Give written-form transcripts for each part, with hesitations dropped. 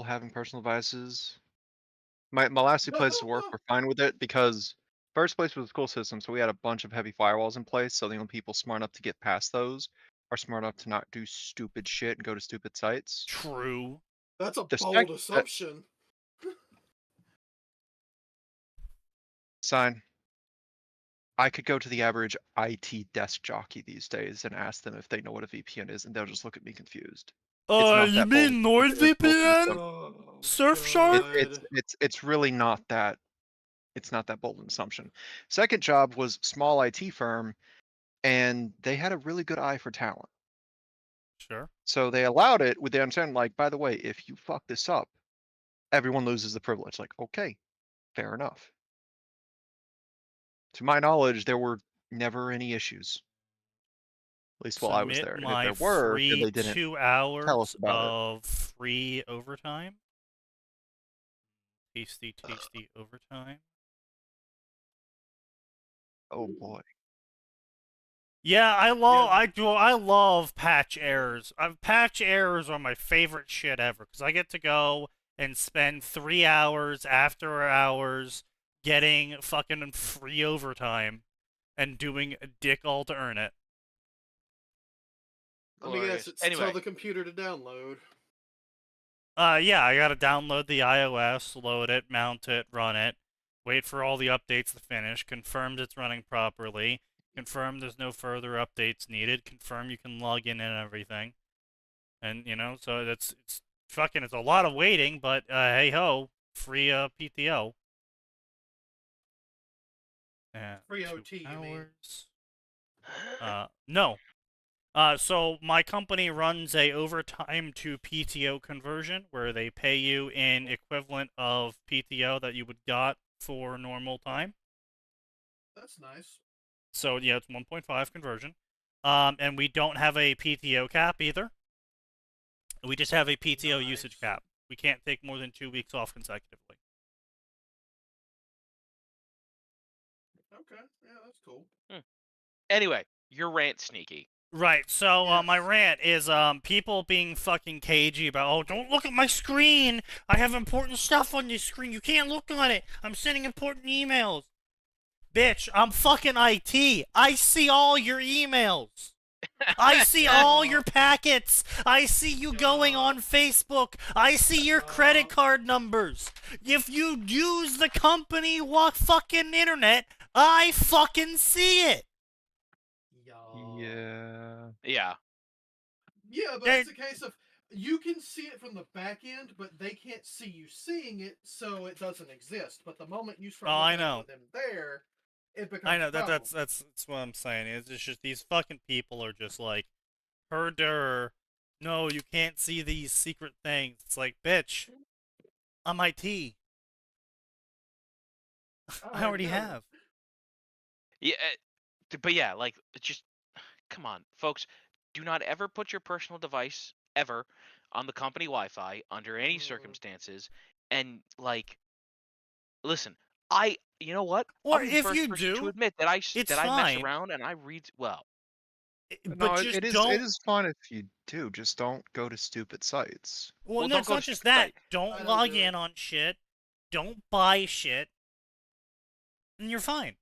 having personal devices. My last 2 places of work were fine with it because first place was a school system, so we had a bunch of heavy firewalls in place, so the only people smart enough to get past those are smart enough to not do stupid shit and go to stupid sites. True. That's a The bold assumption. Sign. I could go to the average IT desk jockey these days and ask them if they know what a VPN is, and they'll just look at me confused. It's not You that bold. mean It's NordVPN? Oh, Surfshark? It's really not that. It's not that bold an assumption. Second job was small IT firm, and they had a really good eye for talent. Sure. So they allowed it with the understanding, like, by the way, if you fuck this up, everyone loses the privilege. Like, okay, fair enough. To my knowledge, there were never any issues. At least while I was Submit there. And if my there were, free they didn't 2 tell hours us about it. of free overtime. Tasty overtime. Oh boy. Yeah, I love patch errors. Patch errors are my favorite shit ever because I get to go and spend 3 hours after hours getting fucking free overtime and doing dick all to earn it. Let me guess, it's tell the computer to download. Yeah, I gotta download the iOS, load it, mount it, run it, wait for all the updates to finish, confirm it's running properly, confirm there's no further updates needed, confirm you can log in and everything. And, you know, so it's a lot of waiting, but, hey ho, free, PTO. Free OT, you mean? No. So my company runs a overtime to PTO conversion where they pay you in equivalent of PTO that you would got for normal time. That's nice. So yeah, it's 1.5 conversion. And we don't have a PTO cap either. We just have a PTO usage cap. We can't take more than 2 weeks off consecutively. Okay, yeah, that's cool. Anyway, your rant, Sneaky. Right, so my rant is people being fucking cagey about, oh, don't look at my screen! I have important stuff on your screen, you can't look on it! I'm sending important emails! Bitch, I'm fucking IT! I see all your emails! I see all your packets! I see you going on Facebook! I see your credit card numbers! If you use the company fucking internet, I fucking see it! Yeah. Yeah. Yeah, but it's a case of you can see it from the back end, but they can't see you seeing it, so it doesn't exist. But the moment you start looking at them there, it becomes I know that's what I'm saying. It's just these fucking people are just like, herder. No, you can't see these secret things. It's like, bitch, I'm IT. I already have. Yeah, but yeah, like, just come on, folks. Do not ever put your personal device ever on the company Wi-Fi under any circumstances. And like, listen, you know what? Or I'll be the if first you person to do, admit that I mess fine. around and I read well. No, it is fun if you do. Just don't go to stupid sites. Well, no, it's not just that. Don't log in on shit. Don't buy shit. And you're fine.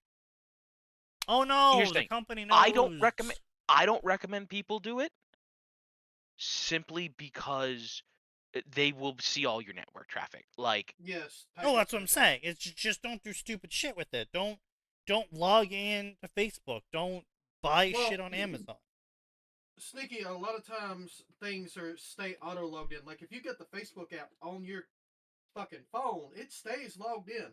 Oh no, Here's the the thing. company knows. I don't recommend people do it simply because they will see all your network traffic. Like, yes. No, that's what I'm saying. It's just don't do stupid shit with it. Don't log in to Facebook. Don't buy shit on Amazon. Sneaky, a lot of times things stay auto logged in. Like if you get the Facebook app on your fucking phone, it stays logged in.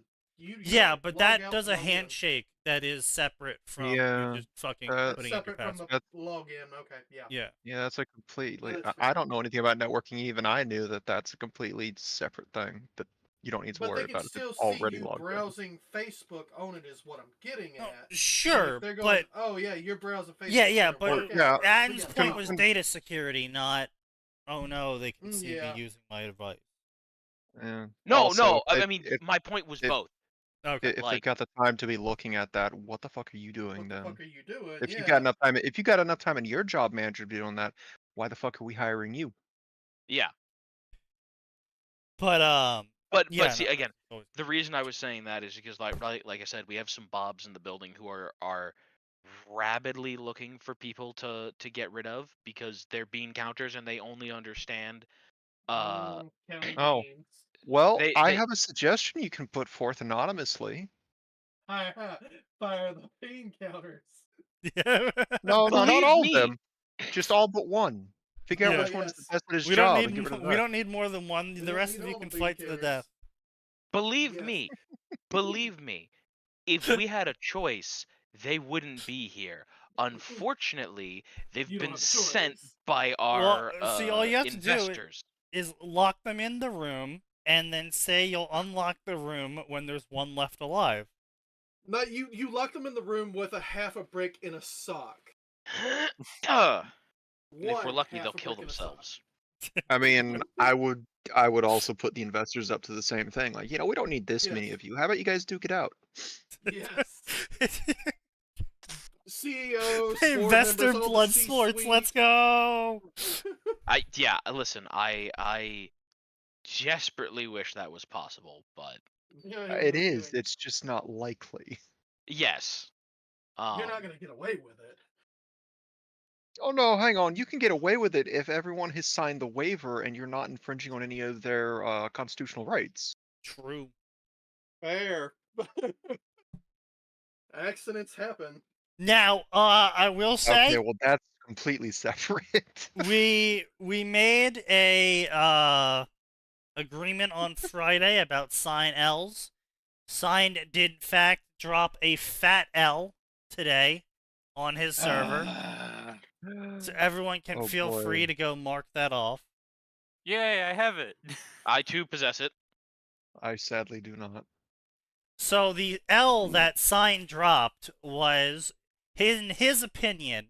Yeah, but that does a handshake that is separate from you just fucking putting in your password. From the login. Okay, yeah. Yeah, that's a completely. I don't know anything about networking. Even I knew that that's a completely separate thing that you don't need to worry about if it's already logged in. Browsing Facebook on it is what I'm getting at. Sure, they're going, but oh yeah, you're browsing Facebook. Yeah, but Atin's point was data security, not oh no, they can see me using my device. Yeah. No, also, I mean, my point was both. Okay. If they've got the time to be looking at that, what the fuck are you doing then? What the fuck are you doing? If you got enough time, if you got enough time in your job manager to be doing that, why the fuck are we hiring you? Yeah. But yeah, see no, again, always- the reason I was saying that is because like I said, we have some Bobs in the building who are rabidly looking for people to get rid of because they're bean counters and they only understand Counting Oh. beans. Well, I they have a suggestion you can put forth anonymously. Fire the bean counters. No, no, not Believe all of me. them. Just all but one. Figure out Yeah. which one's the Yes. best at his we don't job need and get rid of we that. don't need more than one. We The don't rest need of you all the can bean fight to the counters. death. Believe Yes. me. Believe me. If we had a choice, they wouldn't be here. Unfortunately, they've You don't been have a sent choice. by Well, our see, all you have to do investors. is lock them in the room and then say you'll unlock the room when there's one left alive. No, you lock them in the room with a half a brick in a sock. And if we're One lucky, half they'll a kill brick in a sock. themselves. I mean, I would also put the investors up to the same thing. Like, we don't need this many Yes. of you. How about you guys duke it out? Yes. CEOs, board Investor members, all blood the sports, C-suite. let's go! Listen, I desperately wish that was possible, but Yeah, It no is. kidding. It's just not likely. yes. You're not gonna get away with it. Oh no, hang on. You can get away with it if everyone has signed the waiver and you're not infringing on any of their constitutional rights. True. Fair. Accidents happen. Now, I will say Okay, well that's completely separate. we made a agreement on Friday about sign L's. Sign did in fact drop a fat L today on his server. So everyone can Oh, feel boy. free to go mark that off. Yay, I have it. I too possess it. I sadly do not. So the L that Sign dropped was, in his opinion,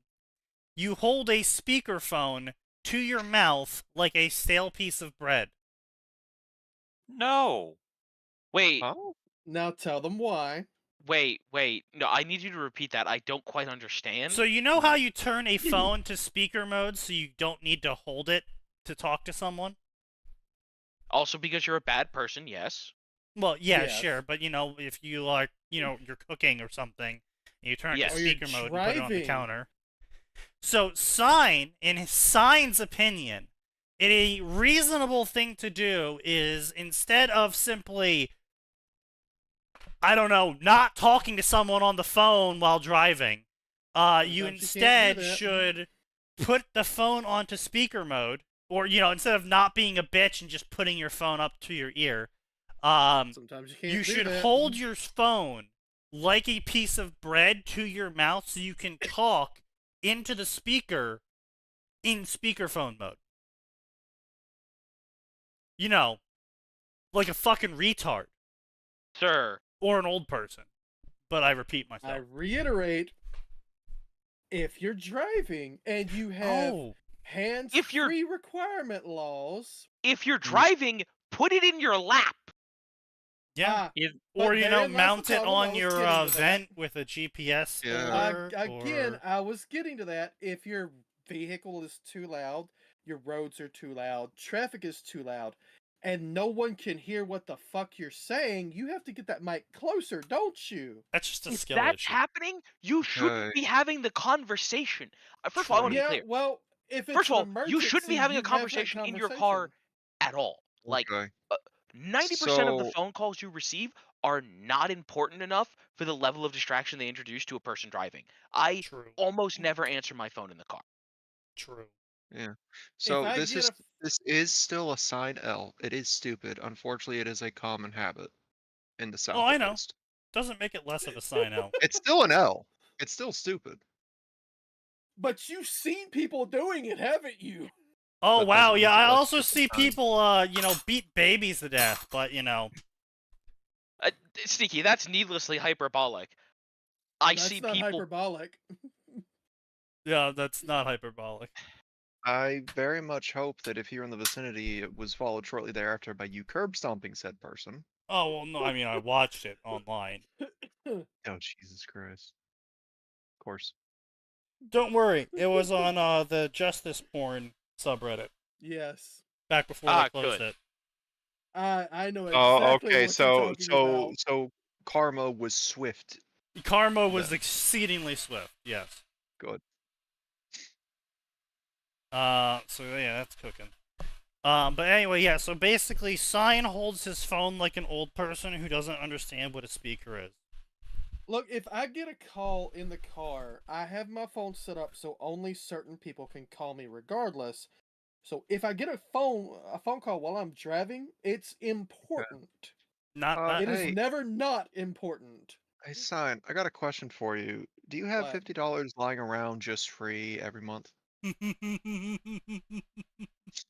you hold a speakerphone to your mouth like a stale piece of bread. No. Wait, Oh? Now tell them why. wait. No, I need you to repeat that. I don't quite understand. So you know how you turn a phone to speaker mode so you don't need to hold it to talk to someone? Also because you're a bad person, yes. Well, yeah, Yes. sure, but if you are, you're cooking or something, and you turn it Yes. to Or you're speaker mode and put it on the driving. counter. So Sign, in Sign's opinion, a reasonable thing to do is, instead of simply, I don't know, not talking to someone on the phone while driving, you Sometimes you can't do instead that. should put the phone onto speaker mode, or, instead of not being a bitch and just putting your phone up to your ear, Sometimes you can't you do should that. hold your phone like a piece of bread to your mouth so you can talk into the speaker in speakerphone mode. Like a fucking retard. Sir. Or an old person. But I repeat I myself. reiterate, if you're driving and you have hands-free requirement laws, If you're driving, put it in your lap. Yeah. If- Or, but therein lies mount the it problem. I on was your getting to that. vent with a GPS Yeah. spoiler, Again, or... I was getting to that. If your vehicle is too loud, your roads are too loud, traffic is too loud, and no one can hear what the fuck you're saying, you have to get that mic closer, don't you? That's just a If skill that's issue. happening, you shouldn't Okay. be having the conversation. First of all, I want to be Yeah, clear. well, if it's First of an all, emergency, you shouldn't be having a you have that conversation in your car conversation. at all. Like, Okay. 90% of the So- phone calls you receive are not important enough for the level of distraction they introduce to a person driving. I True. almost never answer my phone in the car. True. Yeah. So I this get is this is still a sign L. It is stupid. Unfortunately, it is a common habit in the South. Oh, I at know. least. Doesn't make it less of a sign L. It's still an L. It's still stupid. But you've seen people doing it, haven't you? Oh, That wow, doesn't yeah, make it I less also of a see sign. people, beat babies to death, but, Sneaky, that's needlessly hyperbolic. I That's see not people. hyperbolic. yeah, that's not hyperbolic. I very much hope that if you're in the vicinity, it was followed shortly thereafter by you curb stomping said person. Oh, well, no, I mean, I watched it online. Oh, Jesus Christ. Of course. Don't worry, it was on, the Justice Porn subreddit, Yes. back before Ah, they closed good. it. I know Oh, exactly okay. what you're talking about. So karma was swift. Karma was Then. exceedingly swift. Yes. Good. So yeah, that's cooking. But anyway, yeah. So basically, Sign holds his phone like an old person who doesn't understand what a speaker is. Look, if I get a call in the car, I have my phone set up so only certain people can call me regardless. So if I get a phone call while I'm driving, it's important. Not It is Hey, never not important. hey, Sign, I got a question for you. Do you have What? $50 lying around just free every month?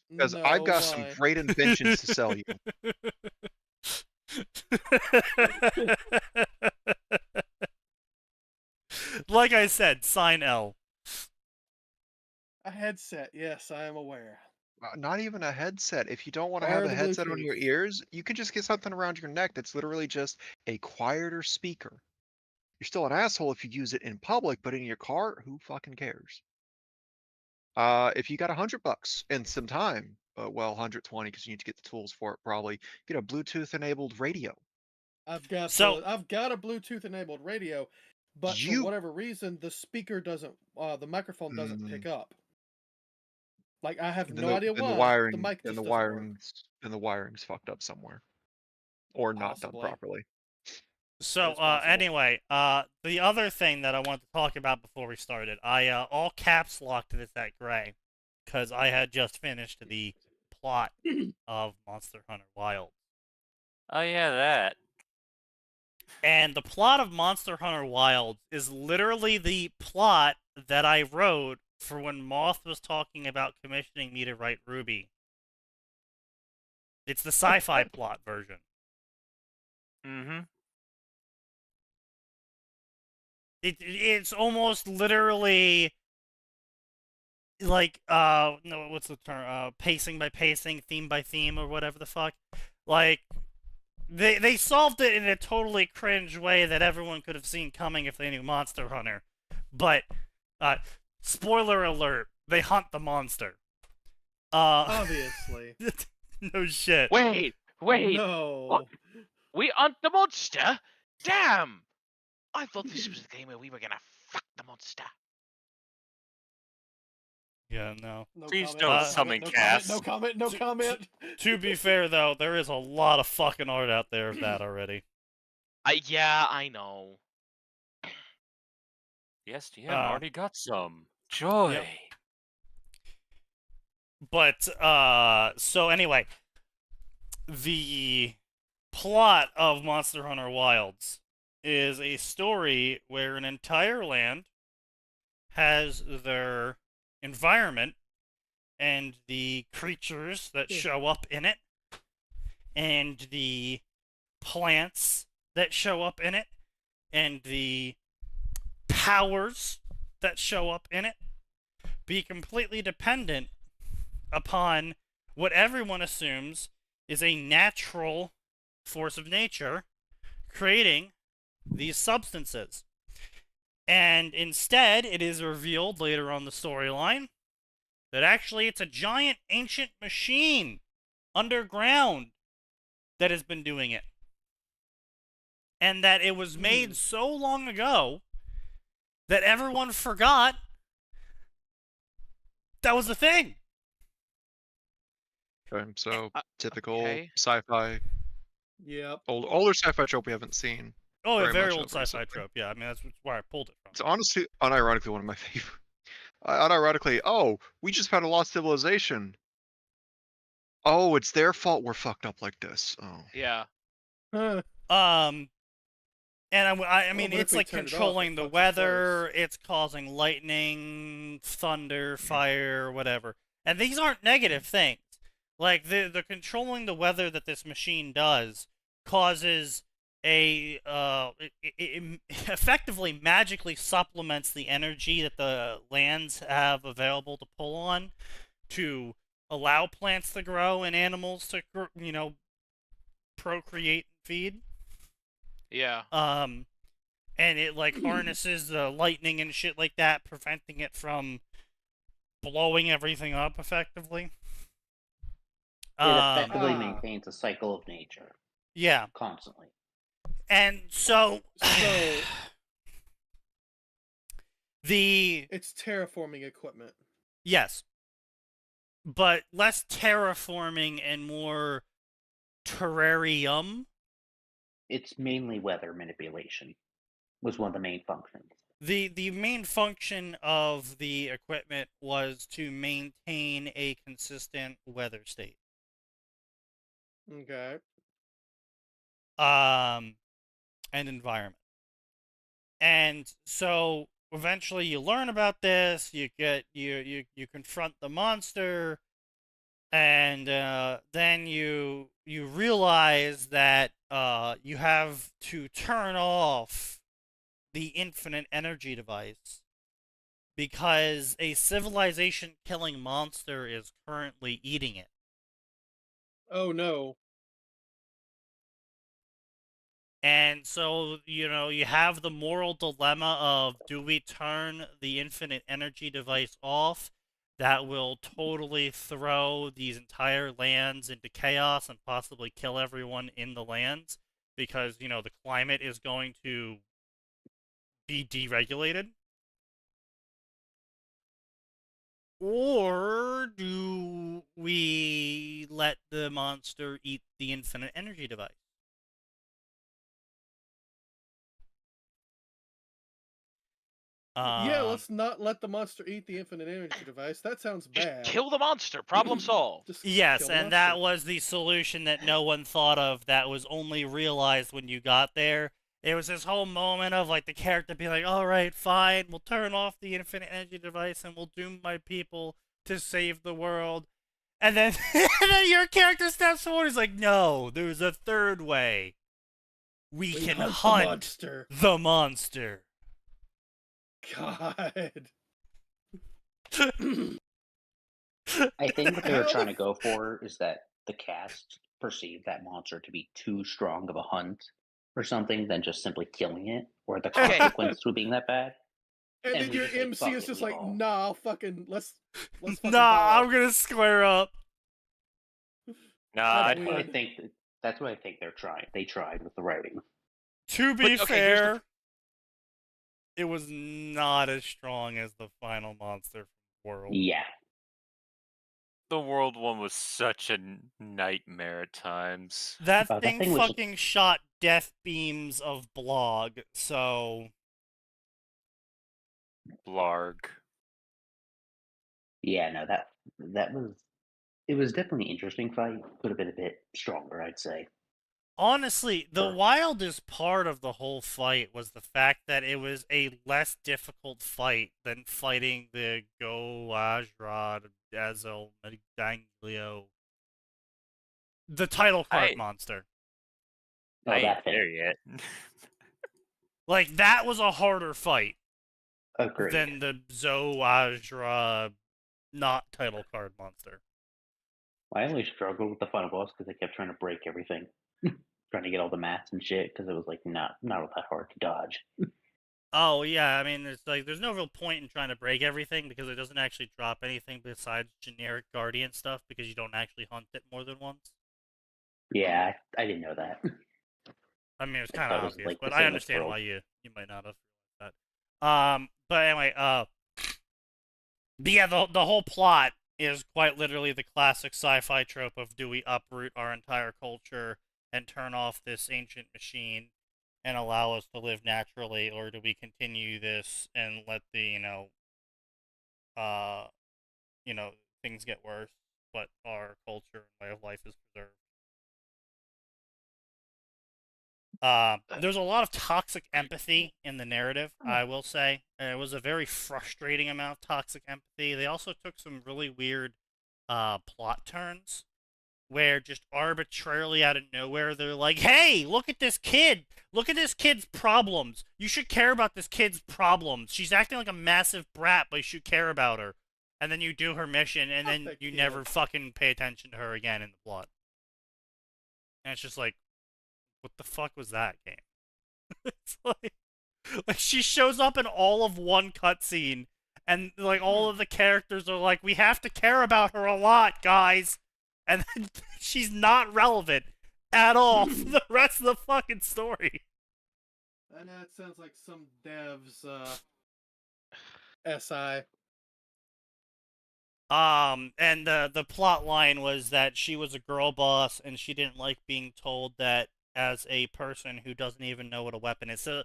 Because I've No, got some why? great inventions to sell you. Like I said, Sign L. A headset, yes, I am aware. Not even a headset. If you don't want to Or have a the headset on Bluetooth. your ears, you can just get something around your neck that's literally just a quieter speaker. You're still an asshole if you use it in public, but in your car, who fucking cares? If you got $100 and some time, well, 120 because you need to get the tools for it. Probably get a Bluetooth-enabled radio. I've got So- a Bluetooth enabled radio, but for You- whatever reason the speaker doesn't the microphone doesn't pick up. Like I have no idea Then why. the wiring, the mic then just the doesn't work. wiring's fucked up somewhere, or not done Possibly. properly. So It's possible. anyway, the other thing that I wanted to talk about before we started, I all caps locked this at gray, because I had just finished the plot of Monster Hunter Wilds. Oh yeah, that. And the plot of Monster Hunter Wilds is literally the plot that I wrote for when Moth was talking about commissioning me to write Ruby. It's the sci-fi plot version. Mm-hmm. It's almost literally like no, what's the term? Pacing by pacing, theme by theme, or whatever the fuck. Like they solved it in a totally cringe way that everyone could have seen coming if they knew Monster Hunter. But spoiler alert, they hunt the monster. Obviously. No shit. Wait. No. What? We hunt the monster? Damn! I thought this was the game where we were gonna fuck the monster. Yeah, no. No Please comment, don't no summon comment, Cass. No comment, no comment. To be fair though, there is a lot of fucking art out there of that already. Yeah, I know. Yes, yeah, already got some. Joy. Yep. But so anyway, the plot of Monster Hunter Wilds is a story where an entire land has their environment and the creatures that show up in it and the plants that show up in it and the powers that show up in it be completely dependent upon what everyone assumes is a natural force of nature creating these substances. And instead, it is revealed later on the storyline that actually it's a giant ancient machine underground that has been doing it. And that it was made so long ago that everyone forgot that was a thing. Okay, so typical okay. sci-fi, Yep. older sci-fi trope we haven't seen. Oh, a Very very much old so, sci-fi recently. trope. Yeah, I mean, that's where I pulled it from. It's honestly, unironically, one of my favorite. Unironically, oh, we just found a lost civilization. Oh, it's their fault we're fucked up like this. Oh. Yeah. Huh. And I mean, but if it's we like turn it off, controlling it the fucks us weather, it's causing lightning, thunder, fire, whatever. And these aren't negative things. Like, the controlling the weather that this machine does causes it effectively magically supplements the energy that the lands have available to pull on to allow plants to grow and animals to, procreate and feed. Yeah. And it like harnesses the lightning and shit like that, preventing it from blowing everything up effectively. effectively Ah. maintains a cycle of nature Yeah. constantly. And so So the it's terraforming equipment. yes, but less terraforming and more terrarium. It's mainly weather manipulation was one of the main functions. The main function of the equipment was to maintain a consistent weather state. Okay. And environment. And so eventually you learn about this, you confront the monster, and then you realize that you have to turn off the infinite energy device because a civilization killing monster is currently eating it. Oh no. And so, you have the moral dilemma of, do we turn the infinite energy device off? That will totally throw these entire lands into chaos and possibly kill everyone in the lands because, the climate is going to be deregulated. Or do we let the monster eat the infinite energy device? Yeah, let's not let the monster eat the infinite energy device. That sounds Just bad. kill the monster. Problem solved. Just Yes, kill the and that monster. was the solution that no one thought of, that was only realized when you got there. It was this whole moment of, like, the character being like, alright, fine, we'll turn off the infinite energy device and we'll doom my people to save the world. And then, and then your character steps forward and is like, no, there's a third way. We can hunt hunt the monster. the monster. God. I think what they were trying to go for is that the cast perceived that monster to be too strong of a hunt or something than just simply killing it, or the Okay. consequence to being that bad. And And then we your just say, MC "Fuck is it, just leave like, all." nah, let's fucking Nah, ball. I'm gonna square up. Nah, That's That's what I weird. think. That's what I think they're trying. They tried with the writing. To be But, okay, here's the fair, it was not as strong as the final monster from World. Yeah, the World one was such a nightmare at times. That that thing thing was- fucking shot death beams of blog, so Blarg. yeah. No, that was. It was definitely an interesting fight. Could have been a bit stronger, I'd say. honestly, the Sure. wildest part of the whole fight was the fact that it was a less difficult fight than fighting the Goajrad Dazzle Danglio, the title card I- monster. Oh, I ain't that thing. there yet. Like, that was a harder fight Agreed. than the Zoajra not title card monster. I always struggled with the final boss because I kept trying to break everything, trying to get all the mats and shit because it was like not that hard to dodge. Oh, yeah, I mean, it's like, there's no real point in trying to break everything because it doesn't actually drop anything besides generic Guardian stuff because you don't actually hunt it more than once. Yeah, I didn't know that. I mean, it's I kind thought of it was, obvious, like, the but I same as understand Pearl. why you might not have realized that. But anyway, but yeah, the whole plot is quite literally the classic sci-fi trope of, do we uproot our entire culture and turn off this ancient machine and allow us to live naturally, or do we continue this and let the, things get worse, but our culture and way of life is preserved? There's a lot of toxic empathy in the narrative, I will say. It was a very frustrating amount of toxic empathy. They also took some really weird plot turns where just arbitrarily out of nowhere they're like, hey, look at this kid. Look at this kid's problems. You should care about this kid's problems. She's acting like a massive brat, but you should care about her. And then you do her mission, and Fuck then that you kid. never fucking pay attention to her again in the plot. And it's just like, what the fuck was that game? It's like she shows up in all of one cutscene, and like all of the characters are like, we have to care about her a lot, guys. and then she's not relevant at all for the rest of the fucking story. And that sounds like some dev's SI. And the plot line was that she was a girl boss and she didn't like being told that as a person who doesn't even know what a weapon is. So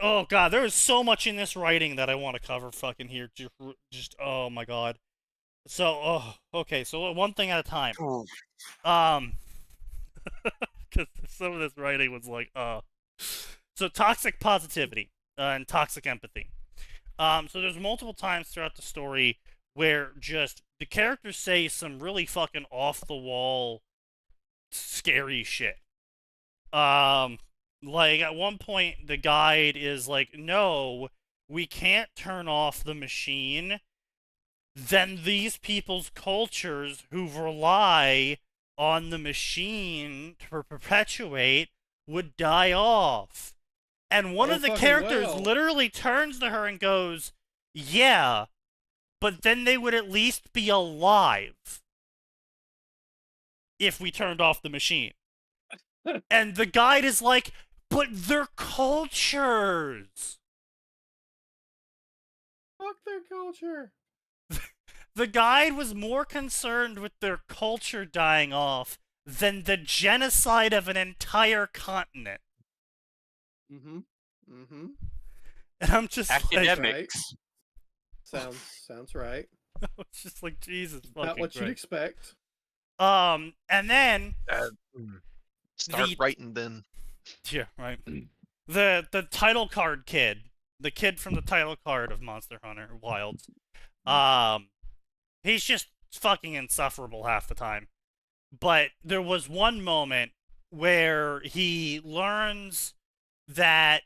oh god, there is so much in this writing that I want to cover fucking here. Just oh my god. So okay, so one thing at a time. Because some of this writing was like So toxic positivity and toxic empathy. So there's multiple times throughout the story where just the characters say some really fucking off-the-wall scary shit. Like, at one point, the guide is like, no, we can't turn off the machine. Then these people's cultures who rely on the machine to perpetuate would die off. And one of the characters literally turns to her and goes, yeah, but then they would at least be alive if we turned off the machine. And the guide is like, but they're cultures. Fuck their culture. The guide was more concerned with their culture dying off than the genocide of an entire continent. Mm-hmm. And I'm just academics. Like, sounds right. It's just like Jesus fucking Not what you'd expect. And then start writing then. Yeah, right. The title card kid, the kid from the title card of Monster Hunter Wilds, he's just fucking insufferable half the time. But there was one moment where he learns that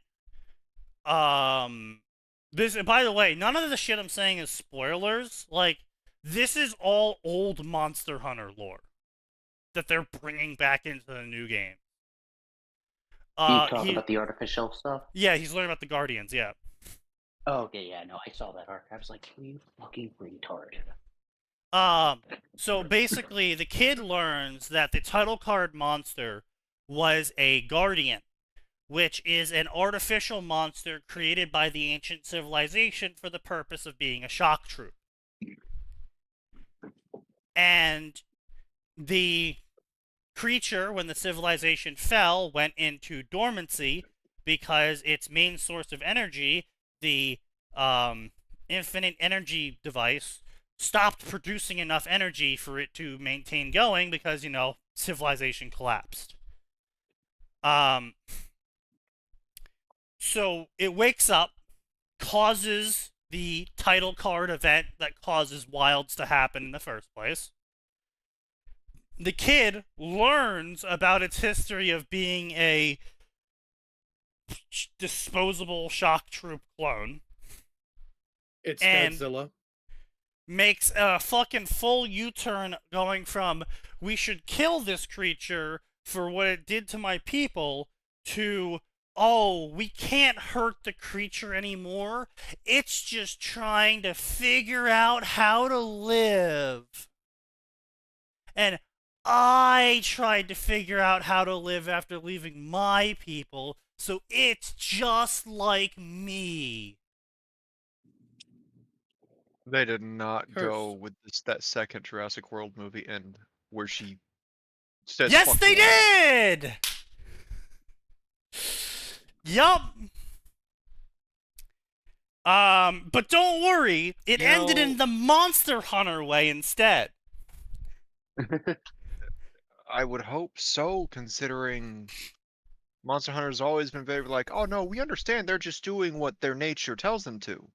this, and by the way, none of the shit I'm saying is spoilers. Like, this is all old Monster Hunter lore that they're bringing back into the new game. You talking about the artificial stuff? Yeah, he's learning about the Guardians, yeah. Oh, okay, yeah, no, I saw that arc. I was like, you fucking retard. So basically, the kid learns that the title card monster was a Guardian, which is an artificial monster created by the ancient civilization for the purpose of being a shock troop. And the creature, when the civilization fell, went into dormancy because its main source of energy, the infinite energy device, stopped producing enough energy for it to maintain going because, you know, civilization collapsed. So it wakes up, causes the title card event that causes Wilds to happen in the first place. The kid learns about its history of being a disposable shock troop clone. It's Godzilla. Makes a fucking full U-turn going from, we should kill this creature for what it did to my people, to, oh, we can't hurt the creature anymore. It's just trying to figure out how to live. And I tried to figure out how to live after leaving my people, so it's just like me. They did not go with that second Jurassic World movie end where she says, yes, fuck they you. did! Yup. But don't worry, it ended in the Monster Hunter way instead. I would hope so, considering Monster Hunter's always been very like, oh no, we understand they're just doing what their nature tells them to.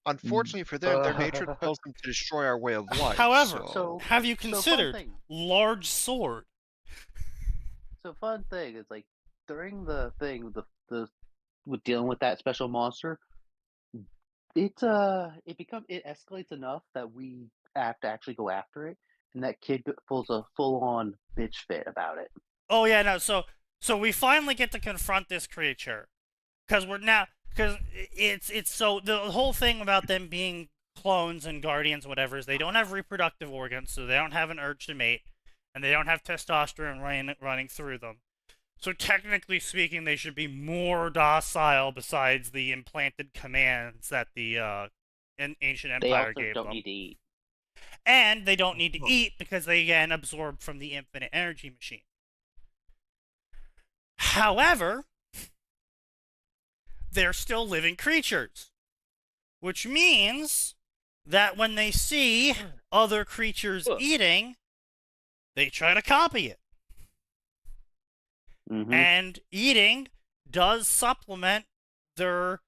Unfortunately for them, their nature tells them to destroy our way of life. However, so have you considered large sword? So fun thing is, like, during the thing with dealing with that special monster, it escalates enough that we have to actually go after it, and that kid pulls a full-on bitch fit about it. Oh yeah, no. So we finally get to confront this creature, because it's so the whole thing about them being clones and guardians, whatever, is they don't have reproductive organs, so they don't have an urge to mate, and they don't have testosterone running through them. So technically speaking, they should be more docile besides the implanted commands that the ancient They empire also gave don't them. need to eat. And they don't need to eat because they, again, absorb from the infinite energy machine. However, they're still living creatures. Which means that when they see other creatures eating, they try to copy it. Mm-hmm. And eating does supplement their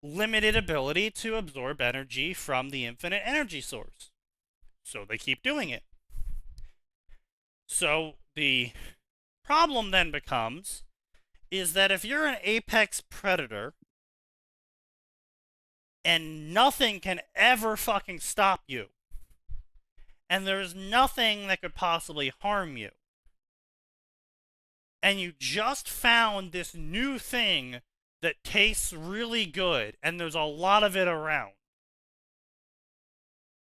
limited ability to absorb energy from the infinite energy source. So they keep doing it. So the problem then becomes is that if you're an apex predator and nothing can ever fucking stop you, and there's nothing that could possibly harm you, and you just found this new thing that tastes really good, and there's a lot of it around,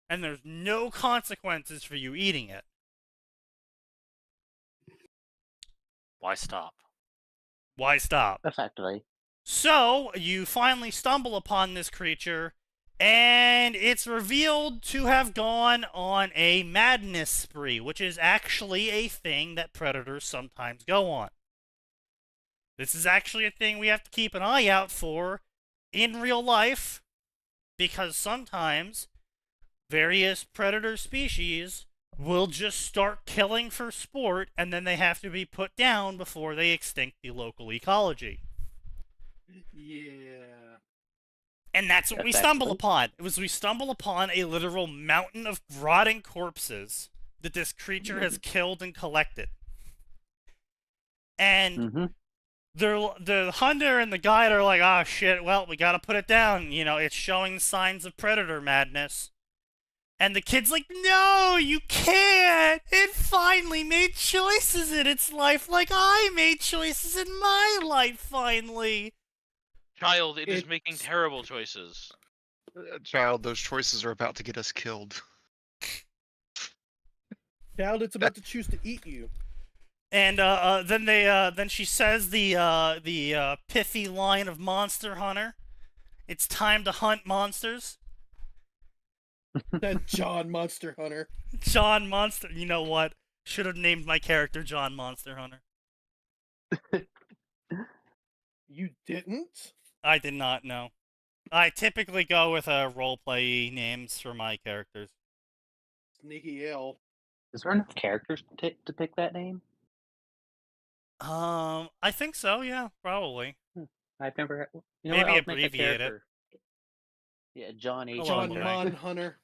and there's no consequences for you eating it, Why stop? why stop? Effectively. So, you finally stumble upon this creature, and it's revealed to have gone on a madness spree, which is actually a thing that predators sometimes go on. This is actually a thing we have to keep an eye out for in real life, because sometimes various predator species will just start killing for sport, and then they have to be put down before they extinct the local ecology. Yeah. And that's what we stumble upon. We stumble upon a literal mountain of rotting corpses that this creature has killed and collected. And the hunter and the guide are like, oh shit, well, we gotta put it down. You know, it's showing signs of predator madness. And the kid's like, no, you can't! It finally made choices in its life like I made choices in my life, finally! Child, it is making terrible choices. Child, those choices are about to get us killed. Child, it's about to choose to eat you. And then she says the pithy line of Monster Hunter. It's time to hunt monsters. That John Monster Hunter. John Monster. You know what? Should have named my character John Monster Hunter. You didn't? I did not know. I typically go with roleplay names for my characters. Sneaky L. Is there enough characters to pick that name? I think so. Yeah, probably. I've never. You know Maybe what? I'll make a abbreviate it. character. Yeah, John H. John John Hunter. Mon Hunter.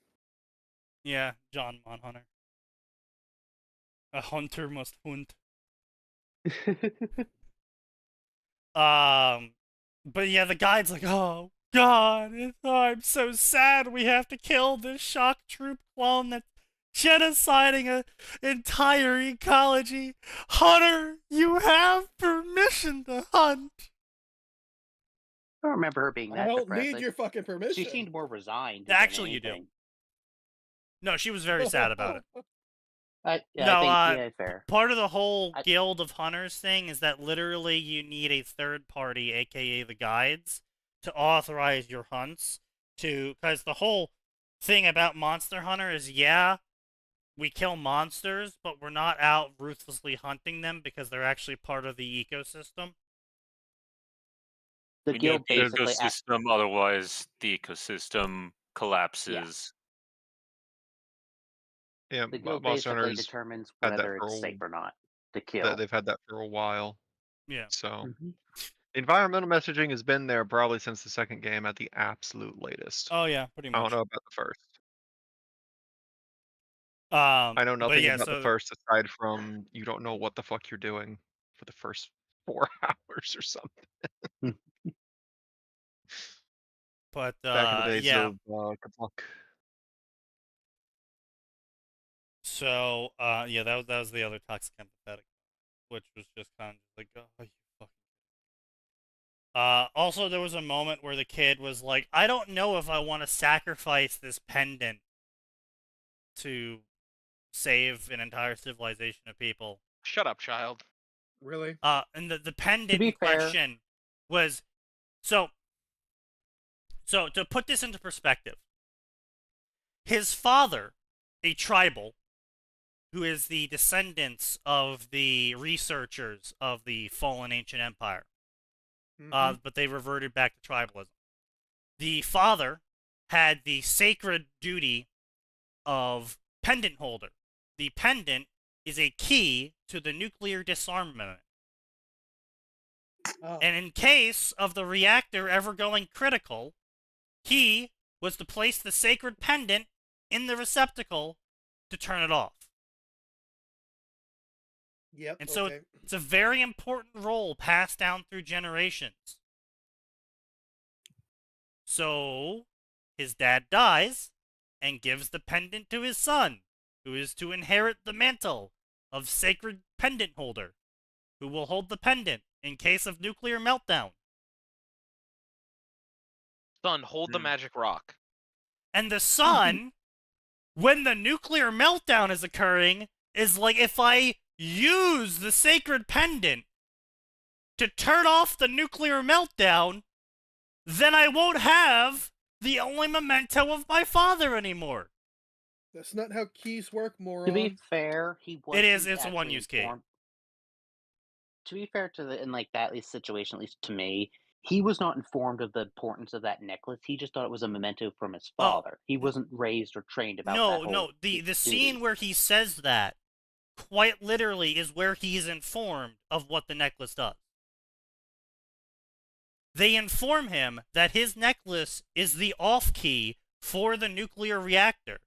Yeah, John Monhunter. A hunter must hunt. But yeah, the guide's like, oh god, I'm so sad we have to kill this shock troop clone that's genociding an entire ecology. Hunter, you have permission to hunt. I don't remember her being that I don't depressed. need your fucking permission. She seemed more resigned. than Actually, you do. anything. No, she was very sad about it. I think, yeah, fair. Part of the whole guild of hunters thing is that literally you need a third party, aka the guides, to authorize your hunts. Because the whole thing about Monster Hunter is, yeah, we kill monsters, but we're not out ruthlessly hunting them because they're actually part of the ecosystem. The We guild need the basically ecosystem, otherwise the ecosystem collapses. Yeah, the guild Monster basically Hunters determines had that whether for it's safe or not to kill. they've had that for a while. Yeah. So Mhm. environmental messaging has been there probably since the second game at the absolute latest. Oh yeah, pretty I don't much. know about the first. I I know nothing about the first aside from you don't know what the fuck you're doing for the first 4 hours or something. But Back in the days yeah. of good luck. So yeah, that was the other toxic empathetic, which was just kind of like, oh, you fucking. Also, there was a moment where the kid was like, I don't know if I want to sacrifice this pendant to save an entire civilization of people. Shut up, child. Really? And the pendant be in fair- question was... So to put this into perspective, his father, a tribal, who is the descendants of the researchers of the fallen ancient empire, but they reverted back to tribalism. The father had the sacred duty of pendant holder. The pendant is a key to the nuclear disarmament. Oh. And in case of the reactor ever going critical, he was to place the sacred pendant in the receptacle to turn it off. Yep. And so okay. it's a very important role passed down through generations. So his dad dies and gives the pendant to his son, who is to inherit the mantle of sacred pendant holder, who will hold the pendant in case of nuclear meltdown. Son, hold the magic rock. And the son, when the nuclear meltdown is occurring, is like, if I use the sacred pendant to turn off the nuclear meltdown, then I won't have the only memento of my father anymore. That's not how keys work, moron. To be fair, he was. It is. It's a one-use key. To be fair to the in like that at least situation, at least to me, he was not informed of the importance of that necklace. He just thought it was a memento from his father. He wasn't raised or trained about that. No. The scene where he says that, quite literally, is where he is informed of what the necklace does. They inform him that his necklace is the off key for the nuclear reactor.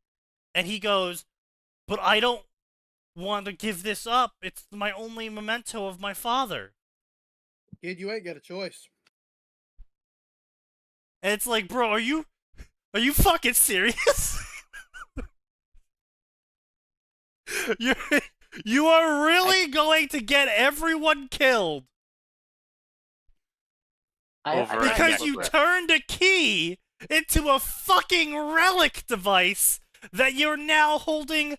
And he goes, but I don't want to give this up. It's my only memento of my father. Kid, you ain't got a choice. And it's like, bro, are you fucking serious? You are really going to get everyone killed because you turned a key into a fucking relic device that you're now holding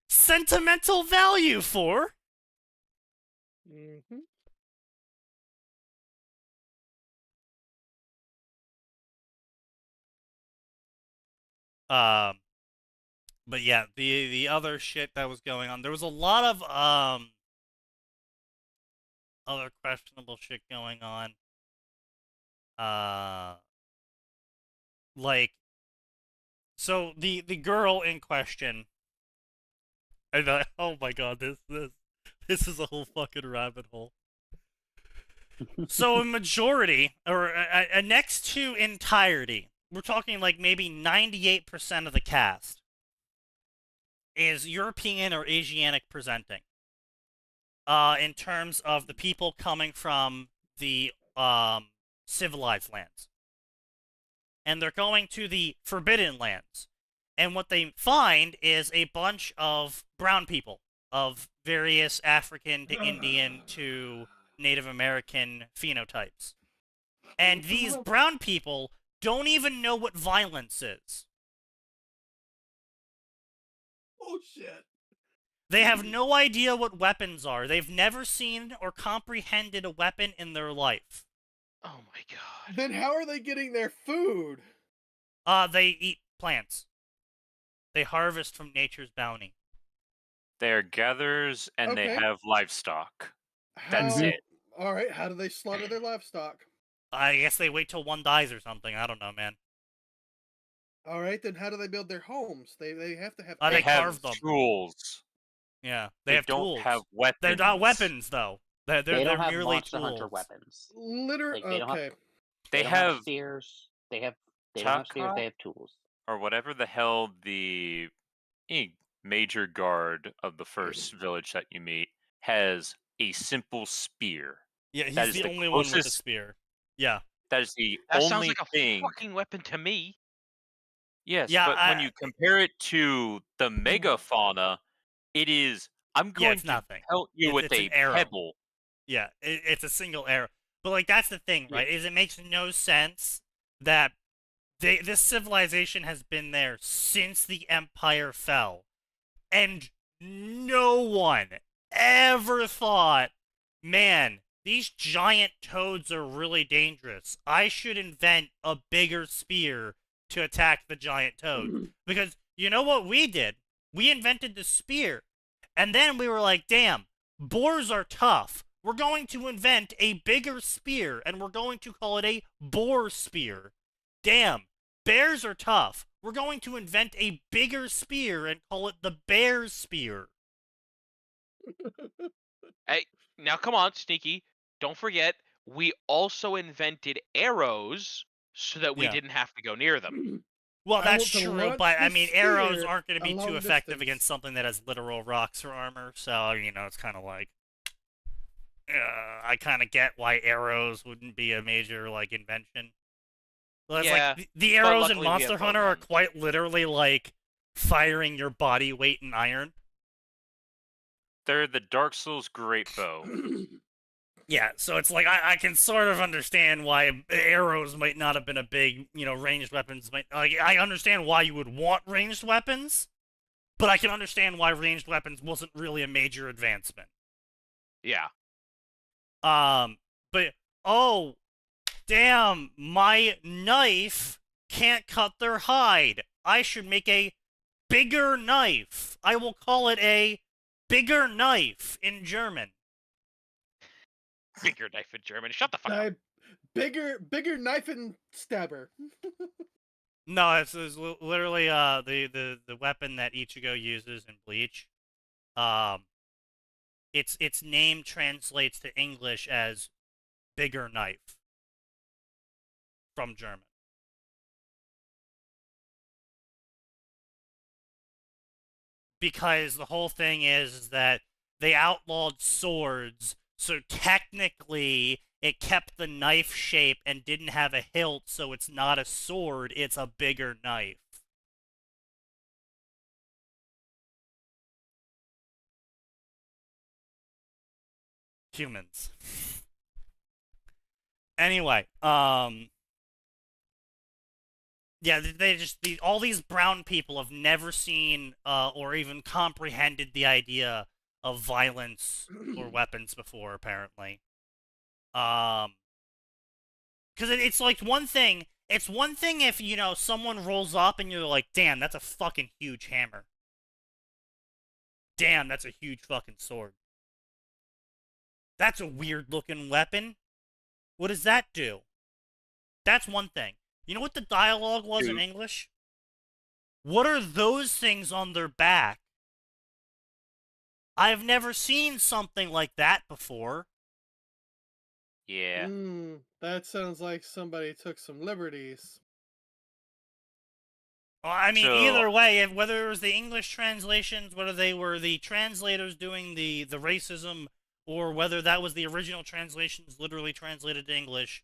sentimental value for? Mm-hmm. But yeah, the other shit that was going on, there was a lot of other questionable shit going on. Like, so the girl in question, and oh my god, this is a whole fucking rabbit hole. So a majority, or a next to entirety, we're talking like maybe 98% of the cast is European or Asiatic presenting. In terms of the people coming from the civilized lands. And they're going to the forbidden lands. And what they find is a bunch of brown people of various African to Indian to Native American phenotypes. And these brown people don't even know what violence is. Oh, shit. They have no idea what weapons are. They've never seen or comprehended a weapon in their life. Oh my god. Then how are they getting their food? They eat plants. They harvest from nature's bounty. They are gatherers and they Okay. have livestock. That's How- it. All right, how do they slaughter their livestock? I guess they wait till one dies or something. I don't know, man. All right, then how do they build their homes? They have to have. They They have carve them. tools. Yeah, They have don't tools. have weapons. They're not weapons, though. They're they don't have merely Monster tools. Hunter weapons. Literally, Like, they don't have- okay. They don't have spears. They don't have spears. Taka? They have tools. or whatever the hell the major guard of the first village that you meet has a simple spear. Yeah, That he's is the the only one with the closest- spear. Yeah. That is the That only sounds like a thing. fucking weapon to me. Yes, Yeah, but when you compare it to the megafauna, it is. I'm going it's to nothing. pelt you with It's a an arrow. pebble. Yeah, it's a single arrow. But like that's the thing, Yeah. right? Is it makes no sense that this civilization has been there since the empire fell, and no one ever thought, man, these giant toads are really dangerous. I should invent a bigger spear to attack the giant toads. Because you know what we did? We invented the spear. And then we were like, damn, boars are tough. We're going to invent a bigger spear, and we're going to call it a boar spear. Damn, bears are tough. We're going to invent a bigger spear and call it the bear spear. Hey, now come on, Sneaky. Don't forget, we also invented arrows so that we Yeah. didn't have to go near them. Well, I that's want to true, launch but I this mean, arrows spear aren't going to a be too long effective distance. against something that has literal rocks for armor, so, you know, it's kind of like... I kind of get why arrows wouldn't be a major, like, invention. Well, it's Yeah, like, the but arrows luckily in we Monster have Hunter are bowguns. quite literally, like, firing your body weight in iron. They're the Dark Souls great bow. Yeah, so it's like, I can sort of understand why arrows might not have been a big, you know, ranged weapons. Like, I understand why you would want ranged weapons, but I can understand why ranged weapons wasn't really a major advancement. Yeah. But, oh, damn, my knife can't cut their hide. I should make a bigger knife. I will call it a bigger knife in German. Bigger knife in German. Shut the fuck up. Bigger knife and stabber. No, it's literally the weapon that Ichigo uses in Bleach. Its name translates to English as bigger knife from German. Because the whole thing is that they outlawed swords, so technically it kept the knife shape and didn't have a hilt, so it's not a sword, it's a bigger knife. Humans. Anyway, yeah, all these brown people have never seen or even comprehended the idea of violence or weapons before, apparently. Because it's like one thing. It's one thing if, you know, someone rolls up and you're like, damn, that's a fucking huge hammer. Damn, that's a huge fucking sword. That's a weird looking weapon. What does that do? That's one thing. You know what the dialogue was in English? What are those things on their back? I've never seen something like that before. Yeah. That sounds like somebody took some liberties. Well, I mean, So- either way, whether it was the English translations, whether they were the translators doing the racism, or whether that was the original translations literally translated to English,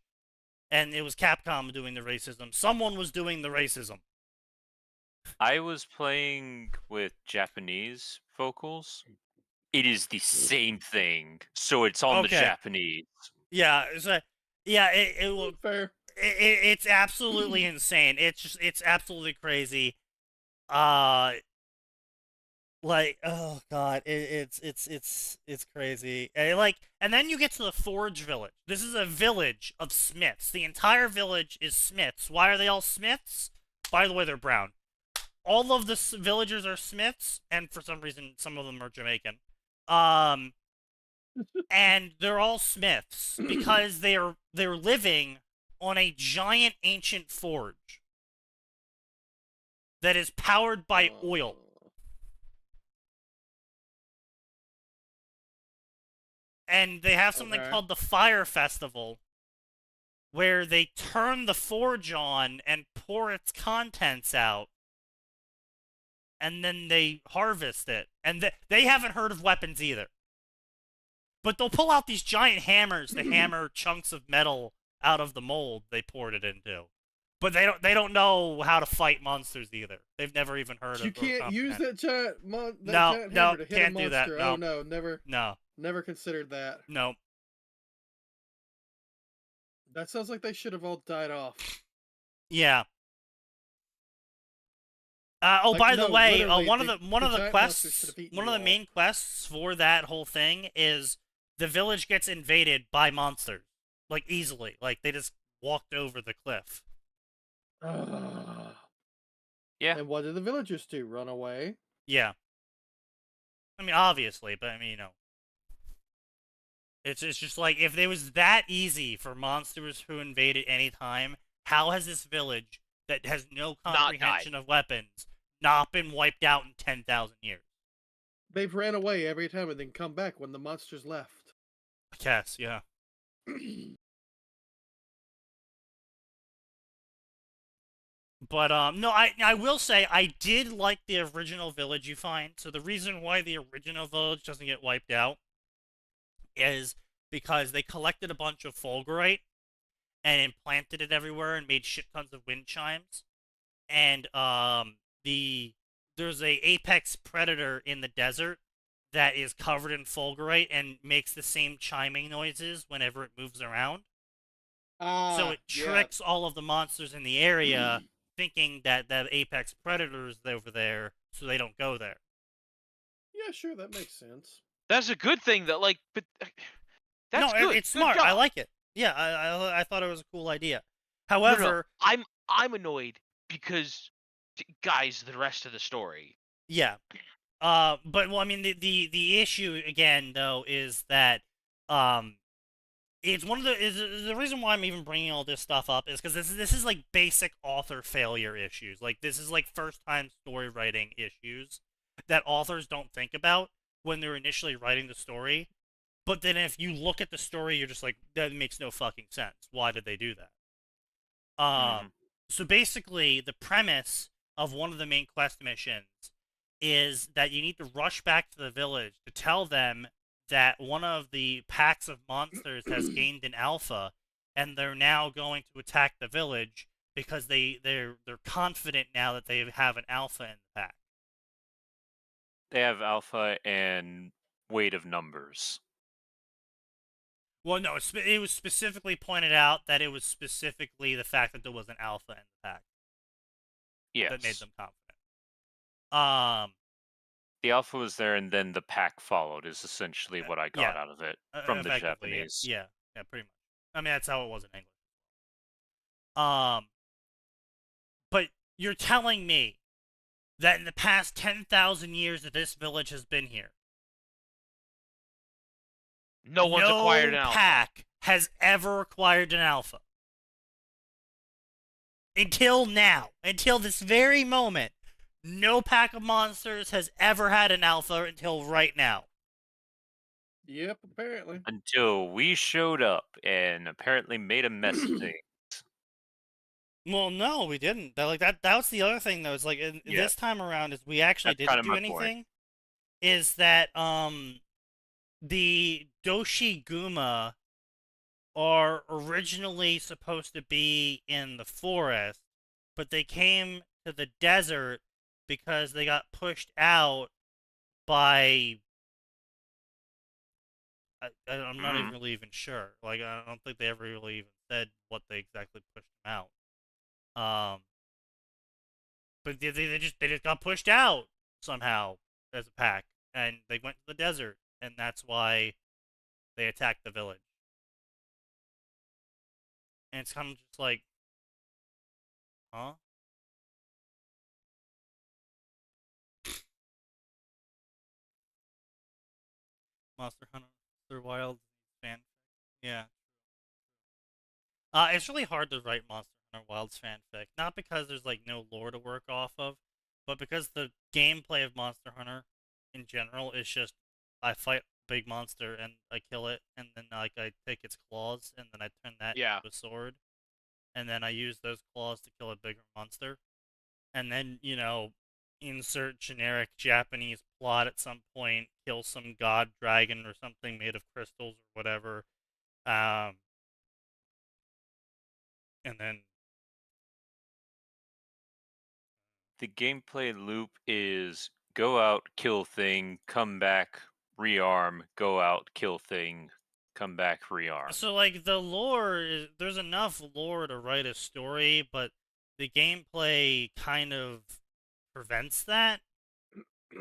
and it was Capcom doing the racism, someone was doing the racism. I was playing with Japanese vocals. It is the same thing, so it's on the Okay. Japanese. Yeah, yeah, it will. Fair. It's absolutely insane. It's absolutely crazy. Like, oh god, it's crazy. And then you get to the Forge Village. This is a village of smiths. The entire village is smiths. Why are they all smiths? By the way, they're brown. All of the villagers are smiths, and for some reason, some of them are Jamaican. And they're all smiths because they're living on a giant ancient forge that is powered by oil. And they have something called the Fire Festival, where they turn the forge on and pour its contents out. And then they harvest it. And they haven't heard of weapons either. But they'll pull out these giant hammers to hammer chunks of metal out of the mold they poured it into. But they don't know how to fight monsters either. They've never even heard of. You can't use that giant No, hammer to hit can't a do that. monster. No. Oh no, never No. Never considered that. No. That sounds like they should have all died off. Yeah. Like, by the no, way, literally, one of the the giant monsters should quests, have eaten one of you the all. main quests for that whole thing is the village gets invaded by monsters, like easily, like they just walked over the cliff. Ugh. Yeah. And what did the villagers do? Run away? Yeah. I mean, obviously, but I mean, it's just like if it was that easy for monsters who invade at any time, how has this village that has no Not comprehension of weapons not been wiped out in 10,000 years? They've ran away every time and then come back when the monsters left. I guess, yeah. But no, I will say I did like the original village you find. So the reason why the original village doesn't get wiped out is because they collected a bunch of fulgurite and implanted it everywhere and made shit tons of wind chimes. And there's a apex predator in the desert that is covered in fulgurite and makes the same chiming noises whenever it moves around. So it tricks all of the monsters in the area thinking that the apex predator is over there, so they don't go there. Yeah, sure, that makes sense. That's a good thing. That like, but that's no, good. it's Good smart. I job. like it. Yeah, I thought it was a cool idea. No, However, I'm annoyed because, guys, the rest of the story. yeah. But well, I mean, the issue again though is that it's one of the reason why I'm even bringing all this stuff up is because this is like basic author failure issues. Like this is like first time story writing issues that authors don't think about when they're initially writing the story. But then if you look at the story, you're just like, that makes no fucking sense. Why did they do that? So basically, the premise of one of the main quest missions is that you need to rush back to the village to tell them that one of the packs of monsters has gained an alpha, and they're now going to attack the village because they're confident now that they have an alpha in the pack. They have alpha and weight of numbers. Well, no, it was specifically pointed out that it was specifically the fact that there was an alpha in the pack Yes. that made them confident. The alpha was there, and then the pack followed. Is essentially what I got out of it from the Japanese. Yeah, pretty much. I mean, that's how it was in English. But you're telling me that in the past 10,000 years that this village has been here, No one's acquired an alpha. pack has ever acquired an alpha. Until now. Until this very moment. No pack of monsters has ever had an alpha until right now. Yep, apparently. Until we showed up and apparently made a mess of things. Well, no, we didn't. That was the other thing, though. Is like this time around, is we actually That's didn't do anything. Is that the Doshiguma are originally supposed to be in the forest, but they came to the desert because they got pushed out by. I'm not even really even sure. Like, I don't think they ever really even said what they exactly pushed them out. But they just got pushed out somehow as a pack, and they went to the desert, and that's why they attacked the village. And it's kind of just like, huh? Monster Hunter Wild fan. Yeah. It's really hard to write Monster Hunter Wilds fanfic. Not because there's like no lore to work off of, but because the gameplay of Monster Hunter in general is just I fight a big monster and I kill it, and then like I take its claws and then I turn that into a sword, and then I use those claws to kill a bigger monster, and then insert generic Japanese plot at some point, kill some god dragon or something made of crystals or whatever, and then the gameplay loop is go out, kill thing, come back, rearm, go out, kill thing, come back rearmed. So, like, the lore is, there's enough lore to write a story, but the gameplay kind of prevents that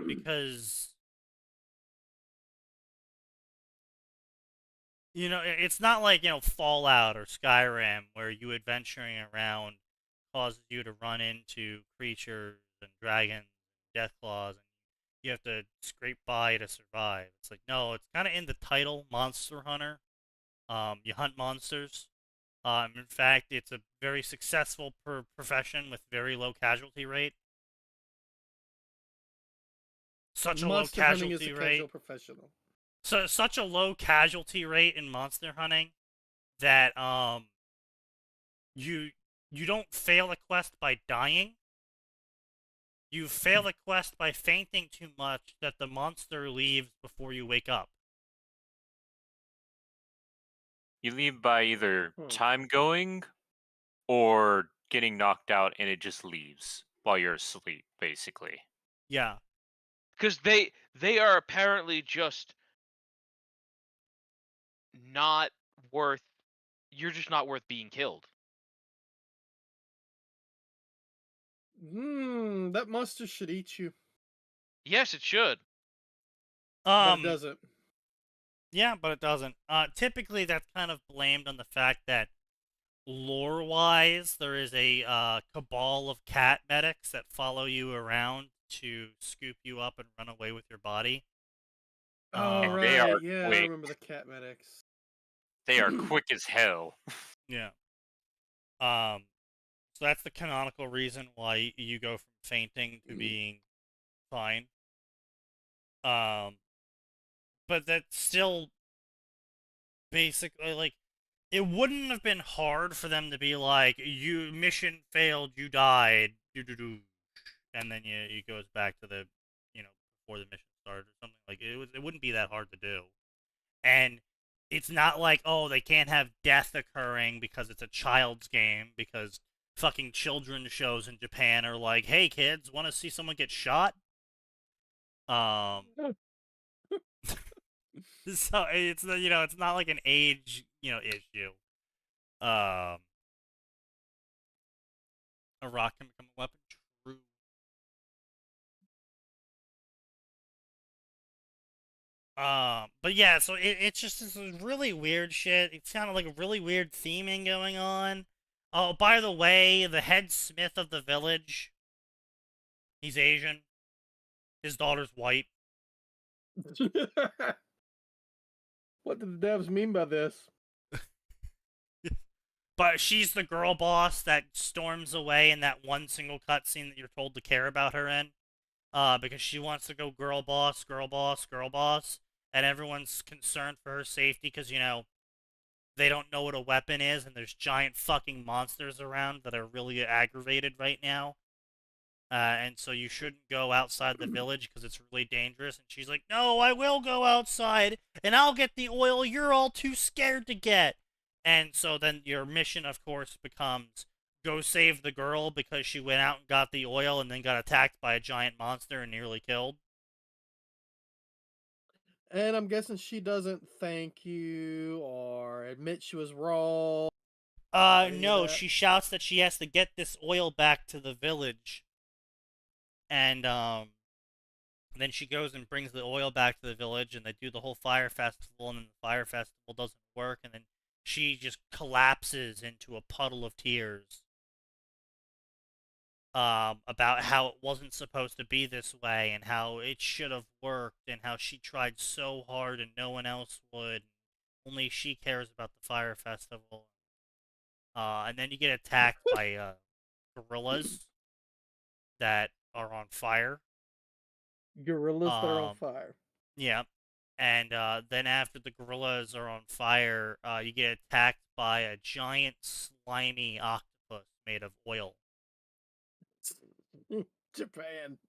because, you know, it's not like, you know, Fallout or Skyrim where you adventuring around causes you to run into creatures and dragons and deathclaws and you have to scrape by to survive. It's like, no, it's kind of in the title, Monster Hunter. You hunt monsters. In fact, it's a very successful profession with very low casualty rate. Such a low Monster hunting is casualty a rate. casual professional. So such a low casualty rate in monster hunting that you don't fail a quest by dying. You fail a quest by fainting too much that the monster leaves before you wake up. You leave by either Hmm. time going or getting knocked out and it just leaves while you're asleep, basically. Yeah. Because they are apparently just not worth. You're just not worth being killed. That monster should eat you, Yes, it should. but it doesn't. Yeah, but it doesn't. Typically that's kind of blamed on the fact that lore-wise, there is a cabal of cat medics that follow you around to scoop you up and run away with your body. Oh, And right. they are Yeah, I quick. remember the cat medics. They are quick as hell. Yeah. So that's the canonical reason why you go from fainting to being fine. But that's still basically like it wouldn't have been hard for them to be like, you mission failed, you died, and then it goes back to the, you know, before the mission started or something. Like it wouldn't be that hard to do. And it's not like, oh, they can't have death occurring because it's a child's game, because fucking children's shows in Japan are like, hey kids, want to see someone get shot? So it's, you know, it's not like an age, you know, issue. A rock can become a weapon. True. But yeah, so it's just this really weird shit. It's kind of like a really weird theming going on. Oh, by the way, the head smith of the village, he's Asian. His daughter's white. What do the devs mean by this? But she's the girl boss that storms away in that one single cutscene that you're told to care about her in. Because she wants to go girl boss, girl boss, girl boss. And everyone's concerned for her safety because, you know, they don't know what a weapon is and there's giant fucking monsters around that are really aggravated right now. And so you shouldn't go outside the village because it's really dangerous. And she's like, no, I will go outside and I'll get the oil you're all too scared to get. And so then your mission, of course, becomes go save the girl because she went out and got the oil and then got attacked by a giant monster and nearly killed. And I'm guessing she doesn't thank you or admit she was wrong. No, she shouts that she has to get this oil back to the village. And, then she goes and brings the oil back to the village, and they do the whole fire festival, and then the fire festival doesn't work, and then she just collapses into a puddle of tears. About how it wasn't supposed to be this way, and how it should have worked, and how she tried so hard and no one else would. Only she cares about the fire festival. And then you get attacked by gorillas that are on fire. Gorillas that are on fire. Yeah. And then after the gorillas are on fire, you get attacked by a giant slimy octopus made of oil. Japan.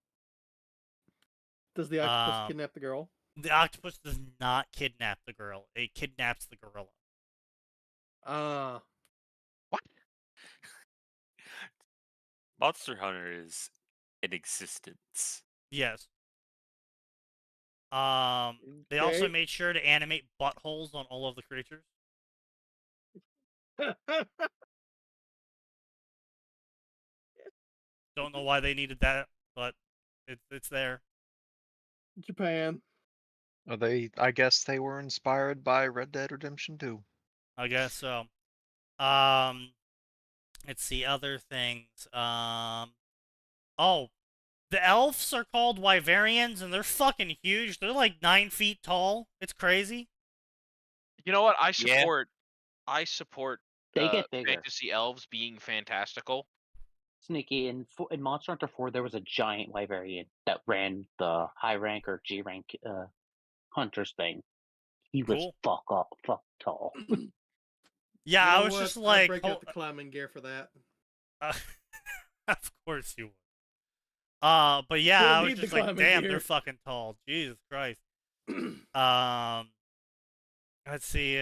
Does the octopus kidnap the girl? The octopus does not kidnap the girl. It kidnaps the gorilla. What? Monster Hunter is in existence. Yes. They also Okay. made sure to animate buttholes on all of the creatures. Don't know why they needed that, but it's there. Japan. I guess they were inspired by Red Dead Redemption 2. I guess so. Let's see other things. Oh, the elves are called Wyverians, and they're fucking huge. They're like 9 feet tall. It's crazy. You know what? Yeah. I support They get bigger. fantasy elves being fantastical. Sneaky in Monster Hunter 4, there was a giant Wyverian that ran the high rank or G rank hunters thing. He was Cool. fuck tall. Yeah, You I know was what? just I'd like, break out the climbing gear for that. of course you would. But yeah, Don't I was need the just like, climbing damn, gear. they're fucking tall. Jesus Christ. Let's see,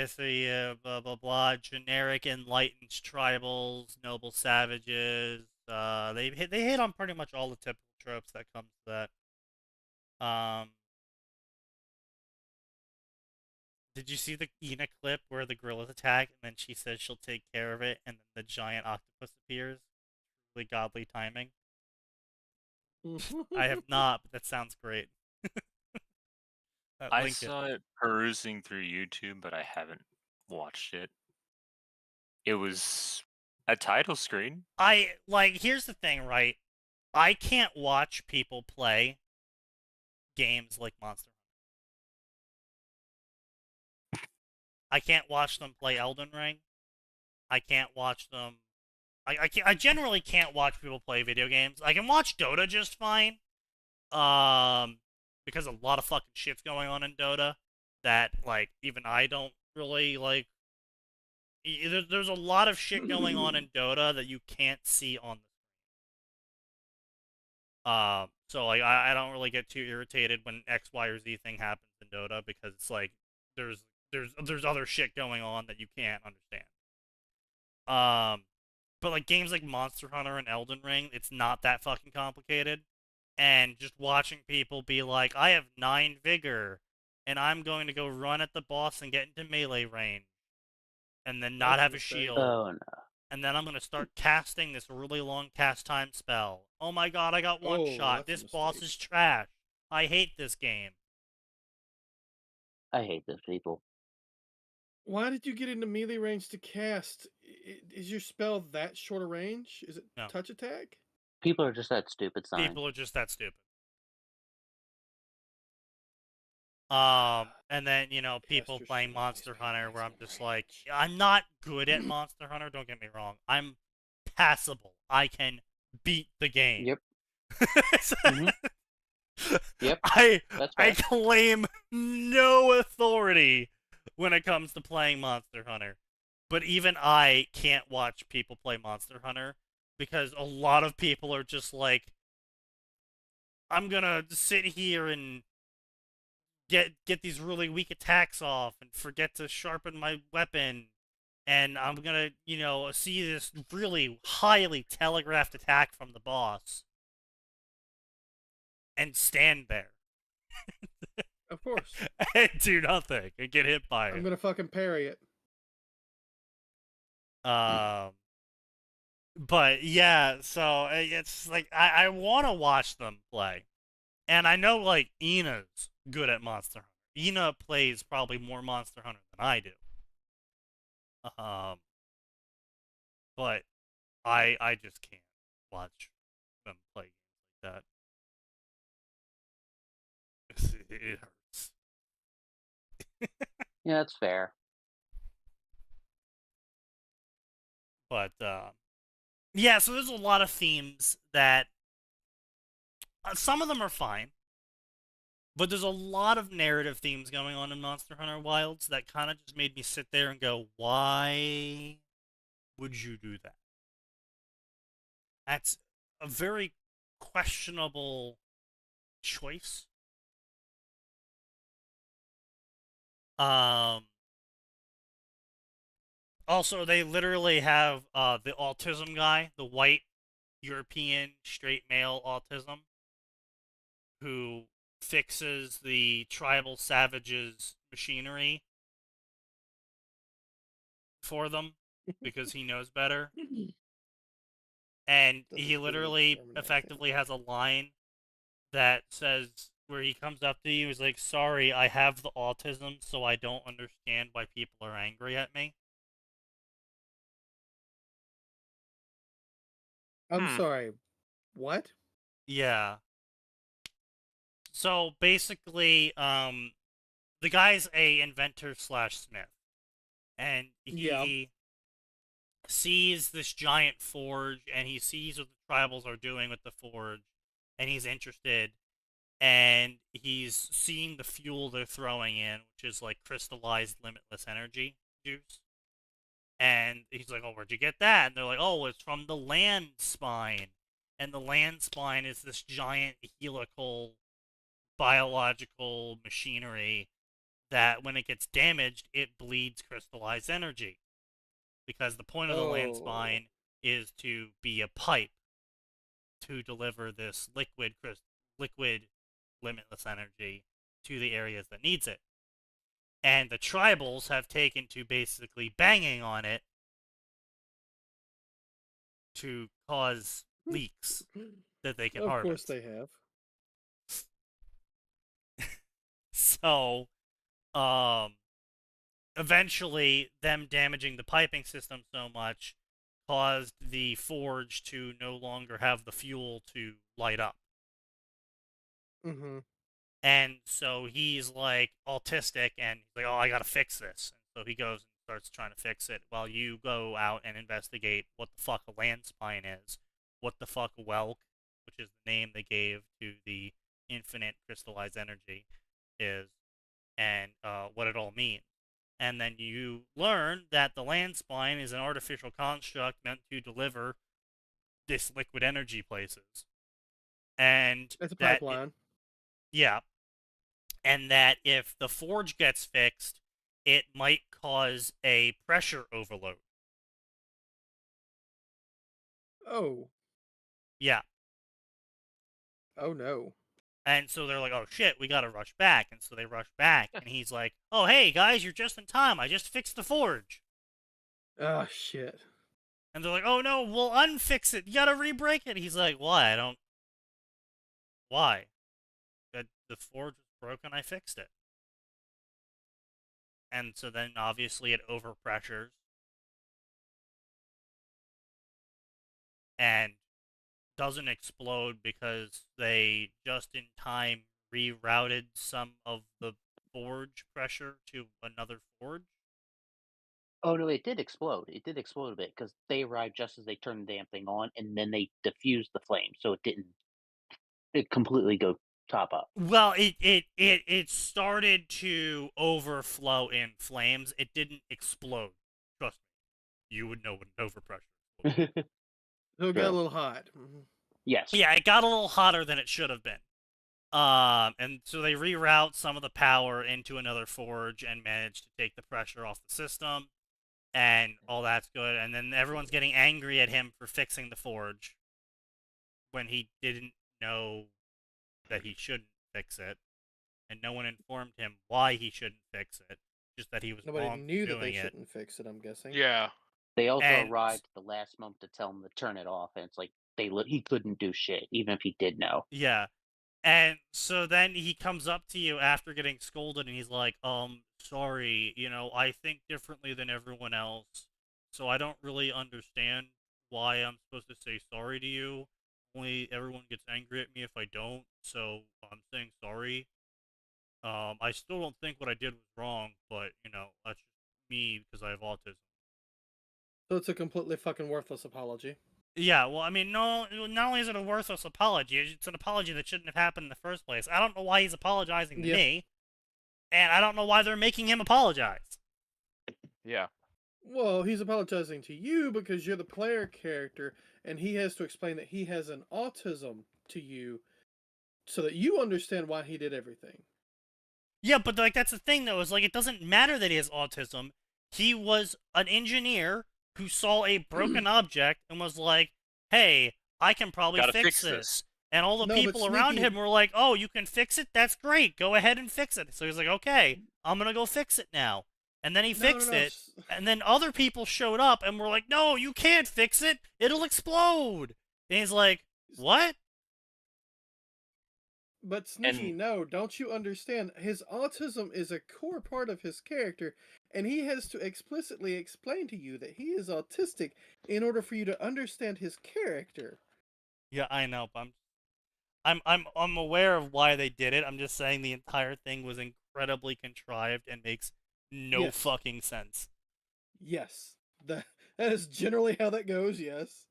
blah blah blah. Generic enlightened tribals, noble savages. They hit on pretty much all the typical tropes that comes to that. Did you see the Ina clip where the gorillas attack and then she says she'll take care of it and then the giant octopus appears? Really godly timing. I have not, but that sounds great. I Link it. saw it perusing through YouTube, but I haven't watched it. It was a title screen. Here's the thing, right? I can't watch people play games like Monster Hunter. I can't watch them play Elden Ring. I can't watch them. I generally can't watch people play video games. I can watch Dota just fine. Because a lot of fucking shit's going on in Dota that like even I don't really like. There's a lot of shit going on in Dota that you can't see on the so like I don't really get too irritated when X, Y, or Z thing happens in Dota because it's like there's other shit going on that you can't understand. But like games like Monster Hunter and Elden Ring, it's not that fucking complicated. And just watching people be like, I have 9 vigor, and I'm going to go run at the boss and get into melee range, and then not That's a have a mistake. shield. Oh no. And then I'm going to start casting this really long cast time spell. Oh my god, I got one Oh, shot. that's a This boss mistake. is trash. I hate this game. I hate those people. Why did you get into melee range to cast? Is your spell that short a range? Is it No. touch attack? People are just that stupid, sign. People are just that stupid. And then, you know, people Casters playing should always Monster be Hunter where I'm maximum just like, range. I'm not good at Monster Hunter, don't get me wrong. I'm passable. I can beat the game. Yep. Mhm. Yep. I That's I fair. claim no authority when it comes to playing Monster Hunter. But even I can't watch people play Monster Hunter because a lot of people are just like, I'm gonna sit here and get these really weak attacks off and forget to sharpen my weapon, and I'm gonna, you know, see this really highly telegraphed attack from the boss and stand there Of course. and do nothing and get hit by I'm it. gonna fucking parry it. But yeah, so it's like I want to watch them play, and I know like Ina's good at Monster Hunter. Ina plays probably more Monster Hunter than I do. But I just can't watch them play games like that. It hurts. Yeah, that's fair. But yeah, so there's a lot of themes that some of them are fine, but there's a lot of narrative themes going on in Monster Hunter Wilds that kind of just made me sit there and go, why would you do that? That's a very questionable choice. Also, they literally have the autism guy, the white European straight male autism, who fixes the tribal savages' machinery for them because he knows better. And Doesn't he really literally determine effectively has a line that says, where he comes up to you, he's like, sorry, I have the autism, so I don't understand why people are angry at me. I'm sorry. What? Yeah. So basically, the guy's a inventor slash smith, and he sees this giant forge, and he sees what the tribals are doing with the forge, and he's interested, and he's seeing the fuel they're throwing in, which is like crystallized limitless energy juice. And he's like, oh, where'd you get that? And they're like, oh, it's from the land spine. And the land spine is this giant helical biological machinery that when it gets damaged, it bleeds crystallized energy. Because the point of the land spine is to be a pipe to deliver this liquid limitless energy to the areas that needs it. And the tribals have taken to basically banging on it to cause leaks that they can harvest. Of course they have. So, eventually, them damaging the piping system so much caused the forge to no longer have the fuel to light up. Mm-hmm. And so he's like autistic, and he's like, "Oh, I gotta fix this." And so he goes and starts trying to fix it, while you go out and investigate what the fuck a land spine is, what the fuck a Welk, which is the name they gave to the infinite crystallized energy, is, and what it all means. And then you learn that the land spine is an artificial construct meant to deliver this liquid energy places. And It's a that pipeline. yeah. And that if the forge gets fixed, it might cause a pressure overload. Oh. Yeah. Oh no. And so they're like, oh shit, we gotta rush back. And so they rush back, and he's like, oh hey guys, you're just in time. I just fixed the forge. Oh shit. And they're like, oh no, we'll unfix it. You gotta re-break it. He's like, why? Why? The forge was broken, I fixed it. And so then obviously it overpressures. And doesn't explode because they just in time rerouted some of the forge pressure to another forge. Oh no, it did explode. It did explode a bit because they arrived just as they turned the damn thing on, and then they diffused the flame, so it didn't. It completely go top up. Well, it started to overflow in flames. It didn't explode. Trust me, you would know what an overpressure. So it got a little hot. Mm-hmm. Yes. Yeah, it got a little hotter than it should have been. And so they reroute some of the power into another forge and manage to take the pressure off the system, and all that's good. And then everyone's getting angry at him for fixing the forge when he didn't know that he shouldn't fix it, and no one informed him why he shouldn't fix it. Just that he was Nobody wrong knew for that they doing it. shouldn't fix it, I'm guessing. Yeah. They also And- arrived at the last moment to tell him to turn it off, and it's like he couldn't do shit, even if he did know. Yeah. And so then he comes up to you after getting scolded, and he's like, sorry, I think differently than everyone else, so I don't really understand why I'm supposed to say sorry to you. Only everyone gets angry at me if I don't, so I'm saying sorry. I still don't think what I did was wrong, but, that's just me because I have autism. So it's a completely fucking worthless apology. Yeah, well, I mean, no, not only is it a worthless apology, it's an apology that shouldn't have happened in the first place. I don't know why he's apologizing to me, and I don't know why they're making him apologize. Yeah. Well, he's apologizing to you because you're the player character, and he has to explain that he has an autism to you so that you understand why he did everything. Yeah, but, that's the thing, though, is, it doesn't matter that he has autism. He was an engineer who saw a broken object and was like, hey, I can probably Gotta fix fix this. this. And all the No, but people around Sneaky- him were like, "Oh, you can fix it? That's great. Go ahead and fix it." So he's like, "Okay, I'm gonna go fix it now." And then he fixed it. And then other people showed up and were like, "No, you can't fix it. It'll explode." And he's like, "What?" But Sneaky, no, don't you understand? His autism is a core part of his character, and he has to explicitly explain to you that he is autistic in order for you to understand his character. Yeah, I know, but I'm aware of why they did it. I'm just saying the entire thing was incredibly contrived and makes no Yes. fucking sense. Yes, that is generally how that goes. Yes.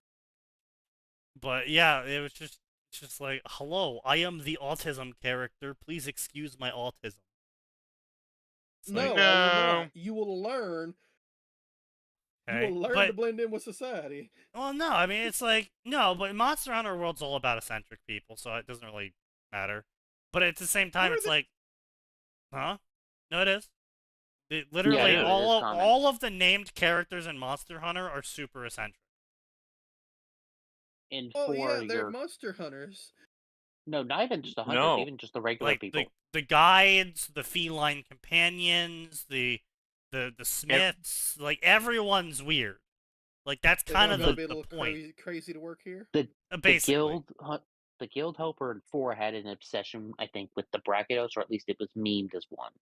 But yeah, it was just like, "Hello, I am the autism character. Please excuse my autism." It's No, like, I will No. not. You will learn. You okay, will learn but to blend in with society. well, no, I mean it's like no, but Monster Hunter World's all about eccentric people, so it doesn't really matter. But at the same time, Where it's the- like, huh? No, it is. Literally, it is common. all of the named characters in Monster Hunter are super eccentric. And Oh for yeah, they're your monster hunters. no, not even just the hunters, No. even just the regular Like people. the guides, the feline companions, the smiths, like everyone's weird. Like that's They kind don't of gotta be a the little point. crazy to work here. The Basically, the guild helper in 4 had an obsession, I think, with the Brachiosaurus, or at least it was memed as one.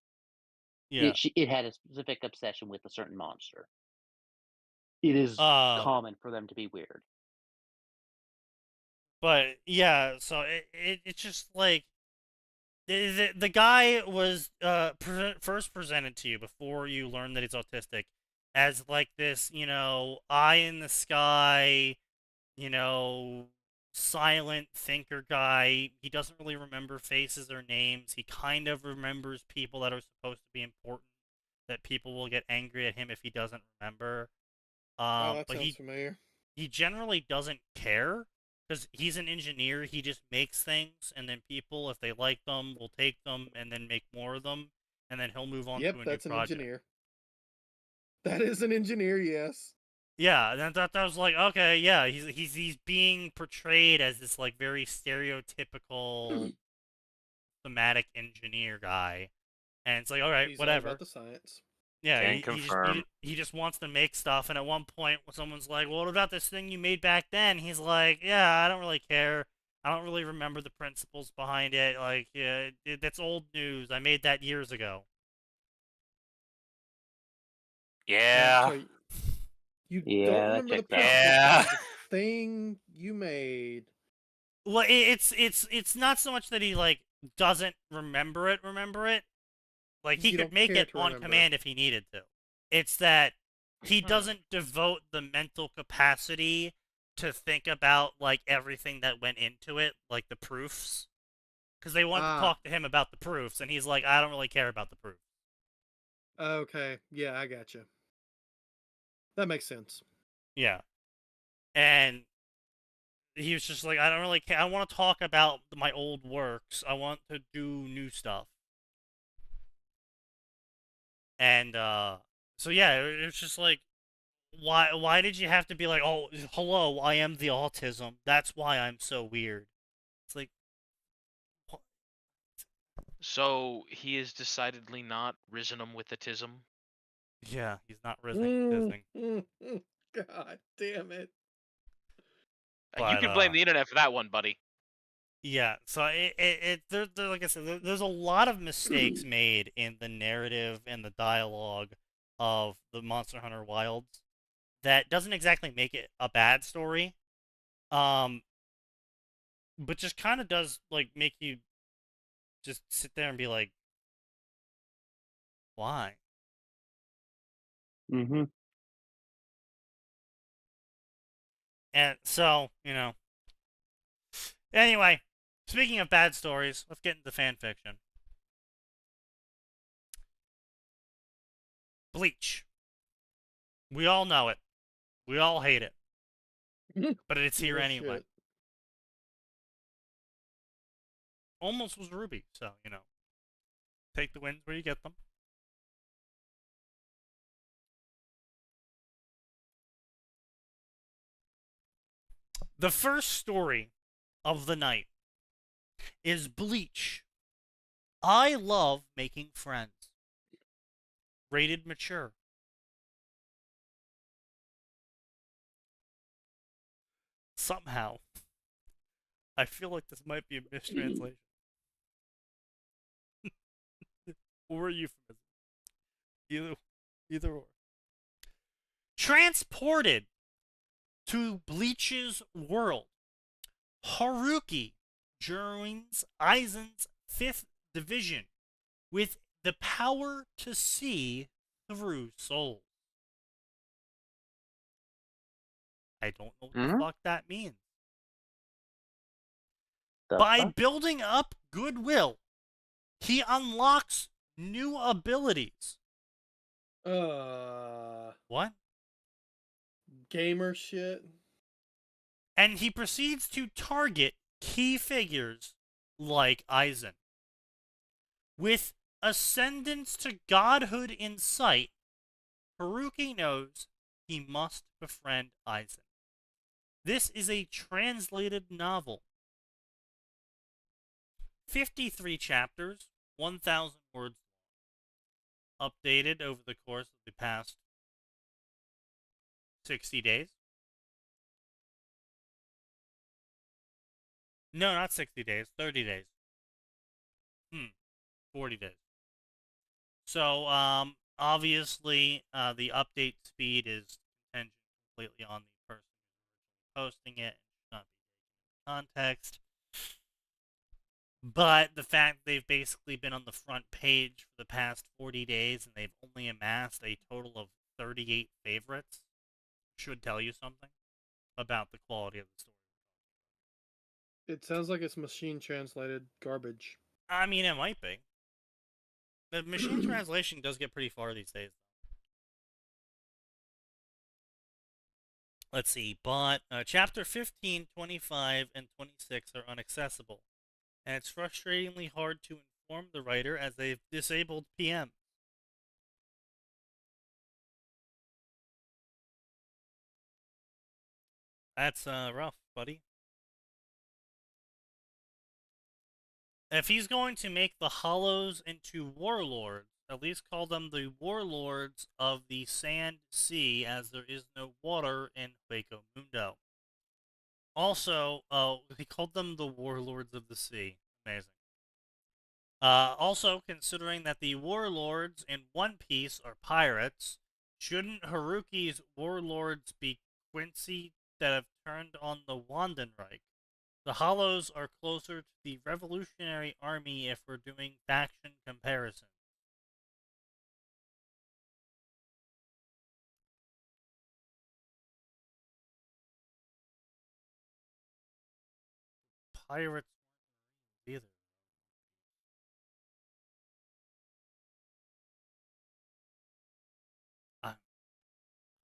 yeah. It had a specific obsession with a certain monster. It is common for them to be weird. But yeah, so it's just like the guy was first presented to you before you learn that he's autistic as like this, eye in the sky, silent thinker guy. He doesn't really remember faces or names. He kind of remembers people that are supposed to be important, that people will get angry at him if he doesn't remember. Oh, that But sounds familiar. he generally doesn't care because he's an engineer. He just makes things, and then people, if they like them, will take them and then make more of them, and then he'll move on to a new That's an project. engineer. That is an engineer, yes. Yeah, and that was like, okay, yeah, he's being portrayed as this like very stereotypical thematic engineer guy, and it's like, all right, He's all whatever. about the science. Yeah, Can he confirm. he just wants to make stuff, and at one point, when someone's like, "Well, what about this thing you made back then?" He's like, "Yeah, I don't really care. I don't really remember the principles behind it. Like, yeah, that's old news. I made that years ago." Yeah. So you Yeah, don't that remember the checks out. principles Yeah. of the thing you made. Well, it's not so much that he like doesn't remember it. Like he You could don't make care it to on remember. command if he needed to. It's that he doesn't devote the mental capacity to think about like everything that went into it, like the proofs, because they want to talk to him about the proofs, and he's like, I don't really care about the proofs. Okay, yeah, I gotcha. That makes sense. Yeah, and he was just like, I don't really care. I want to talk about my old works. I want to do new stuff. And so yeah, it was just like, why did you have to be like, oh, hello, I am the autism. That's why I'm so weird. It's like, what? So he is decidedly not risen with autism. Yeah, he's not risen. God damn it. You But, can blame the internet for that one, buddy. Yeah, so there, like I said, there's a lot of mistakes made in the narrative and the dialogue of the Monster Hunter Wilds that doesn't exactly make it a bad story, but just kind of does like make you just sit there and be like, why? Mm-hmm. And so, Anyway, speaking of bad stories, let's get into fanfiction. Bleach. We all know it. We all hate it. But it's here No anyway. shit. Almost was Ruby, so, take the wins where you get them. The first story of the night is Bleach. I love making friends. Rated mature. Somehow, I feel like this might be a mistranslation. Or a euphemism. Either or. Transported to Bleach's world, Haruki joins Aizen's 5th division with the power to see through souls. I don't know what the fuck that means. By building up goodwill, he unlocks new abilities. What? Gamer shit. And he proceeds to target key figures like Aizen. With ascendance to godhood in sight, Haruki knows he must befriend Aizen. This is a translated novel. 53 chapters, 1,000 words long. Updated over the course of the past 60 days. No, not 60 days, 30 days. 40 days. So, obviously, the update speed is contingent completely on the person posting it and should not be taken in context. But the fact they've basically been on the front page for the past 40 days and they've only amassed a total of 38 favorites should tell you something about the quality of the story. It sounds like it's machine translated garbage. I mean, it might be. The machine translation does get pretty far these days. Let's see, but chapter 15, 25, and 26 are inaccessible, and it's frustratingly hard to inform the writer as they've disabled PM. That's rough, buddy. If he's going to make the Hollows into warlords, at least call them the warlords of the Sand Sea, as there is no water in Hueco Mundo. Also, he called them the warlords of the sea. Amazing. Also, considering that the warlords in One Piece are pirates, shouldn't Haruki's warlords be Quincy that have turned on the Wandenreich? The Hollows are closer to the Revolutionary Army if we're doing faction comparison. Pirates weren't either.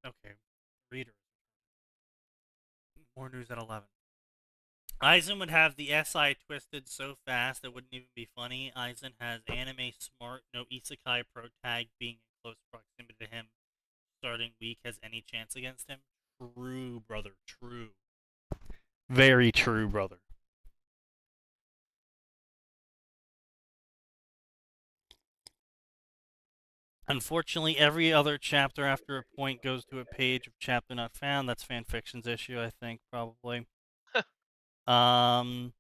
Okay, reader. More news at 11. Aizen would have the SI twisted so fast it wouldn't even be funny. Aizen has anime smart, no isekai pro tag being in close proximity to him. Starting weak has any chance against him? True, brother, true. Very true, brother. Unfortunately, every other chapter after a point goes to a page of chapter not found. That's Fanfiction's issue, I think, probably. Bot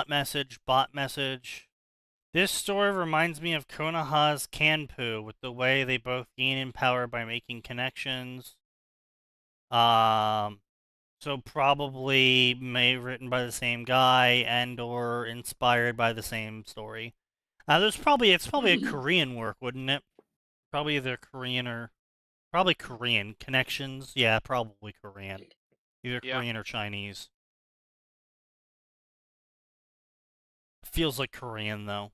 message. This story reminds me of Konoha's Kanpu, with the way they both gain in power by making connections. So probably written by the same guy and or inspired by the same story. It's probably a Korean work, wouldn't it? Probably either Korean or probably Korean connections. Yeah, probably Korean. Either Korean or Chinese. Feels like Korean though.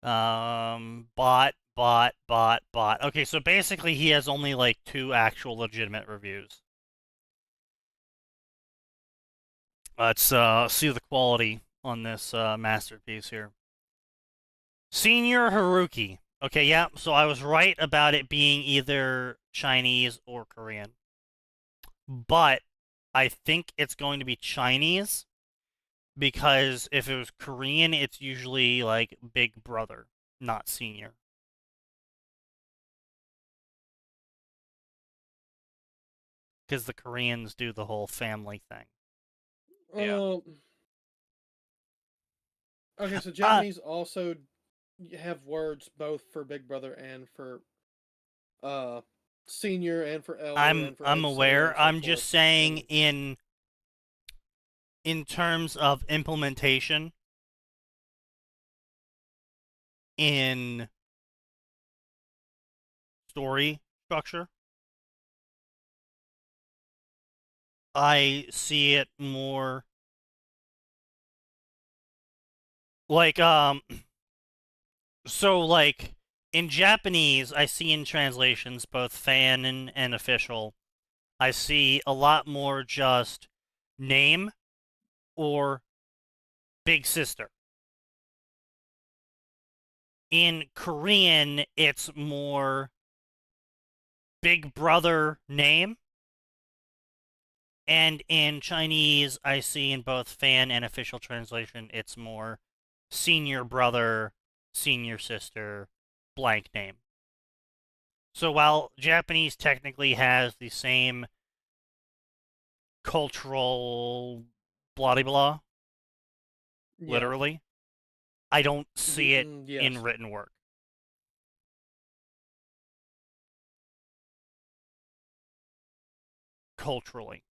Bot. Okay, so basically he has only like 2 actual legitimate reviews. Let's see the quality on this masterpiece here. Senior Haruki. Okay, yeah, so I was right about it being either Chinese or Korean. But I think it's going to be Chinese, because if it was Korean, it's usually like Big Brother, not Senior. Because the Koreans do the whole family thing. Yeah. Okay, so Japanese also have words both for Big Brother and for Senior and for Elder. and for I'm et cetera aware. and so I'm forth. just saying And in terms of implementation in story structure, I see it more like so like in Japanese, I see in translations both fan and official, I see a lot more just name or big sister. In Korean, it's more Big Brother name. And in Chinese, I see in both fan and official translation, it's more senior brother, senior sister, blank name. So while Japanese technically has the same cultural blah blah blah, literally, I don't see it in written work. Culturally.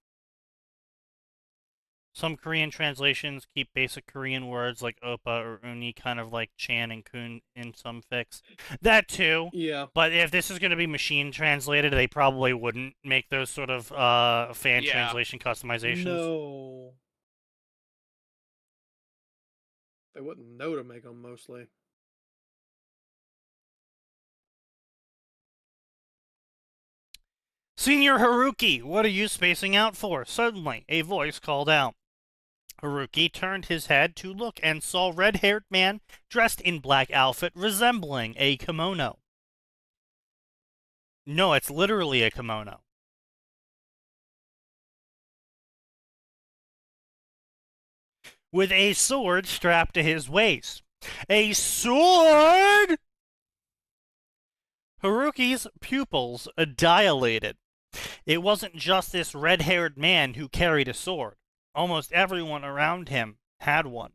Some Korean translations keep basic Korean words like oppa or uni, kind of like chan and kun in some fics. That too. Yeah. But if this is going to be machine translated, they probably wouldn't make those sort of fan translation customizations. No. They wouldn't know to make them mostly. Senior Haruki, what are you spacing out for? Suddenly, a voice called out. Haruki turned his head to look and saw red-haired man dressed in black outfit resembling a kimono. No, it's literally a kimono. With a sword strapped to his waist. A sword! Haruki's pupils dilated. It wasn't just this red-haired man who carried a sword. Almost everyone around him had one.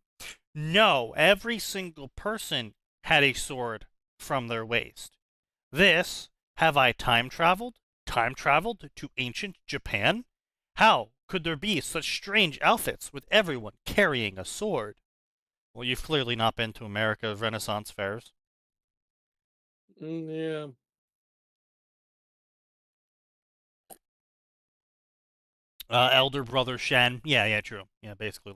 No, every single person had a sword from their waist. This, have I time traveled? Time traveled to ancient Japan? How could there be such strange outfits with everyone carrying a sword? Well, you've clearly not been to America's Renaissance fairs. Yeah. Elder brother Shen. Yeah, true. Yeah, basically,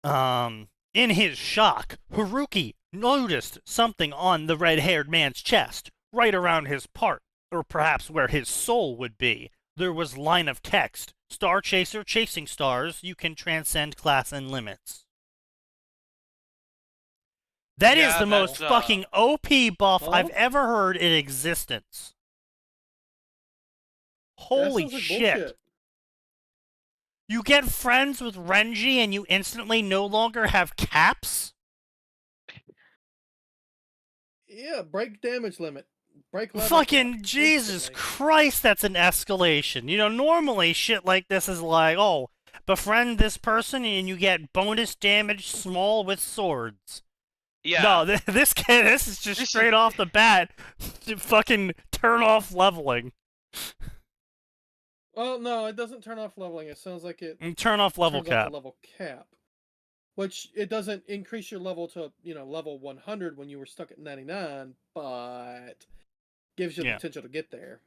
yeah. In his shock, Haruki noticed something on the red-haired man's chest, right around his part, or perhaps where his soul would be. There was line of text. Star Chaser chasing stars, you can transcend class and limits. That is the most fucking OP buff I've ever heard in existence. Holy shit. Bullshit. You get friends with Renji and you instantly no longer have caps? Yeah, break damage limit. Break level. Fucking Jesus Christ, that's an escalation. You know, normally shit like this is like, oh, befriend this person and you get bonus damage small with swords. Yeah. No, this is just straight off the bat fucking turn off leveling. Well, no, it doesn't turn off leveling. It sounds like it turn off level turns cap. Off the level cap, which it doesn't increase your level to level 100 when you were stuck at 99, but gives you the potential to get there.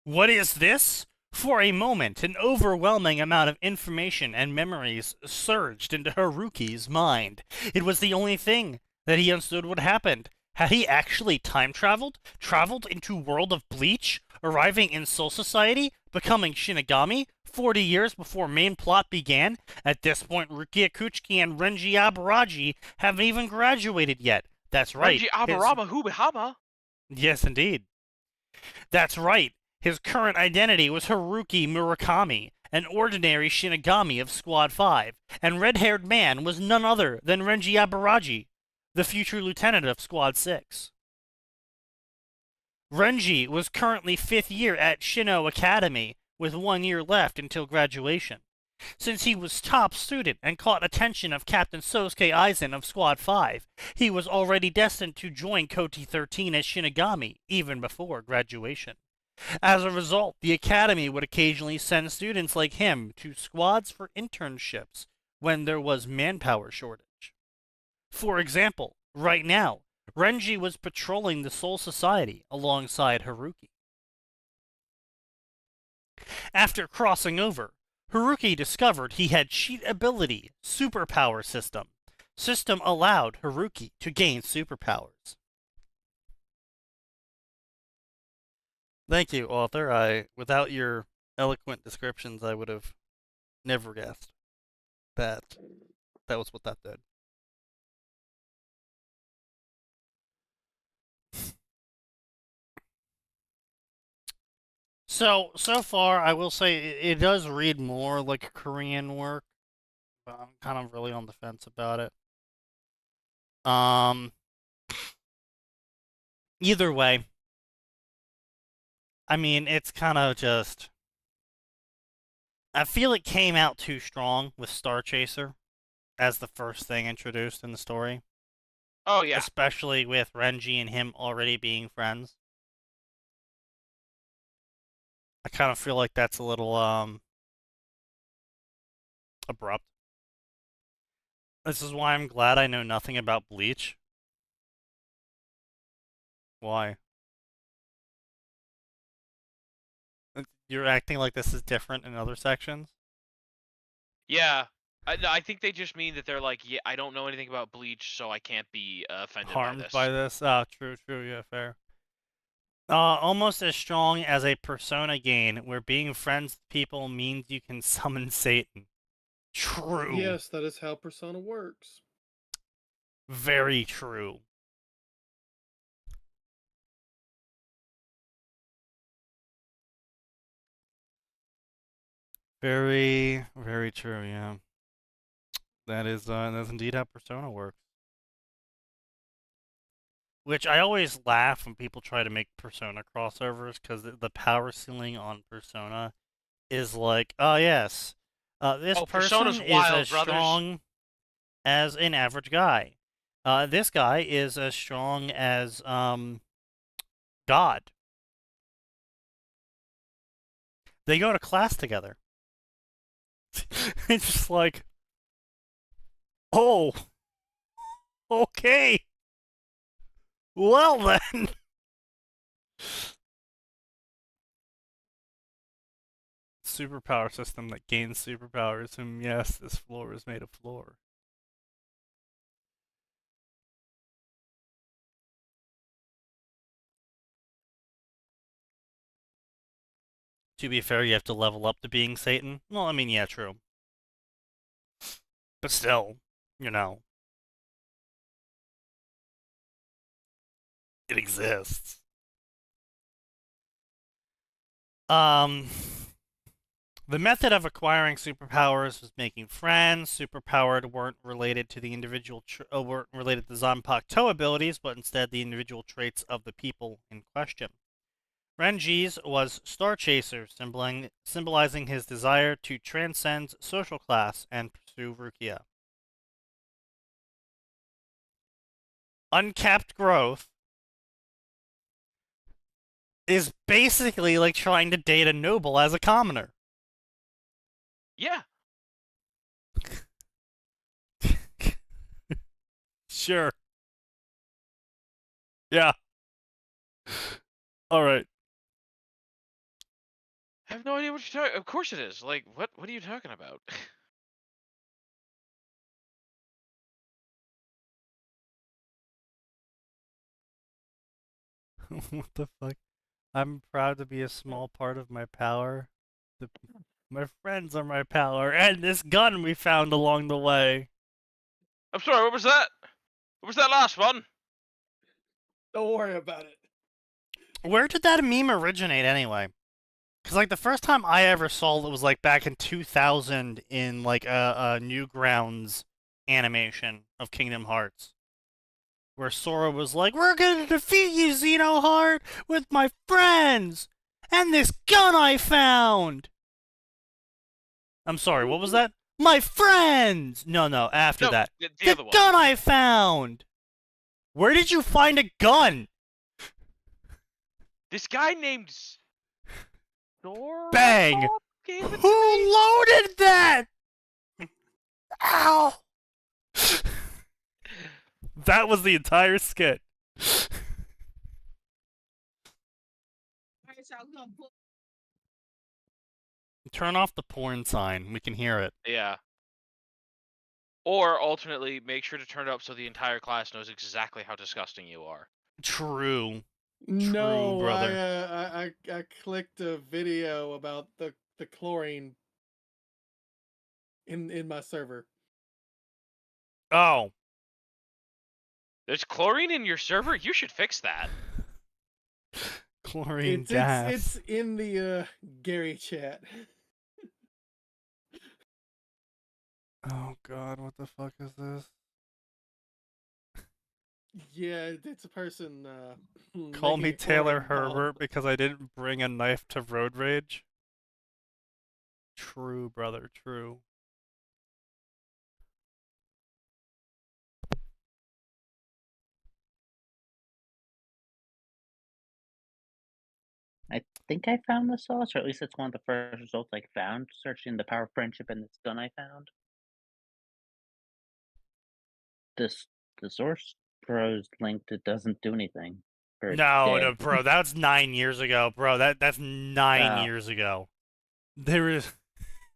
What is this? For a moment, an overwhelming amount of information and memories surged into Haruki's mind. It was the only thing that he understood what happened. Had he actually time traveled? Traveled into World of Bleach? Arriving in Soul Society? Becoming Shinigami? 40 years before main plot began? At this point, Rukia Kuchiki and Renji Abaraji haven't even graduated yet. That's right. Renji Abarama Hubihama? Yes, indeed. That's right. His current identity was Haruki Murakami, an ordinary Shinigami of Squad 5, and red-haired man was none other than Renji Abaraji, the future lieutenant of Squad 6. Renji was currently 5th year at Shino Academy, with 1 year left until graduation. Since he was top student and caught attention of Captain Sosuke Aizen of Squad 5, he was already destined to join Koti 13 as Shinigami, even before graduation. As a result, the Academy would occasionally send students like him to squads for internships when there was manpower shortage. For example, right now, Renji was patrolling the Soul Society alongside Haruki. After crossing over, Haruki discovered he had cheat ability, superpower system. System allowed Haruki to gain superpowers. Thank you, author. Without your eloquent descriptions, I would have never guessed that was what that did. So far, I will say it does read more like a Korean work, but I'm kind of really on the fence about it. Either way, I mean, it's kind of just... I feel it came out too strong with Star Chaser as the first thing introduced in the story. Oh, yeah. Especially with Renji and him already being friends. I kind of feel like that's a little, abrupt. This is why I'm glad I know nothing about Bleach. Why? You're acting like this is different in other sections? Yeah. I think they just mean that they're like, yeah, I don't know anything about Bleach, so I can't be offended Harmed by this. Oh, true, yeah, fair. Almost as strong as a persona gain, where being friends with people means you can summon Satan. True. Yes, that is how Persona works. Very true. Very, very true, yeah. That's indeed how Persona works. Which I always laugh when people try to make Persona crossovers, because the power ceiling on Persona is like, oh yes, this person is as strong as an average guy. This guy is as strong as God. They go to class together. It's just like, oh, okay. Well then. Superpower system that gains superpowers, and yes, this floor is made of floor. To be fair, you have to level up to being Satan. Well, I mean, yeah, true. But still, you know. It exists. The method of acquiring superpowers was making friends. Superpowered weren't related to the individual weren't related to Zanpakuto abilities, but instead the individual traits of the people in question. Renji's was Star Chaser, symbolizing his desire to transcend social class and pursue Rukia. Uncapped growth is basically like trying to date a noble as a commoner. Yeah. Sure. Yeah. All right. I have no idea what you're talking. Of course it is. Like, what are you talking about? What the fuck? I'm proud to be a small part of my power. My friends are my power, and this gun we found along the way. I'm sorry, what was that? What was that last one? Don't worry about it. Where did that meme originate anyway? Because, like, the first time I ever saw it was, like, back in 2000 in, like, a Newgrounds animation of Kingdom Hearts. Where Sora was like, we're gonna defeat you, Xenoheart, with my friends! And this gun I found! I'm sorry, what was that? My friends! No, after No, that. the other one. Gun I found! Where did you find a gun? This guy named Sora Bang! gave it to Who me? loaded that? Ow! That was the entire skit. Turn off the porn sign. We can hear it. Yeah. Or alternately, make sure to turn it up so the entire class knows exactly how disgusting you are. True. No, brother. I clicked a video about the chlorine in my server. Oh. There's chlorine in your server? You should fix that. Chlorine It's gas. it's in the Gary chat. Oh god, what the fuck is this? Yeah, it's a person. Call making me a Taylor chlorine bomb. Herbert because I didn't bring a knife to road rage. True, brother, true. I think I found the source, or at least it's one of the first results I found searching the power of friendship in this gun I found. The source pros linked it doesn't do anything. Or it's No, dead. bro, that's 9 years ago, bro. That's 9 Oh. years ago. There is,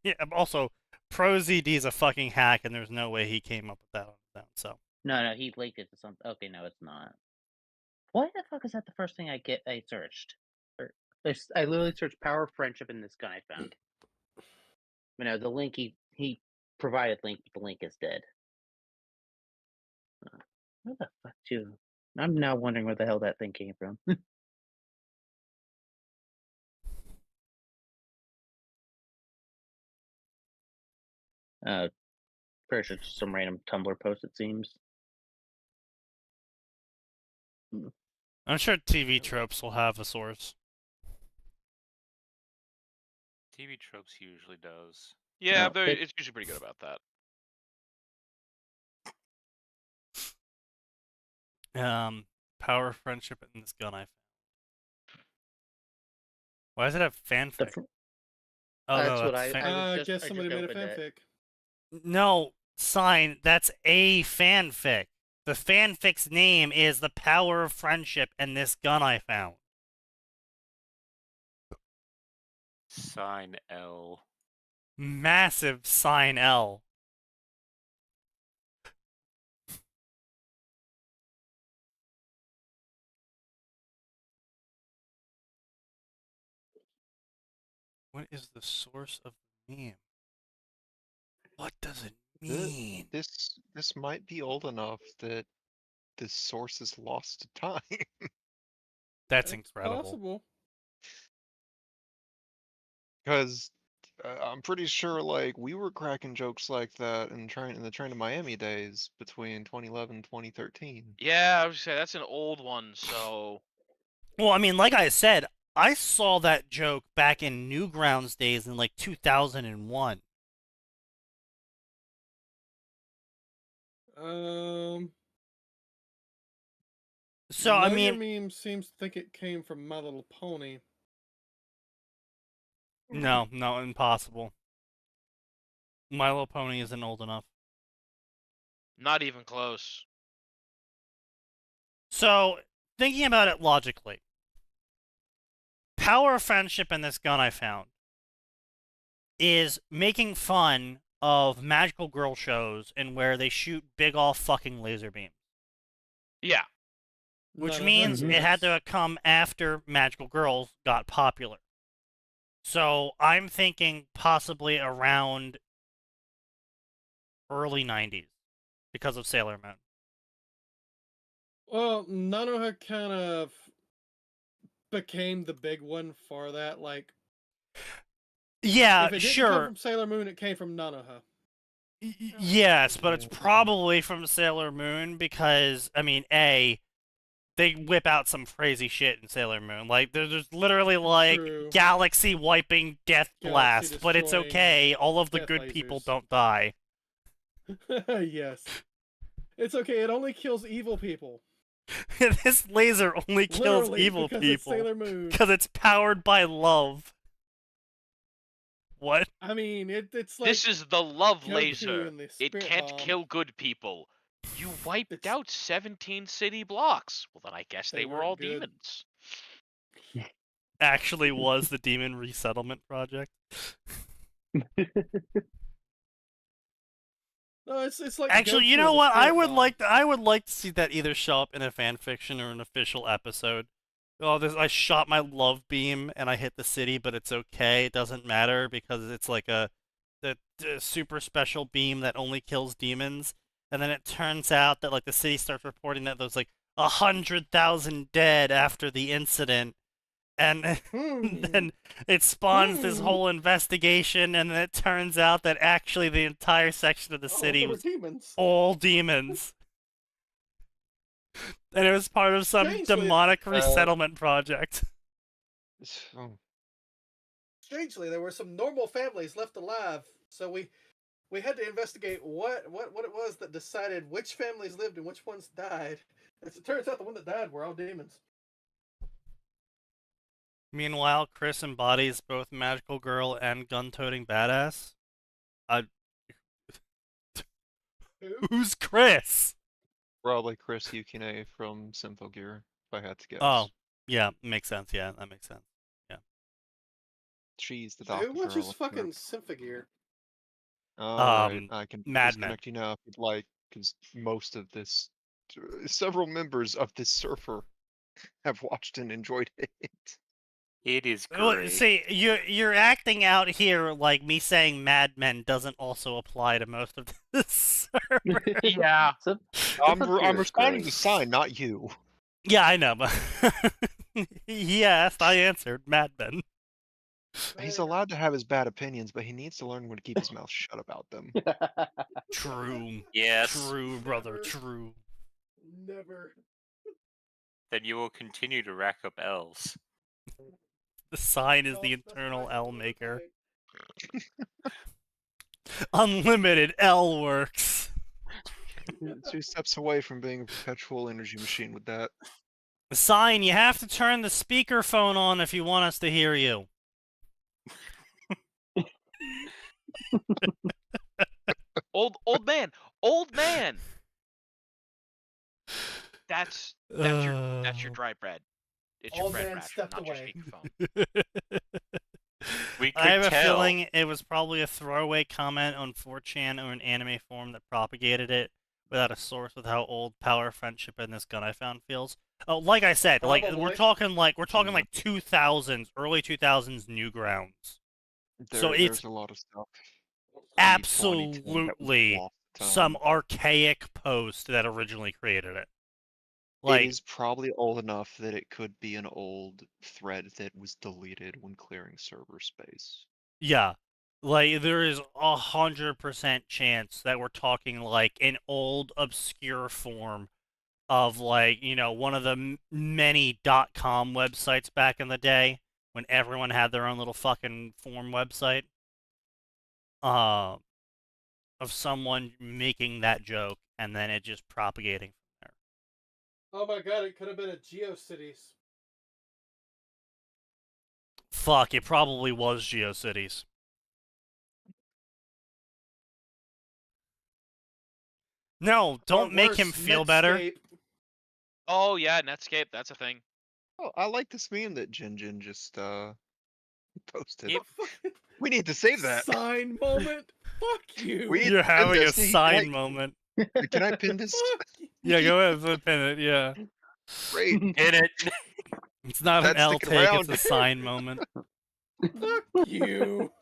yeah. Also, ProZD is a fucking hack, and there's no way he came up with that on his own. So No, he linked it to something. Okay, no, it's not. Why the fuck is that the first thing I searched? I literally searched power of friendship in this gun I found. You know, the link he provided link, but the link is dead. Where the fuck too? I'm now wondering where the hell that thing came from. Pretty sure it's just some random Tumblr post, it seems. I'm sure TV Tropes will have a source. TV Tropes usually does. Yeah, No, it's usually pretty good about that. Power of friendship in this gun I found. Why does it have fanfic? Oh, That's no, what that's I guess just somebody made a opened it. fanfic. No, sign. That's a fanfic. The fanfic's name is The Power of Friendship and This Gun I Found. Sign L. Massive sign L. What is the source of the meme? What does it mean? This might be old enough that this source is lost to time. That's It's incredible. possible. Because I'm pretty sure, like, we were cracking jokes like that in the Train to Miami days between 2011 and 2013. Yeah, I was gonna say that's an old one, so Well, I mean, like I said, I saw that joke back in Newgrounds days in like 2001. So, I Your mean, meme seems to think it came from My Little Pony. no, impossible. My Little Pony isn't old enough. not even close. So, thinking about it logically, Power of Friendship and This Gun I Found is making fun of magical girl shows and where they shoot big off fucking laser beams. Yeah. Which None of means that it had sense. to come after magical girls got popular. So I'm thinking possibly around early 90s because of Sailor Moon. Well, Nanoha kind of became the big one for that. Like, Yeah, if it didn't come sure. from Sailor Moon, it came from Nanoha. Yes, but it's probably from Sailor Moon because, I mean, they whip out some crazy shit in Sailor Moon. Like, there's literally, like, True. galaxy-wiping death Galaxy blast, but it's destroying okay. All of the death good people lasers. don't die. Yes. It's okay, it only kills evil people. This laser only kills Literally, evil because it's people. Sailor Moon. Because it's powered by love. What? I mean, it's like This is the love Goku laser. and the It Spirit can't Bomb. kill good people. You wiped It's- out 17 city blocks. Well, then I guess They they were weren't all good. demons. Actually was the Demon Resettlement Project. No, it's like Actually, you Goku know and the what? I Spirit would Bomb. like to see that either show up in a fan fiction or an official episode. Oh, I shot my love beam and I hit the city, but it's okay. It doesn't matter because it's like a super special beam that only kills demons. And then it turns out that like the city starts reporting that there's like 100,000 dead after the incident, and then it spawns this whole investigation, and then it turns out that actually the entire section of the city they were was demons. all demons. And it was part of some Strangely, demonic resettlement project. Oh, Strangely, there were some normal families left alive, so we had to investigate what it was that decided which families lived and which ones died. As it turns out, the one that died were all demons. Meanwhile, Chris embodies both magical girl and gun-toting badass. Who? Who's Chris? probably Chris Yukine from Symphogear, if I had to guess. Oh, yeah, makes sense. Yeah, that makes sense. She's the doctor Who girl. watches fucking Symphogear? Alright, I can Mad Men. disconnect you now if you'd like, because most of this, several members of this server have watched and enjoyed it. It is Well, great. see, you're acting out here like me saying Mad Men doesn't also apply to most of this server. Yeah. I'm responding to Sign, not you. Yeah, I know, but he asked, I answered. Mad Men. He's allowed to have his bad opinions, but he needs to learn when to keep his mouth shut about them. True. Yes. True, brother. True. Never. Then you will continue to rack up L's. The sign is the internal L maker. Unlimited L works. 2 steps away from being a perpetual energy machine with that. The sign, you have to turn the speakerphone on if you want us to hear you. Old man. That's your dry bread. It's your Old bread man rasher, stepped not your away. speakerphone. We could I have a tell. feeling it was probably a throwaway comment on 4chan or an anime forum that propagated it without a source with how old power, friendship, and this gun I found feels. Oh, like I said, like we're Probably. talking like 2000s, early 2000s Newgrounds. So it's there's a lot of stuff. absolutely some archaic post that originally created it. Like, it is probably old enough that it could be an old thread that was deleted when clearing server space. yeah, like there is 100% chance that we're talking like an old obscure form of like, you know, one of the many .com websites back in the day when everyone had their own little fucking form website. Of someone making that joke and then it just propagating from there. Oh my god, it could have been a GeoCities. Fuck, it probably was GeoCities. No, don't make him feel better. Netscape. Oh yeah, Netscape. That's a thing. Oh, I like this meme that Jin just posted. Yep. We need to save that. Sign moment. Fuck you. We- You're having a this, he- sign like- moment. Can I pin this? Fuck you. Yeah, go ahead, pin it, yeah. Great. Hit it. It's not an That's L sticking take, around. it's a sign moment. Fuck you.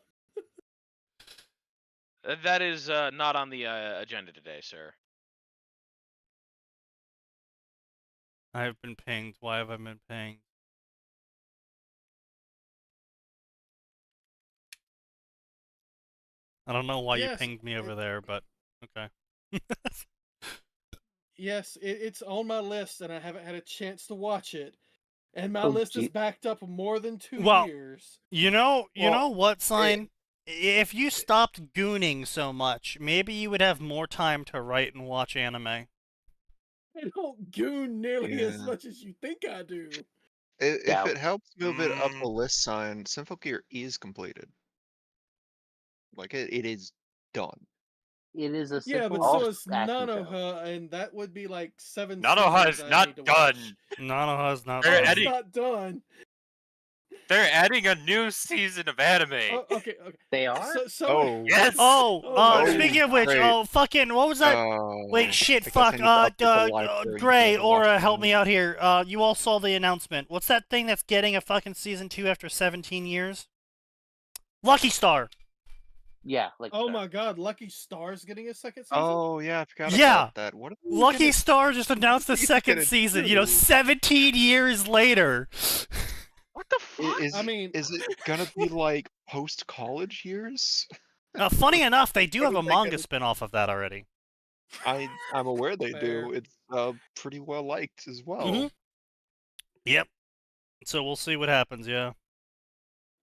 That is not on the agenda today, sir. I've been pinged. Why have I been pinged? I don't know why you Yes, pinged me over there, but okay. Yes, it's on my list, and I haven't had a chance to watch it. And my Oh, list is gee. backed up more than 2 Well, years. You know Well, what, Sign? If you stopped gooning so much, maybe you would have more time to write and watch anime. I don't goon nearly as Yeah. much as you think I do. If Doubt. it helps move it up Mm. the list, Sign, Sinful Gear is completed. Like it is done. It is a Yeah, simple but so All- is action show. Nanoha, and that would be like 7 Nanoha seasons is I not need to done. watch. Nanoha's not They're Oh, it's adding- not done. They're adding a new season of anime. Oh, okay. They are? So Oh. Yes. Speaking of which, great. fucking, what was that? Wait, Oh, shit, I guess fuck, I need to update the library Gray, to watch Aura, help that. me out here. You all saw the announcement. What's that thing that's getting a fucking season 2 after 17 years? Lucky Star! Yeah, like Oh Star. my god, Lucky Star's getting a second season? Oh yeah, I forgot Yeah. about that. What are they Lucky gonna- Star just announced the What are you second gonna season, do? 17 years later. What the fuck? Is I mean, is it gonna be like post college years? Funny enough, they do What have are a they manga gonna- spin-off of that already. I'm aware they Fair. do. It's pretty well liked as well. Mhm. Yep. So we'll see what happens, yeah.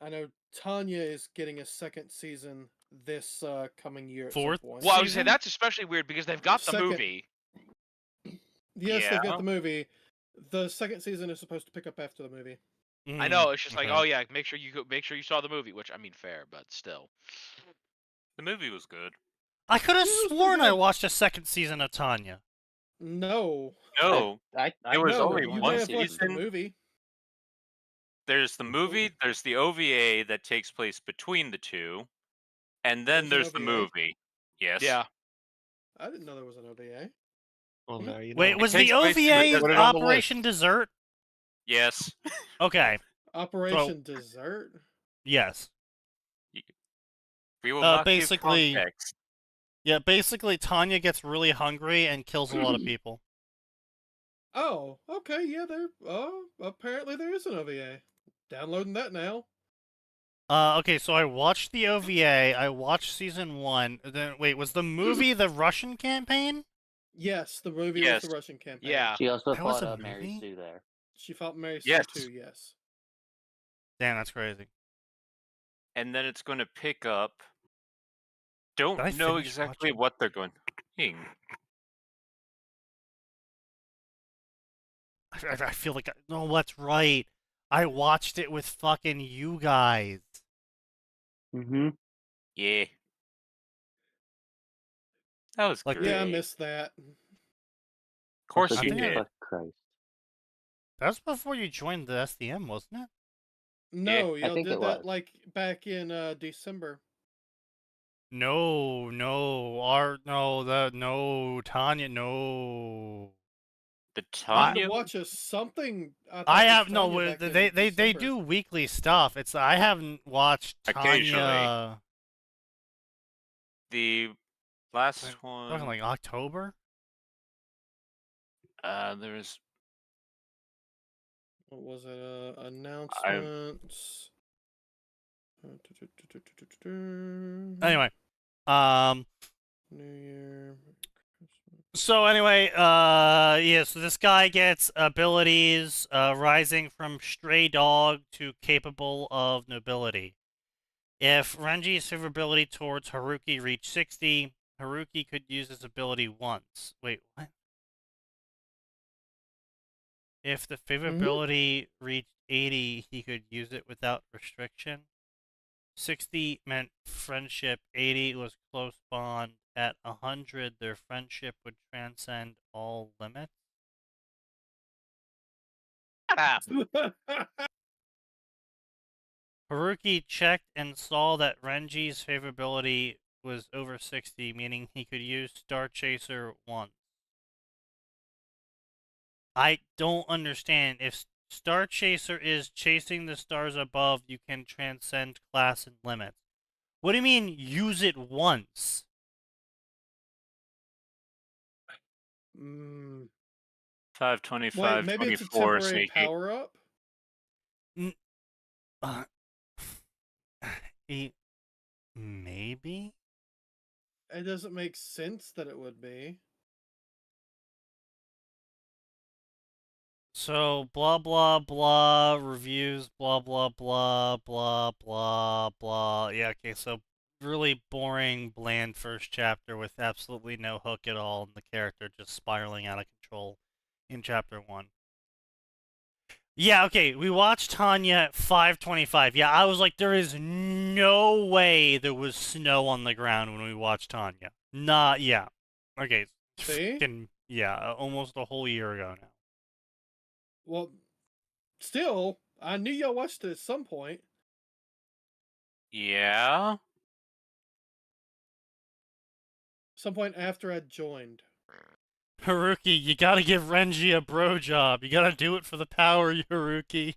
I know Tanya is getting a second season this coming year at Fourth? some point. Well, I would say season? that's especially weird because they've got the Second. movie. Yes, they've Yeah. got the movie. The second season is supposed to pick up after the movie. I know it's just like, okay. oh yeah, make sure you saw the movie, which I mean, fair, but still. The movie was good. I could have It was sworn pretty I good. watched a second season of Tanya. No. No, I It was no, only you one may have watched the season. movie. there's the movie, there's the OVA that takes place between the two, and then There's there's an the OVA? movie. Yes. Yeah. I didn't know there was an OVA. Well, now you know. Wait, was takes the place in- OVA Put it on the Operation Dessert? Yes. Okay, Operation Dessert? yes. We will not give basically- context. Yeah, basically Tanya gets really hungry and kills a lot of people. Oh, okay, yeah, apparently there is an OVA. Downloading that now. Okay, so I watched the OVA, I watched season 1, then, wait, was the movie the Russian campaign? Yes, the movie Yes. was the Russian campaign. Yeah. She also That was fought a Mary movie? Sue there. She fought Mary Sue Yes. too, yes. Damn, that's crazy. And then it's going to pick up. Don't Did I know finish exactly watching? what they're going. Ping. I feel like, no, that's right. I watched it with fucking you guys. Mm-hmm. Yeah. That was Like, great. Yeah, I missed that. Of course I you think I- did. Fuck Christ. That was before you joined the SDM, wasn't it? No, I y'all think did it that was. like back in December. No, Tanya, no. The I had Tanya. to watch something. I with have Tanya no. back in They December. do weekly stuff. It's I haven't watched Occasionally. Tanya. The last Talking one. like October. There's. What was it? Announcements. Anyway, New Year. So anyway, yeah. So this guy gets abilities rising from stray dog to capable of nobility. If Renji's favorability towards Haruki reached 60, Haruki could use this ability once. Wait, what? If the favorability reached 80, he could use it without restriction. 60 meant friendship, 80 was close bond. At 100, their friendship would transcend all limits. Haruki checked and saw that Renji's favorability was over 60, meaning he could use Star Chaser once. I don't understand. If Star Chaser is chasing the stars above, you can transcend class and limits. What do you mean, use it once? 525, Wait, maybe it's a 24, temporary Sneaky. power up. Maybe? It doesn't make sense that it would be. So, blah, blah, blah, reviews, blah, blah, blah, blah, blah, blah. Yeah, okay, so really boring, bland first chapter with absolutely no hook at all, and the character just spiraling out of control in chapter 1. Yeah, okay, we watched Tanya at 5:25. Yeah, I was like, there is no way there was snow on the ground when we watched Tanya. Nah, yeah. Okay, See? yeah, almost a whole year ago now. Well, still, I knew y'all watched it at some point. Yeah. Some point after I joined. Haruki, you gotta give Renji a bro job. You gotta do it for the power, Haruki.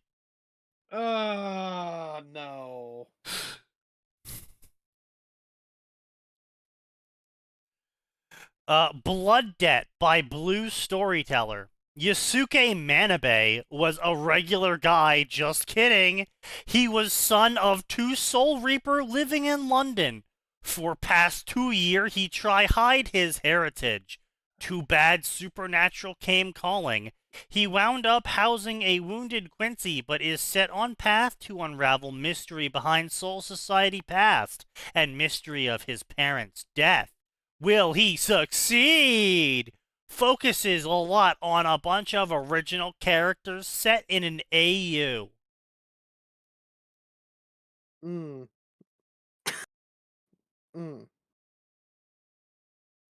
No. Blood Debt by Blue Storyteller. Yasuke Manabe was a regular guy, just kidding. He was son of 2 Soul Reaper living in London. For past 2 year, he try hide his heritage. Too bad Supernatural came calling. He wound up housing a wounded Quincy, but is set on path to unravel mystery behind Soul Society past and mystery of his parents' death. Will he succeed? Focuses a lot on a bunch of original characters set in an AU.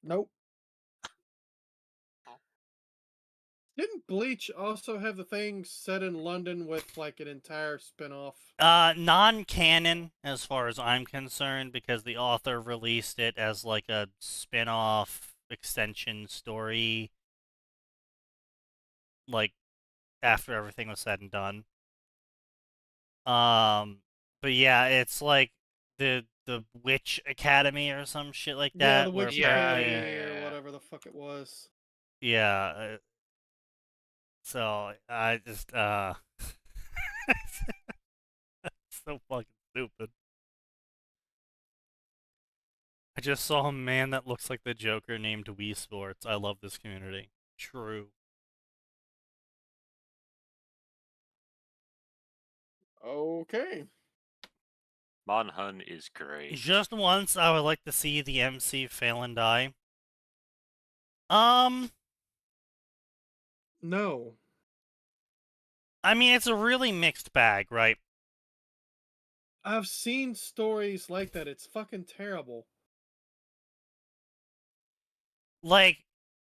Nope. Didn't Bleach also have the thing set in London with like an entire spin-off? Non-canon as far as I'm concerned, because the author released it as like a spin-off extension story, like after everything was said and done. But yeah, it's like the Witch Academy or some shit like that. Yeah, the where Witch apparently- Academy yeah, or yeah. whatever the fuck it was. Yeah. So I just so fucking stupid. I just saw a man that looks like the Joker named Wii Sports. I love this community. True. Okay. Monhun is great. Just once, I would like to see the MC fail and die. No. I mean, it's a really mixed bag, right? I've seen stories like that. It's fucking terrible. Like,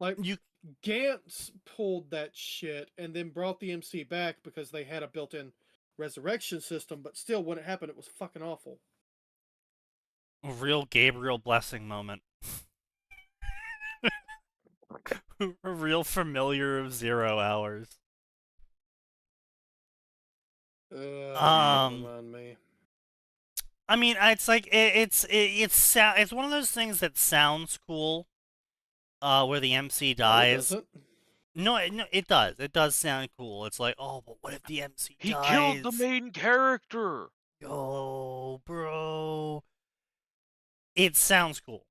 Like, you Gantz pulled that shit and then brought the MC back because they had a built-in resurrection system, but still, when it happened, it was fucking awful. a real Gabriel Blessing moment. A real familiar of 0 hours. On me. I mean, it's like it's one of those things that sounds cool. Where the MC dies. No, it does. It does sound cool. It's like, oh, but what if the MC He dies? killed the main character. Yo, bro. It sounds cool,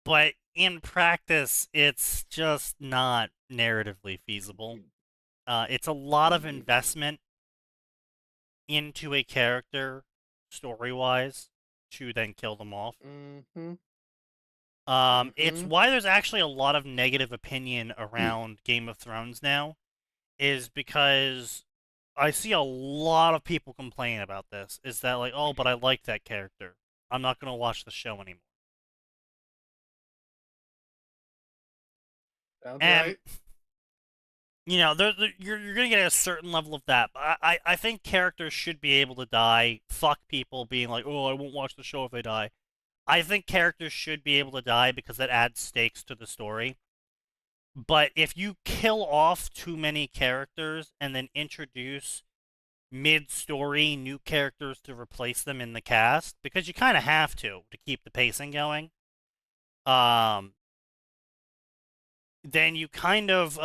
but in practice, it's just not narratively feasible. It's a lot of investment into a character, story-wise, to then kill them off. It's why there's actually a lot of negative opinion around Game of Thrones now, is because I see a lot of people complain about this. Is that like, oh, but I like that character. I'm not going to watch the show anymore. Sounds And, right. you know, you're going to get a certain level of that. But I think characters should be able to die. Fuck people being like, oh, I won't watch the show if they die. I think characters should be able to die because that adds stakes to the story. But if you kill off too many characters and then introduce mid-story new characters to replace them in the cast, because you kind of have to keep the pacing going, then you kind of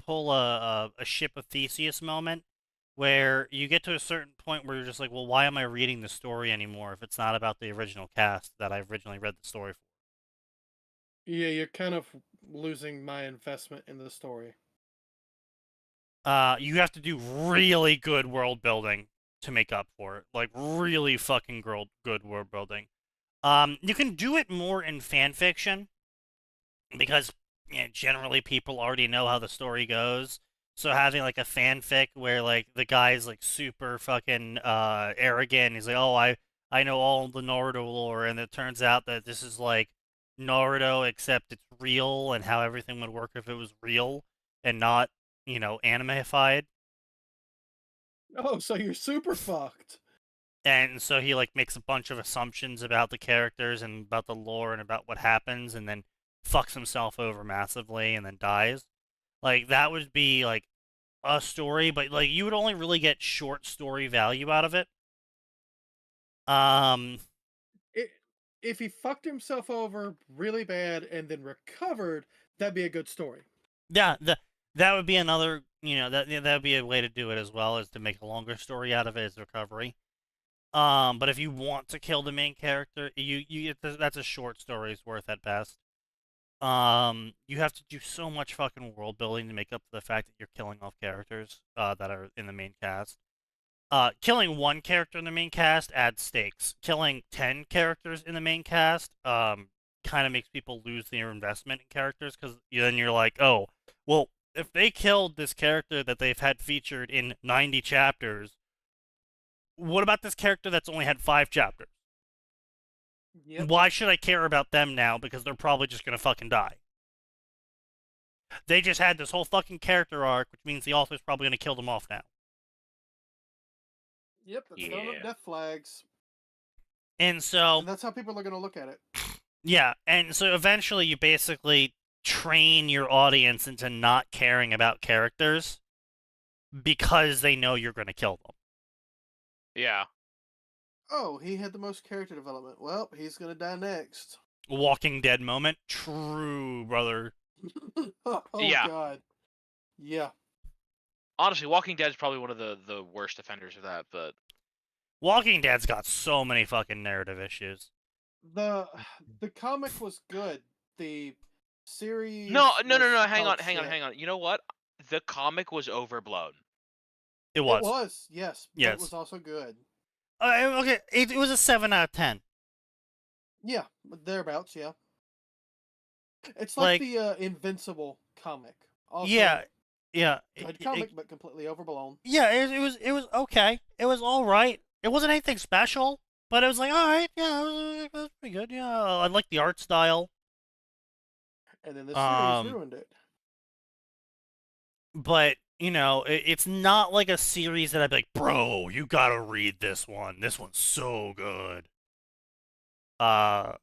pull a Ship of Theseus moment where you get to a certain point where you're just like, well, why am I reading the story anymore if it's not about the original cast that I originally read the story for? Yeah, you're kind of losing my investment in the story. You have to do really good world building to make up for it. Like, really fucking good world building. You can do it more in fan fiction because generally people already know how the story goes. So having like a fanfic where like the guy's like super fucking arrogant, he's like, "Oh, I know all the Naruto lore," and it turns out that this is like Naruto except it's real and how everything would work if it was real and not, animified. Oh, so you're super fucked. And so he like makes a bunch of assumptions about the characters and about the lore and about what happens and then fucks himself over massively and then dies. Like that would be like a story, but like you would only really get short story value out of it. Um If he fucked himself over really bad and then recovered, that'd be a good story. yeah, that would be another, that would be a way to do it as well, is to make a longer story out of it as recovery. But if you want to kill the main character, that's a short story's worth at best. You have to do so much fucking world building to make up for the fact that you're killing off characters that are in the main cast. Killing one character in the main cast adds stakes. Killing 10 characters in the main cast kind of makes people lose their investment in characters, because then you're like, oh, well, if they killed this character that they've had featured in 90 chapters, what about this character that's only had 5 chapters? Yep. Why should I care about them now? Because they're probably just gonna fucking die. They just had this whole fucking character arc, which means the author's probably gonna kill them off now. Yep, that's throwing up Yeah. death flags. And so, And that's how people are going to look at it. yeah, and so eventually you basically train your audience into not caring about characters because they know you're gonna kill them. Yeah. Oh, he had the most character development. Well, he's going to die next. Walking Dead moment. True, brother. Oh, Yeah. God. Yeah. Honestly, Walking Dead is probably one of the worst offenders of that, but Walking Dead's got so many fucking narrative issues. The comic was good. The series. no. Hang called on. You know what? The comic was overblown. It It was. was, yes. But Yes. it was also good. Okay, it was a 7 out of 10. Yeah, thereabouts, yeah. It's like Like, the Invincible comic. Also, yeah. good comic, but completely overblown. Yeah, it was okay. It was all right. It wasn't anything special, but it was like, all right, yeah, it was pretty good. Yeah, I like the art style. And then the series ruined it. But it's not like a series that I'd be like, bro, you gotta read this one. This one's so good. It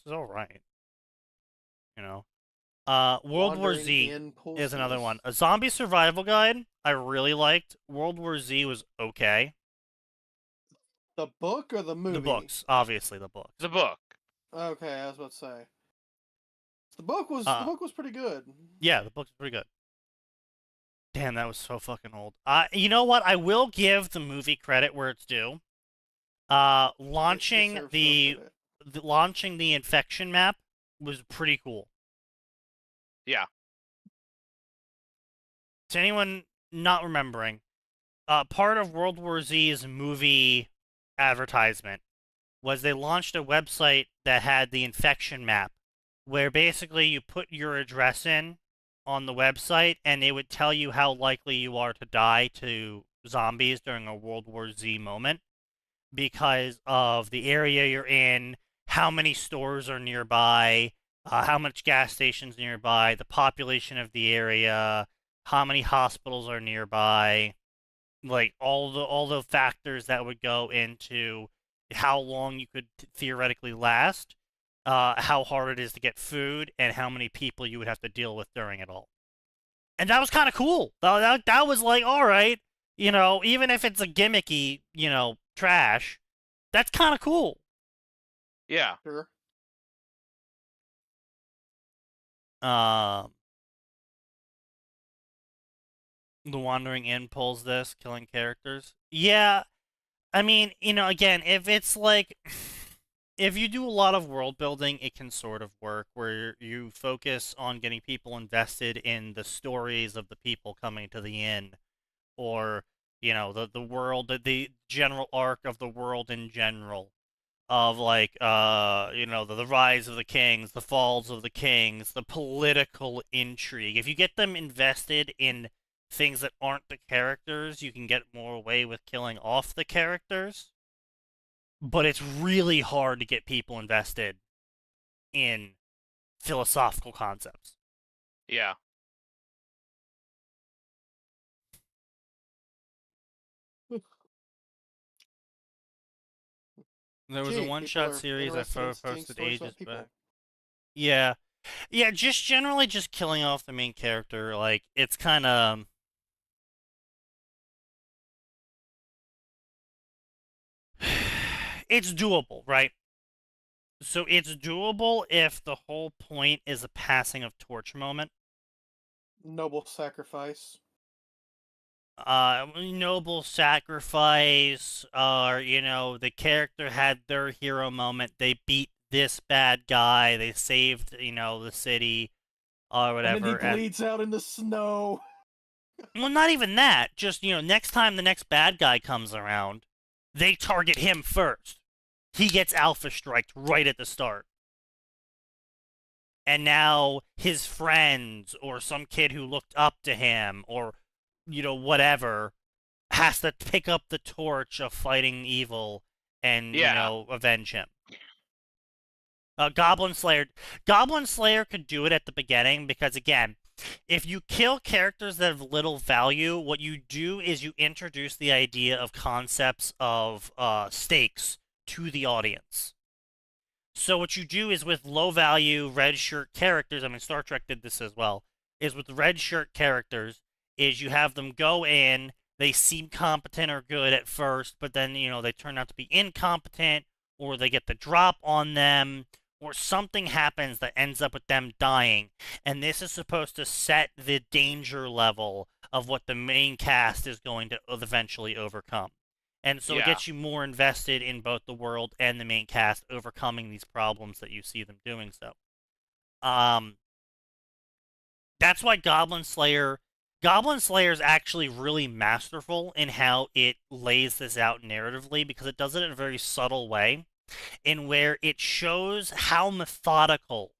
was all right. World War Wandering Z Impulses. is another one. A zombie survival guide I really liked. World War Z was okay. The book or the movie? The books, obviously the books. The book. Okay, I was about to say. The book was pretty good. Yeah, the book's pretty good. Damn, that was so fucking old. You know what? I will give the movie credit where it's due. Launching deserves the no credit. launching the infection map was pretty cool. Yeah. To anyone not remembering, part of World War Z's movie advertisement was they launched a website that had the infection map, where basically you put your address in on the website and it would tell you how likely you are to die to zombies during a World War Z moment because of the area you're in, how many stores are nearby, how much gas stations nearby, the population of the area, how many hospitals are nearby, like all the factors that would go into how long you could theoretically last, how hard it is to get food, and how many people you would have to deal with during it all. And that was kind of cool. That was like, all right, even if it's a gimmicky, trash, that's kind of cool. Yeah. Sure. The Wandering Inn pulls this, killing characters. Yeah, I mean, again, if it's like, if you do a lot of world building, it can sort of work where you focus on getting people invested in the stories of the people coming to the inn, or the world, the general arc of the world in general, of like the rise of the kings, the falls of the kings, the political intrigue. If you get them invested in things that aren't the characters, you can get more away with killing off the characters. But it's really hard to get people invested in philosophical concepts. Yeah. There was a Gee, people one-shot are series I interested in seeing posted stories about ages people. back. Yeah. Yeah, just generally just killing off the main character, like, it's kind of... It's doable, right? So it's doable if the whole point is a passing of torch moment. Noble sacrifice. Noble sacrifice, or, the character had their hero moment. They beat this bad guy. They saved, the city, or whatever. And then he bleeds out in the snow. Well, not even that. Just, next time the next bad guy comes around, they target him first. He gets alpha striked right at the start. And now his friends, or some kid who looked up to him, or, whatever, has to pick up the torch of fighting evil and, avenge him. Goblin Slayer could do it at the beginning because, again, if you kill characters that have little value, what you do is you introduce the idea of concepts of stakes to the audience. So what you do is with low-value red shirt characters, I mean, Star Trek did this as well, is with red shirt characters, is you have them go in, they seem competent or good at first, but then, they turn out to be incompetent, or they get the drop on them, or something happens that ends up with them dying. And this is supposed to set the danger level of what the main cast is going to eventually overcome. And so it gets you more invested in both the world and the main cast overcoming these problems that you see them doing so. That's why Goblin Slayer is actually really masterful in how it lays this out narratively, because it does it in a very subtle way, in where it shows how methodical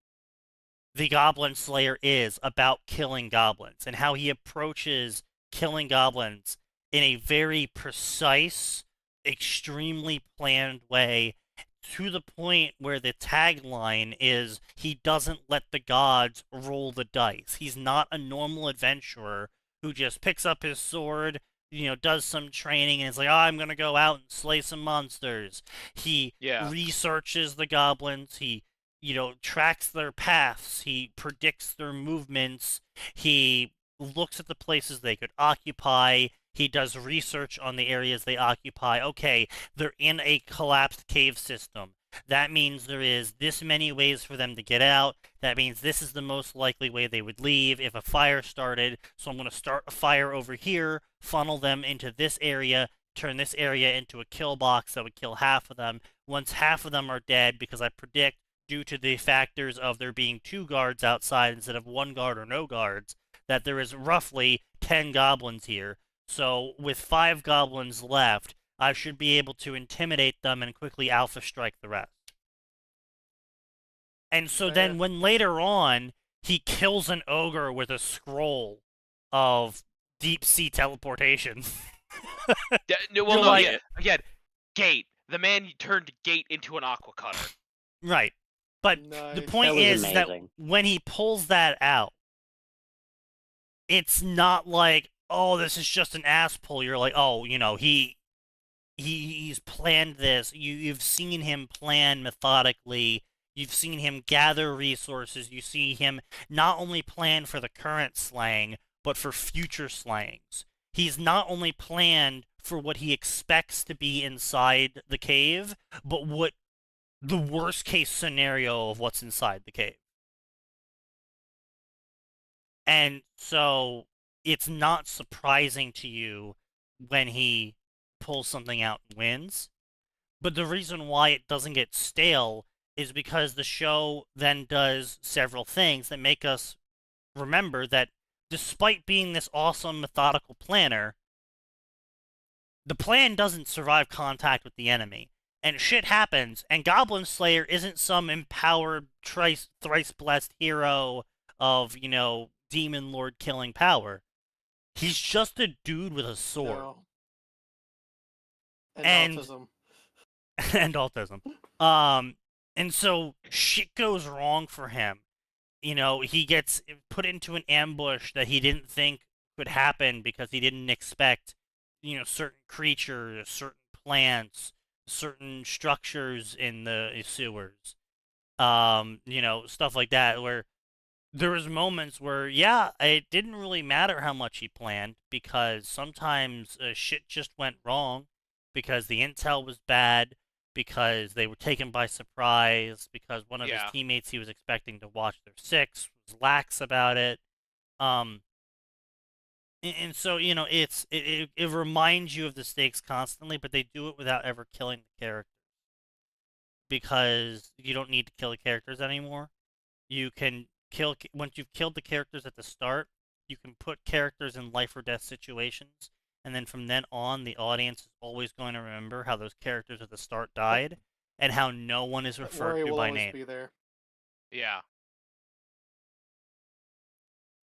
the Goblin Slayer is about killing goblins, and how he approaches killing goblins in a very precise, extremely planned way, to the point where the tagline is, he doesn't let the gods roll the dice. He's not a normal adventurer who just picks up his sword, does some training, and is like, oh, I'm gonna go out and slay some monsters. He researches the goblins, he, tracks their paths, he predicts their movements, he looks at the places they could occupy, he does research on the areas they occupy. Okay, they're in a collapsed cave system. That means there is this many ways for them to get out. That means this is the most likely way they would leave if a fire started. So I'm going to start a fire over here, funnel them into this area, turn this area into a kill box that would kill half of them. Once half of them are dead, because I predict, due to the factors of there being 2 guards outside instead of 1 guard or no guards, that there is roughly 10 goblins here. So with 5 goblins left, I should be able to intimidate them and quickly alpha strike the rest. And so then when later on he kills an ogre with a scroll of deep sea teleportation. Again, Gate. The man turned Gate into an aqua cutter. Right. But the point is that when he pulls that out, it's not like, oh, this is just an ass pull. You're like, oh, he's planned this. You've seen him plan methodically. You've seen him gather resources. You see him not only plan for the current slaying, but for future slayings. He's not only planned for what he expects to be inside the cave, but what the worst case scenario of what's inside the cave. And so it's not surprising to you when he pulls something out and wins. But the reason why it doesn't get stale is because the show then does several things that make us remember that despite being this awesome methodical planner, the plan doesn't survive contact with the enemy. And shit happens, and Goblin Slayer isn't some empowered, thrice-blessed hero of, demon lord killing power. He's just a dude with a sword. No. And autism. and autism. And so shit goes wrong for him. He gets put into an ambush that he didn't think could happen because he didn't expect, certain creatures, certain plants, certain structures in the sewers. Stuff like that, where there was moments where, yeah, it didn't really matter how much he planned, because sometimes shit just went wrong, because the intel was bad, because they were taken by surprise, because one of his teammates he was expecting to watch their six was lax about it. And so, it reminds you of the stakes constantly, but they do it without ever killing the characters. Because you don't need to kill the characters anymore. You can once you've killed the characters at the start, you can put characters in life or death situations, and then from then on, the audience is always going to remember how those characters at the start died, and how no one is referred to by name. Be there. Yeah.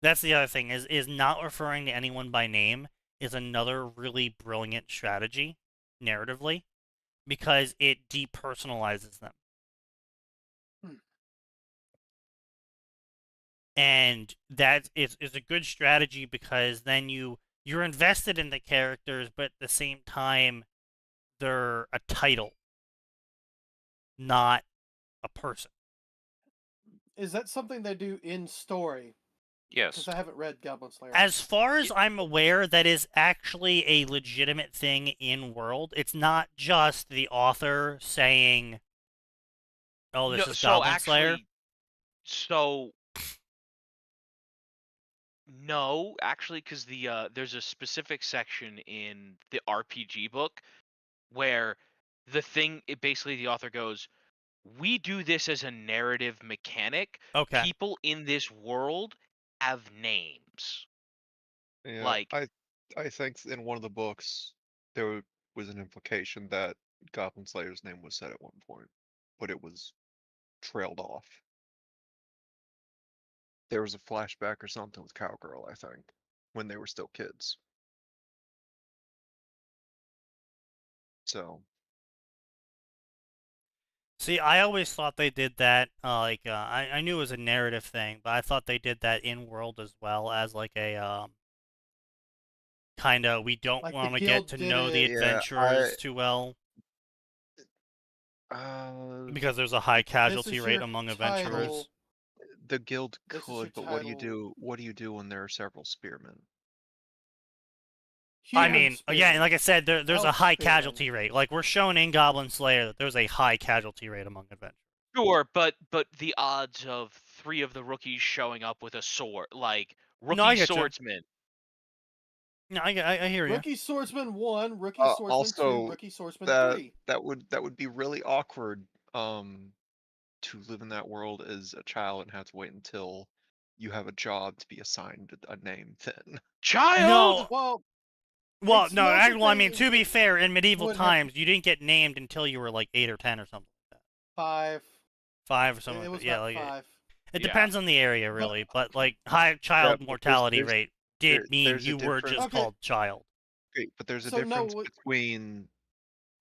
That's the other thing, is not referring to anyone by name is another really brilliant strategy, narratively, because it depersonalizes them. And that is a good strategy, because then you're invested in the characters, but at the same time, they're a title, not a person. Is that something they do in story? Yes. Because I haven't read Goblin Slayer. As far as I'm aware, that is actually a legitimate thing in world. It's not just the author saying, "Oh, this is Goblin Slayer." So no, actually, because there's a specific section in the RPG book where basically the author goes, "We do this as a narrative mechanic. Okay. People in this world have names." Yeah, Like, I think in one of the books there was an implication that Goblin Slayer's name was said at one point, but it was trailed off. There was a flashback or something with Cowgirl, I think, when they were still kids. So. See, I always thought they did that, I knew it was a narrative thing, but I thought they did that in world as well, as like a, kind of, we don't Like want to the get guild to did know the it. adventurers too well, because there's a high casualty is rate your among title. adventurers. The guild This is your could, but what do you title. do? What do you do when there are several spearmen? I Human mean, again, spearmen. like I said, there's a Elf high spearmen. casualty rate. Like, we're shown in Goblin Slayer that there's a high casualty rate among adventurers. sure, but the odds of 3 of the rookies showing up with a sword, like No, I rookie get you. swordsman. No, I hear you. Rookie Swordsman 1, Rookie Swordsman 2, Also, Rookie Swordsman that 3. that would be really awkward to live in that world as a child and have to wait until you have a job to be assigned a name then. Child. No. Well, no, I mean, to be would- fair, in medieval would have- times, you didn't get named until you were like 8 or 10 or something like that. 5. 5 or something It like was that. Yeah, about like 5. it Yeah. depends on the area, really. But like high child but mortality there's- rate did mean there's a you were just difference. called child. Okay, but there's a So, no, difference what- between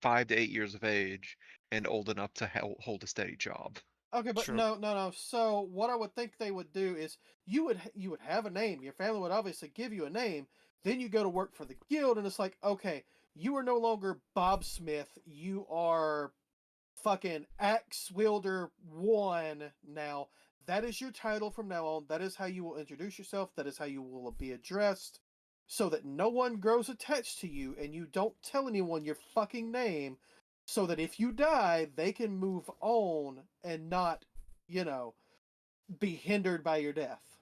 5 to 8 years of age and old enough to hold a steady job. Okay, but True. no. So what I would think they would do is you would have a name. Your family would obviously give you a name. Then you go to work for the guild, and it's like, okay, you are no longer Bob Smith. You are fucking Axe Wielder 1 now. That is your title from now on. That is how you will introduce yourself. That is how you will be addressed, so that no one grows attached to you, and you don't tell anyone your fucking name. So that if you die, they can move on and not, be hindered by your death.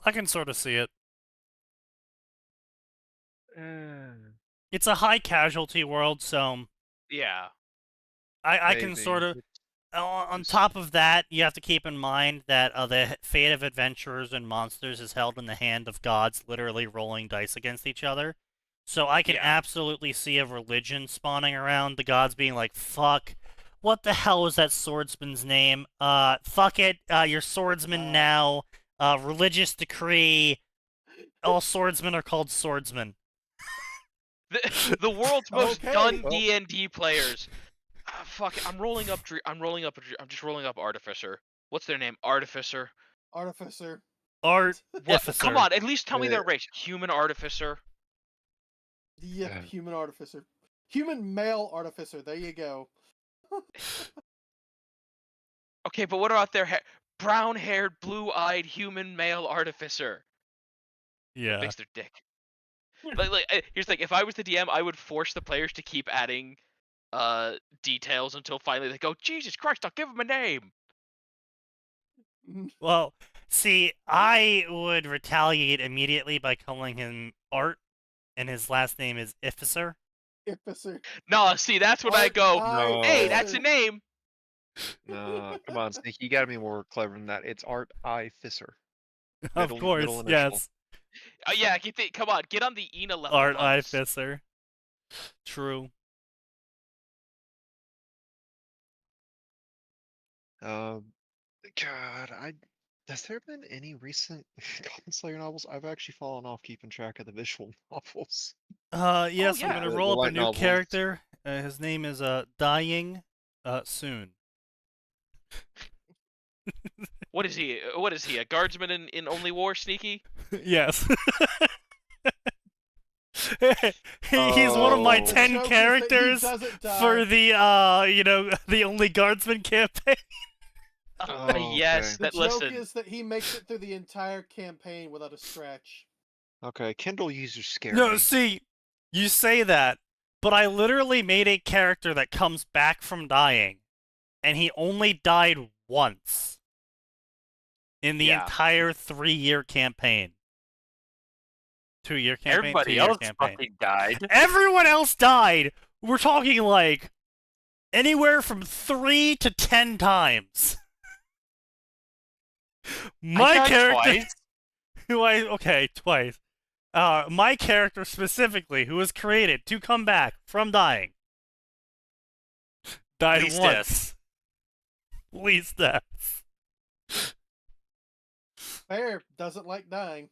I can sort of see it. It's a high casualty world, so Yeah. I can Maybe. sort of. It's On just- top of that, you have to keep in mind that the fate of adventurers and monsters is held in the hand of gods, literally rolling dice against each other. So I can Yeah. absolutely see a religion spawning around, the gods being like, fuck, what the hell was that swordsman's name? Fuck it, you're swordsman now. Religious decree, all swordsmen are called swordsmen. The world's most Okay. done Well- D&D players. Fuck it, I'm just rolling up Artificer. What's their name? Artificer. Artificer. Art. What? Efficer. Come on, at least tell me their Yeah. race. Human Artificer. Yep, Yeah. human artificer. Human male artificer. There you go. Okay, but what about their brown-haired, blue-eyed human male Artificer? Yeah. Fix their dick. Here's the thing: if I was the DM, I would force the players to keep adding details until finally they go, Jesus Christ, I'll give him a name. Well, see, I would retaliate immediately by calling him Art, and his last name is Ifficer. Artificer. No, see, that's when I go, No. hey, that's a name. No, come on, Sneaky. You gotta be more clever than that. It's Art I Fisser. Of Middle- course, middle initial. yes. Yeah, come on, get on the Ina level. Art monks. Ifficer. True. God, has there been any recent Goblin Slayer novels? I've actually fallen off keeping track of the visual novels. Yes, I'm yeah. gonna The roll up a light new novels. character. His name is Dying Soon. What is he? What is he? A guardsman in Only War, Sneaky? Yes. He's one of my Oh. 10 Joke is that he characters doesn't die. for the the Only Guardsman campaign. Oh, Yes, okay. The that joke listen. is that he makes it through the entire campaign without a scratch. Okay, Kindle users scare No, me. see, you say that, but I literally made a character that comes back from dying, and he only died once in the Yeah. entire 3-year campaign. 2-year campaign. Everybody 2-year else campaign. fucking died. Everyone else died. We're talking like anywhere from 3 to 10 times. My I died character, twice. twice. My character specifically, who was created to come back from dying, died Least once. Least death. Fair doesn't like dying.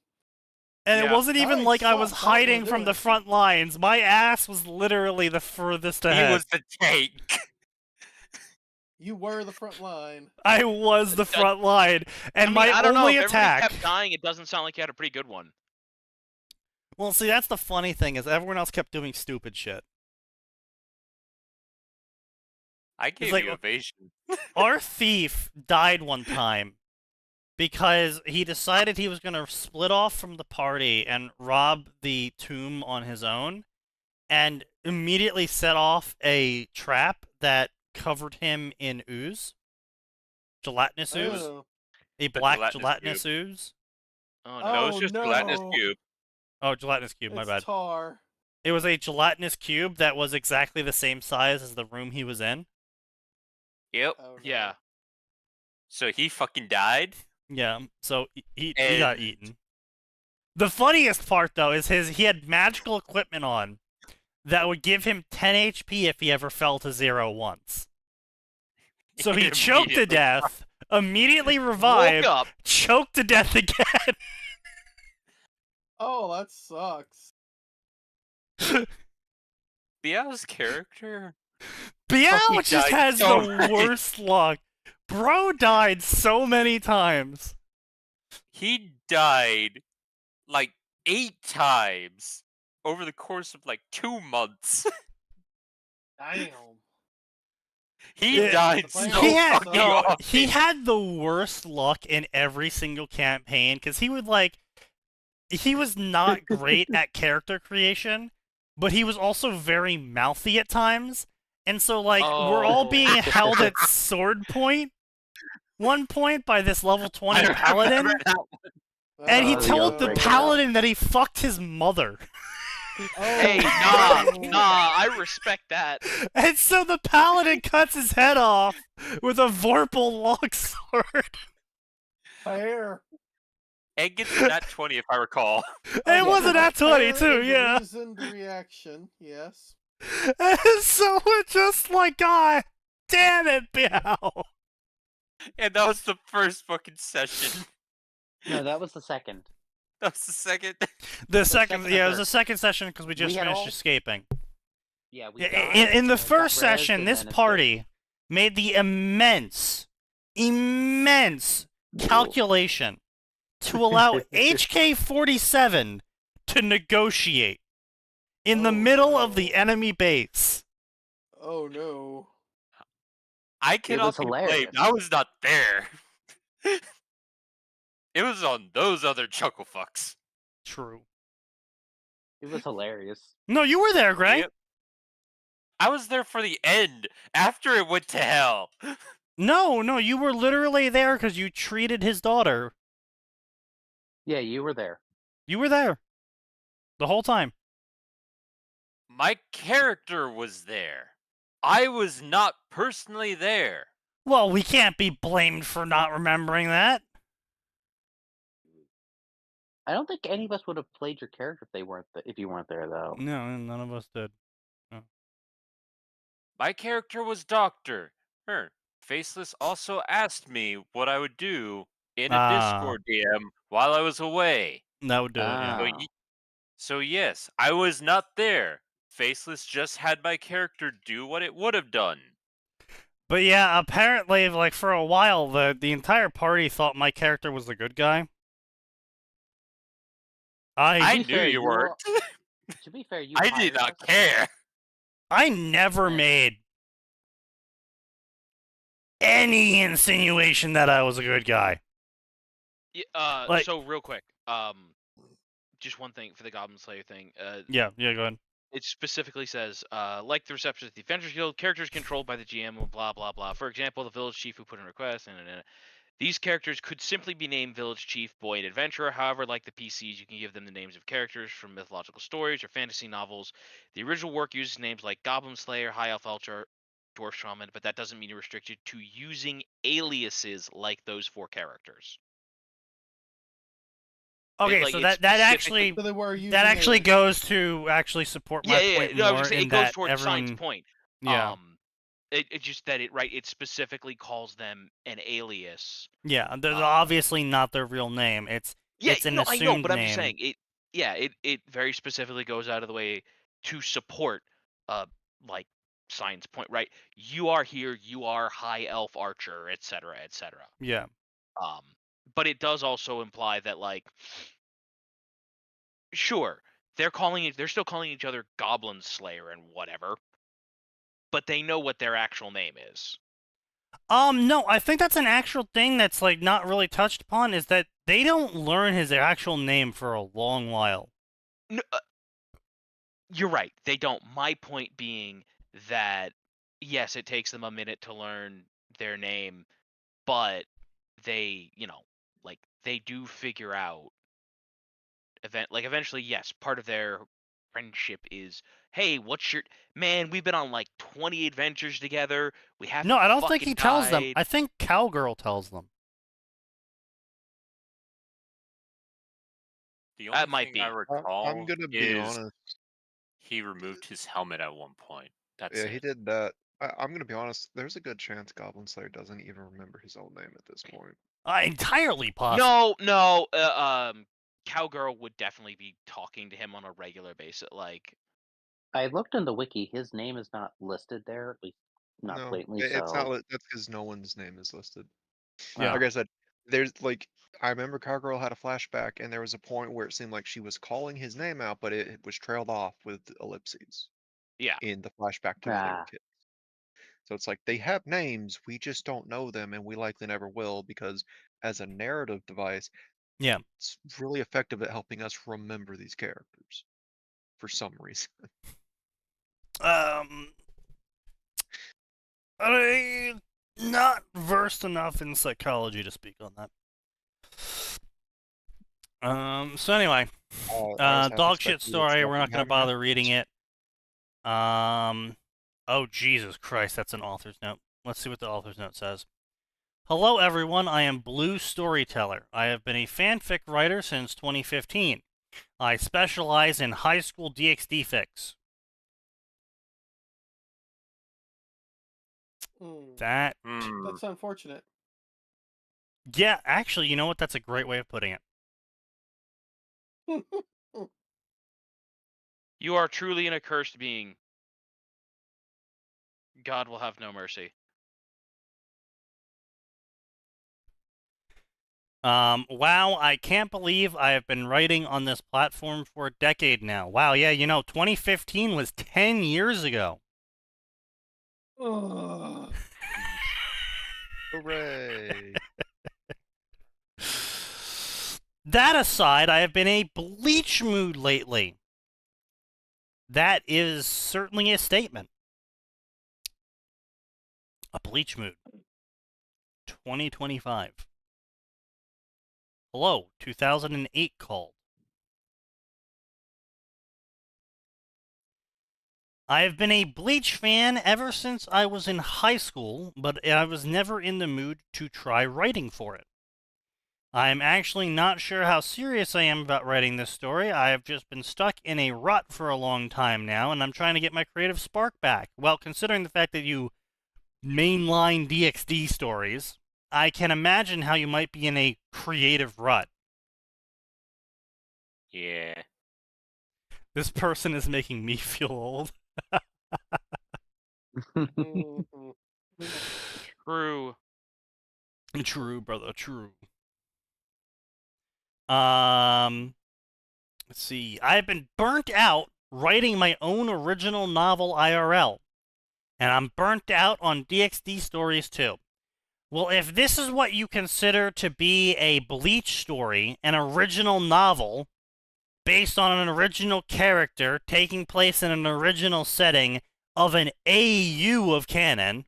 And it Yeah. wasn't even Nice, like I was stop, stop, we're hiding from doing the it. front lines. My ass was literally the furthest He ahead. was the tank. You were the front line. I was the front line, and I mean, my I don't know. only If attack. everybody kept dying, it doesn't sound like you had a pretty good one. Well, see, that's the funny thing is everyone else kept doing stupid shit. I gave like- you evasion. Our thief died one time because he decided he was going to split off from the party and rob the tomb on his own, and immediately set off a trap that covered him in ooze. Gelatinous ooze. Oh, A black gelatinous gelatinous ooze. Oh Oh, no. No, it's just gelatinous no. cube. Oh, gelatinous cube, my it's bad. tar. It was a gelatinous cube that was exactly the same size as the room he was in. Yep. Oh, no. Yeah. So he fucking died. Yeah, so he got And- eaten. The funniest part, though, is he had magical equipment on that would give him 10 HP if he ever fell to 0 once. So he choked to Immediately. death, immediately Woke revived, up. choked to death again. Oh, that sucks. Biao's character. Biao Fucking just died has so the many- worst luck. Bro died so many times. He died like 8 times over the course of like 2 months. Damn. He Yeah. died The so plan He had fucking no, often. he had the worst luck in every single campaign because he was not great at character creation, but he was also very mouthy at times, and so we're all Oh. being held at sword point, one point by this level 20 paladin, and he Oh, told the no. paladin that he fucked his mother. Hey, Oh, nah, I respect that. And so the paladin cuts his head off with a Vorpal longsword. Fair. Egg gets a nat 20 if I recall. It wasn't at 20 Fair too, and yeah. reasoned reaction, yes. And so we're just like, God damn it, Biao. And that was the first fucking session. No, that was the second. That was the second. The second, second or yeah, it was third. the second session because we just We had finished all- escaping. Yeah, we In, died, in and the got first rezzed, session, and this then escaped. party made the immense calculation to allow HK-47 to negotiate in the Oh, middle of no. the enemy base. Oh no. I was cannot be blamed. hilarious. I was not there. It was on those other chuckle fucks. True. It was hilarious. No, you were there, Gray. Yep. I was there for the end, after it went to hell. No, you were literally there because you treated his daughter. Yeah, you were there. You were there. The whole time. My character was there. I was not personally there. Well, we can't be blamed for not remembering that. I don't think any of us would have played your character if you weren't there, though. No, none of us did. My character was Doctor. Faceless also asked me what I would do in a Discord DM while I was away. That would do it, yeah. Ah. So yes, I was not there. Faceless just had my character do what it would have done. But yeah, apparently, like, for a while, the entire party thought my character was the good guy. I To be knew fair, you weren't. To be fair, you I did hired not us. care. I never made any insinuation that I was a good guy. Yeah, Like- so real quick, just one thing for the Goblin Slayer thing. Yeah, go ahead. It specifically says, like the reception at the Adventures Guild, characters controlled by the GM, blah blah blah. For example, the village chief who put in a request, and these characters could simply be named Village Chief, Boy, and Adventurer. However, like the PCs, you can give them the names of characters from mythological stories or fantasy novels. The original work uses names like Goblin Slayer, High Elf Archer, Dwarf Shaman, but that doesn't mean you're restricted to using aliases like those 4 characters. Okay, like, so it's that actually So they were using that actually aliases. goes to actually support my point No, I'm more just saying in it goes that towards everyone. Sign's point. Yeah, It just that it specifically calls them an alias. yeah. There's obviously not their real name. It's an assumed I know, but I'm name. just saying it very specifically goes out of the way to support like Sign's point, right? You are here, you are High Elf Archer, etc., etc. Yeah. But it does also imply that, like, sure, they're still calling each other Goblin Slayer and whatever, but they know what their actual name is. No, I think that's an actual thing that's like not really touched upon. Is that they don't learn his actual name for a long while. No, you're right. They don't. My point being that yes, it takes them a minute to learn their name, but they, like, they do figure out eventually, yes, part of their friendship is, hey, what's your man, we've been on like 20 adventures together. We have No, I don't think he tells them. died. I think Cowgirl tells them. The only That might thing be. I recall I'm gonna be is honest. he removed his helmet at one point. That's Yeah, it. he did that. I'm gonna be honest. There's a good chance Goblin Slayer doesn't even remember his own name at this point. Entirely possible. No, Cowgirl would definitely be talking to him on a regular basis. Like, I looked in the wiki. His name is not listed there, at least not No, blatantly. it's So not. That's because no one's name is listed. Yeah. Like I said, there's like I remember Cowgirl had a flashback, and there was a point where it seemed like she was calling his name out, but it was trailed off with ellipses. yeah. In the flashback to when they were Ah. kids. So it's like they have names, we just don't know them, and we likely never will because as a narrative device, Yeah. it's really effective at helping us remember these characters for some reason. I'm not versed enough in psychology to speak on that. So anyway, I was half dog shit expecting to get story. We're not something gonna happening bother after. reading it. Oh Jesus Christ, that's an author's note. Let's see what the author's note says. Hello everyone, I am Blue Storyteller. I have been a fanfic writer since 2015. I specialize in high school DxD fics. That, That's unfortunate. yeah, actually, you know what? That's a great way of putting it. You are truly an accursed being. God will have no mercy. Wow, I can't believe I have been writing on this platform for a decade now. Wow, yeah, 2015 was 10 years ago. Hooray! That aside, I have been a bleach mood lately. That is certainly a statement. A bleach mood. 2025. Hello, 2008 called. I have been a Bleach fan ever since I was in high school, but I was never in the mood to try writing for it. I am actually not sure how serious I am about writing this story. I have just been stuck in a rut for a long time now, and I'm trying to get my creative spark back. Well, considering the fact that you mainline DxD stories, I can imagine how you might be in a creative rut. Yeah. This person is making me feel old. True. True, brother, true. Let's see. I have been burnt out writing my own original novel IRL. And I'm burnt out on DxD stories too. Well, if this is what you consider to be a Bleach story, an original novel, based on an original character, taking place in an original setting of an AU of canon,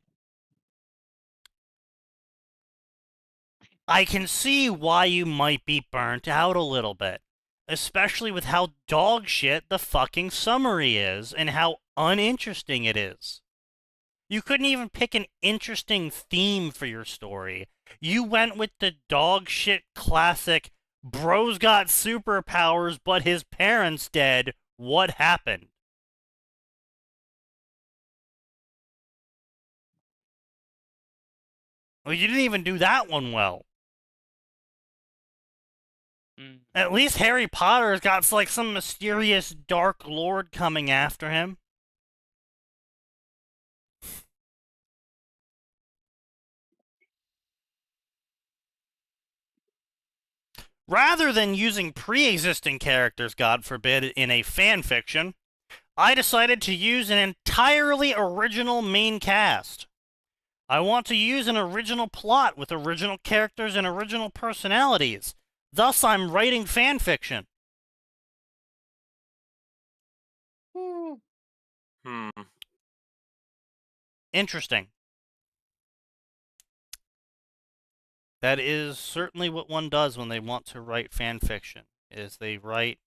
I can see why you might be burnt out a little bit. Especially with how dog shit the fucking summary is, and how uninteresting it is. You couldn't even pick an interesting theme for your story. You went with the dog shit classic, bro's got superpowers, but his parents dead. What happened? Well, you didn't even do that one well. At least Harry Potter's got like some mysterious dark lord coming after him. Rather than using pre-existing characters, God forbid, in a fan fiction, I decided to use an entirely original main cast. I want to use an original plot with original characters and original personalities. Thus, I'm writing fan fiction. Interesting. That is certainly what one does when they want to write fan fiction, is they write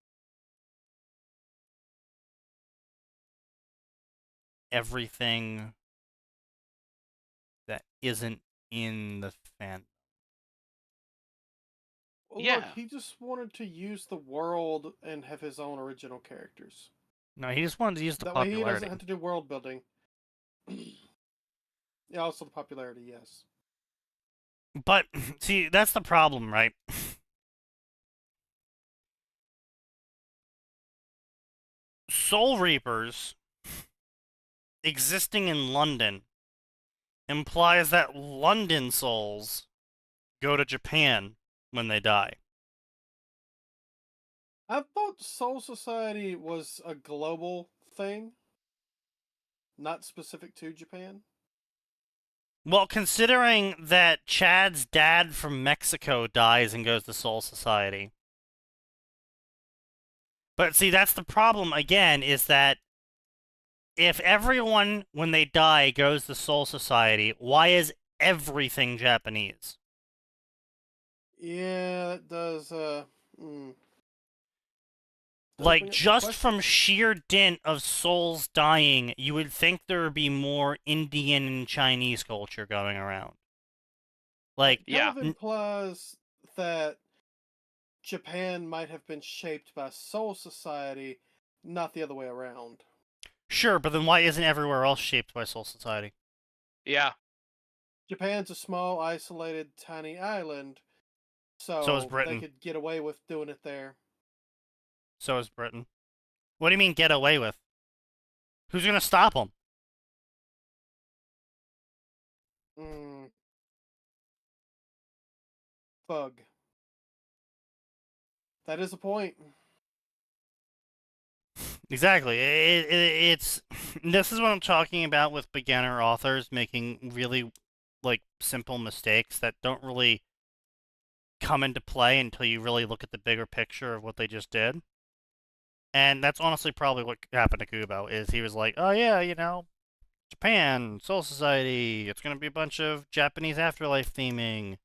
everything that isn't in the fan. Well, Yeah. Look, he just wanted to use the world and have his own original characters. No, he just wanted to use the That way he popularity. doesn't have to do world building. Yeah, also the popularity, yes. But, see, that's the problem, right? Soul Reapers existing in London implies that London souls go to Japan when they die. I thought Soul Society was a global thing, not specific to Japan. Well, considering that Chad's dad from Mexico dies and goes to Soul Society. But see, that's the problem, again, is that if everyone, when they die, goes to Soul Society, why is everything Japanese? Yeah, that does Mm. Like, Opening up the just question. from sheer dint of souls dying, you would think there would be more Indian and Chinese culture going around. Like, That kind Yeah. of implies that Japan might have been shaped by Soul Society, not the other way around. sure, but then why isn't everywhere else shaped by Soul Society? Yeah. Japan's a small, isolated, tiny island, So is so they Britain. could get away with doing it there. So is Britain. What do you mean get away with? Who's gonna stop them? Mm. Bug. That is a point. Exactly. It's this is what I'm talking about with beginner authors making really like simple mistakes that don't really come into play until you really look at the bigger picture of what they just did. And that's honestly probably what happened to Kubo is he was like, "Oh yeah, you know, Japan, Soul Society, it's going to be a bunch of Japanese afterlife theming.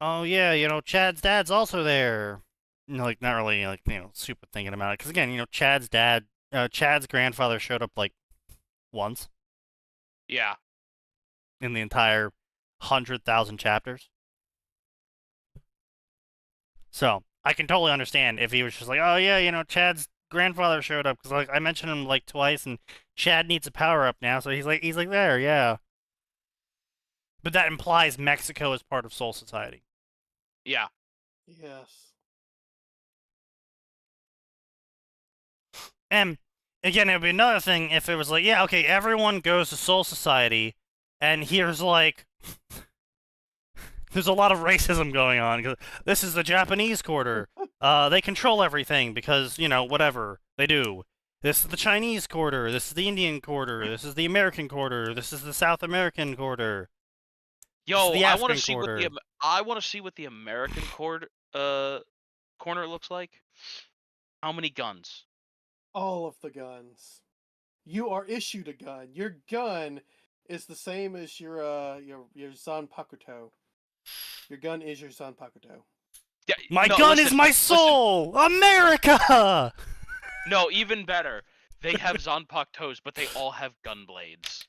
Oh yeah, you know, Chad's dad's also there." You know, like, not really, like, you know, super thinking about it. Because, again, you know, Chad's grandfather showed up, like, once Yeah. in the entire 100,000 chapters. So, I can totally understand if he was just like, oh, yeah, you know, Chad's grandfather showed up. Because, like, I mentioned him, like, twice, and Chad needs a power-up now. So he's like, there, yeah. But that implies Mexico is part of Soul Society. Yeah. Yes. And again, it would be another thing if it was like, yeah, okay, everyone goes to Soul Society, and here's like, there's a lot of racism going on. 'Cause this is the Japanese quarter. They control everything because, you know, whatever they do. This is the Chinese quarter. This is the Indian quarter. This is the American quarter. This is the South American quarter. Yo, the I want to African see what quarter. I want to see what the American corner looks like. How many guns? All of the guns. You are issued a gun. Your gun is the same as your Zanpakuto. Your gun is your Zanpakuto. Yeah, My no, gun is listen, my listen. soul! America! No, even better. They have Zanpak toes, but they all have gun blades.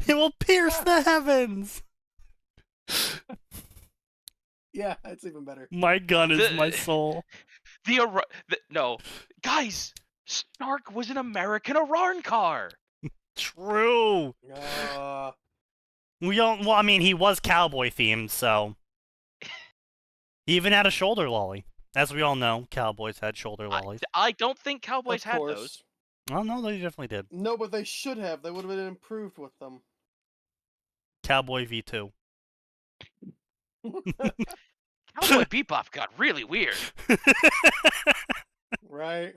It will pierce the heavens! Yeah, it's even better. My gun is my soul. No, guys, Stark was an American Iran car. True! Well, I mean, he was cowboy themed, so. He even had a shoulder lolly. As we all know, cowboys had shoulder lollies. I don't think cowboys Of had course. those. Oh, no, they definitely did. No, but they should have. They would have been improved with them. Cowboy V2. Cowboy Bebop got really weird. Right.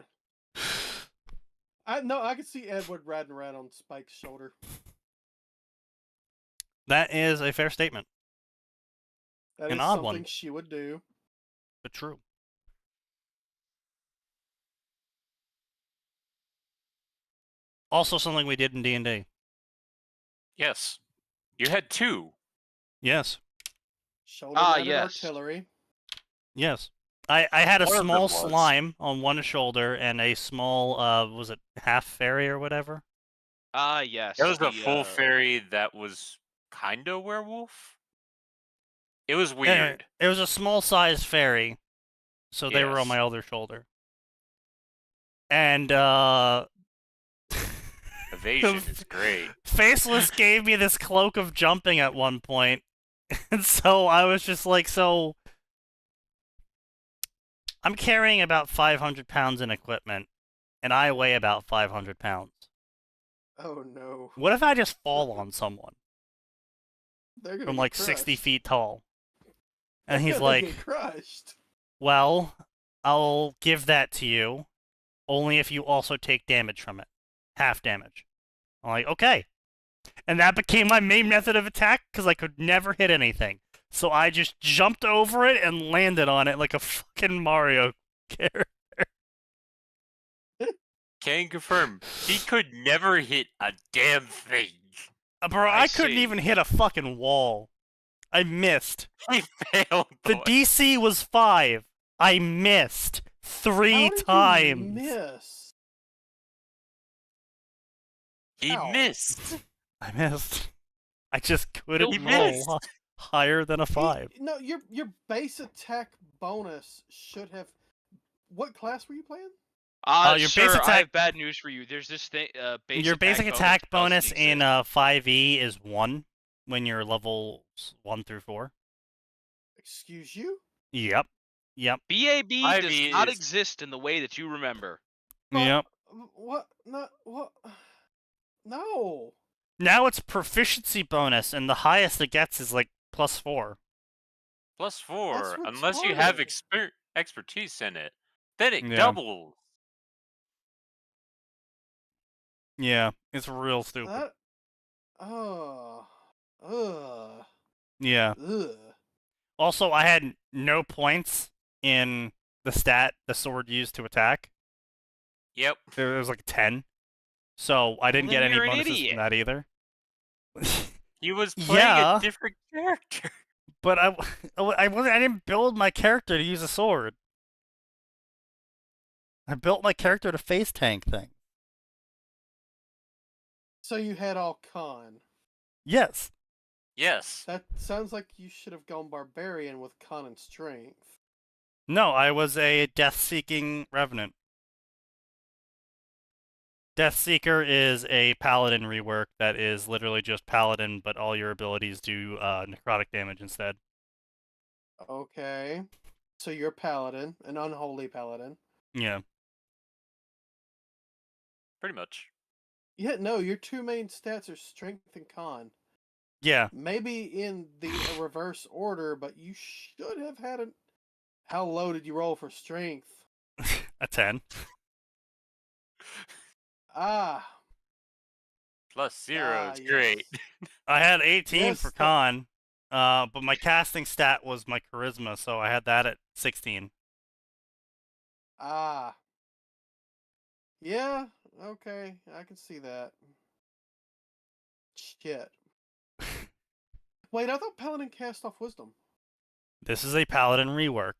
I could see Edward riding around on Spike's shoulder. That is a fair statement, That An is odd something one. she would do. but true. Also something we did in D&D. Yes. You had two. Yes. Shoulder mounted yes. artillery. Yes. I had a One of them small was. slime on one shoulder and a small, was it half fairy or whatever? Yes. That was the the, full fairy that was kind of werewolf. It was weird. It was a small sized fairy, so they were on Yes. my other shoulder. And, Evasion is great. Faceless gave me this cloak of jumping at one point, and so I was just like, so I'm carrying about 500 pounds in equipment, and I weigh about 500 pounds. Oh no. What if I just fall on someone They're gonna from get like 60 crushed. feet tall? And he's They're like, gonna get crushed. well, I'll give that to you, only if you also take damage from it. Half damage. I'm like, okay. And that became my main method of attack, because I could never hit anything. So I just jumped over it and landed on it like a fucking Mario character. Can confirm, he could never hit a damn thing. Bro, I I couldn't see. even hit a fucking wall. I missed. He failed. The Boy. DC was 5. I missed 3 How did you times. miss? He Ow. missed. I missed. I just couldn't He roll missed. higher than a 5. No, your base attack bonus should have. What class were you playing? Your Sir, base I attack- have bad news for you. There's this thing. Your basic attack bonus doesn't in exist. 5e is 1 when you're levels 1 through 4. Excuse you? Yep. Yep. BAB does 5e not is- exist in the way that you remember. Yep. What? No. What? No. Now it's proficiency bonus, and the highest it gets is like +4. +4, unless you have retarded. expertise in it. Then it Yeah. doubles. Yeah, it's real stupid. That. Oh. Ugh. Yeah. Ugh. Also, I had no points in the stat the sword used to attack. Yep. There was like 10. So I didn't then get any you're an bonuses idiot. from that either. He was playing Yeah. a different character. But I didn't build my character to use a sword. I built my character to face tank thing. So you had all con. Yes. Yes. That sounds like you should have gone barbarian with con and strength. No, I was a death-seeking revenant. Deathseeker is a paladin rework that is literally just paladin, but all your abilities do necrotic damage instead. Okay. So you're paladin, an unholy paladin. Yeah. Pretty much. Yeah, no, your two main stats are strength and con. Yeah. Maybe in the reverse order, but you should have had an. How low did you roll for strength? A 10. Ah. +0 is yes. great. I had 18 Yes, for con, but my casting stat was my charisma, so I had that at 16. Ah. Yeah, okay, I can see that. Shit. Wait, I thought Paladin cast off Wisdom. This is a paladin rework.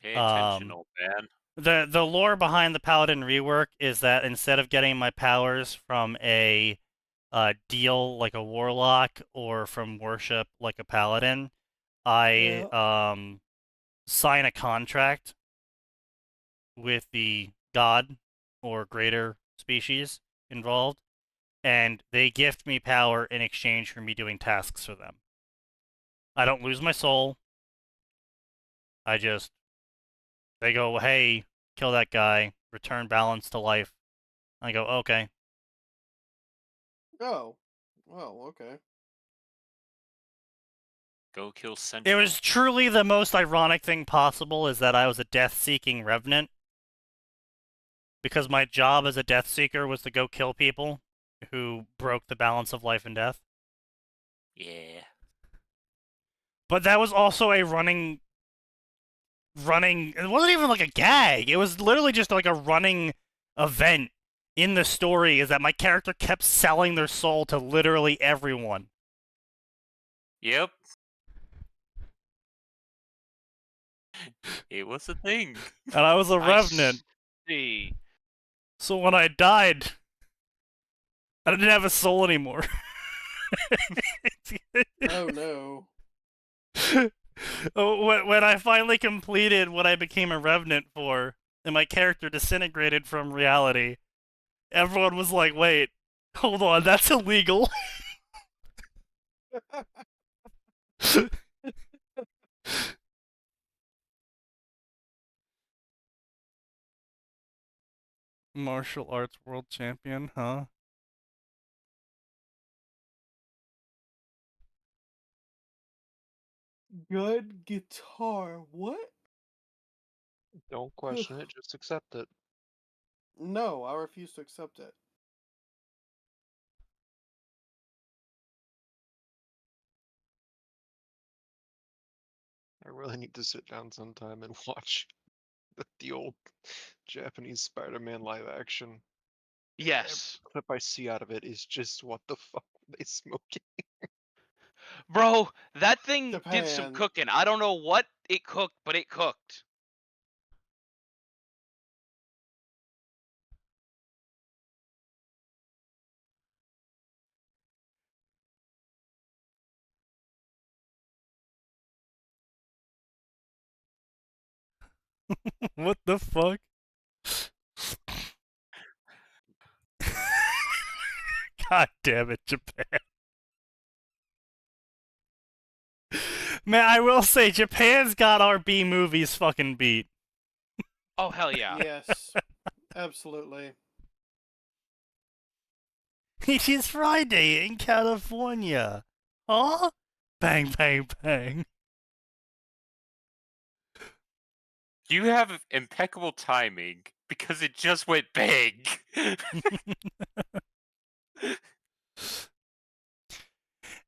Pay attention, Um, old man. The lore behind the paladin rework is that instead of getting my powers from a deal like a warlock or from worship like a paladin, I sign a contract with the god or greater species involved, and they gift me power in exchange for me doing tasks for them. I don't lose my soul. They go, hey, kill that guy, return balance to life. I go, okay. Oh. Well, okay. Go kill It Sentinel. was truly the most ironic thing possible is that I was a death-seeking revenant. Because my job as a death seeker was to go kill people who broke the balance of life and death. Yeah. But that was also a running, it wasn't even like a gag. It was literally just like a running event in the story is that my character kept selling their soul to literally everyone. Yep. It was a thing. And I was a I revenant. see. So when I died, I didn't have a soul anymore. Oh no. When I finally completed what I became a revenant for, and my character disintegrated from reality, everyone was like, wait, hold on, that's illegal. Martial arts world champion, huh? Good guitar. What? Don't question it, just accept it. No, I refuse to accept it. I really need to sit down sometime and watch the old Japanese Spider-Man live action. Yes. clip I see out of it is just what the fuck were they smoking? Bro, that thing did some Japan. cooking. I don't know what it cooked, but it cooked. What the fuck? God damn it, Japan. Man, I will say, Japan's got our B movies fucking beat. Oh, hell yeah. Yes. Absolutely. It is Friday in California. Huh? Bang, bang, bang. You have impeccable timing because it just went bang.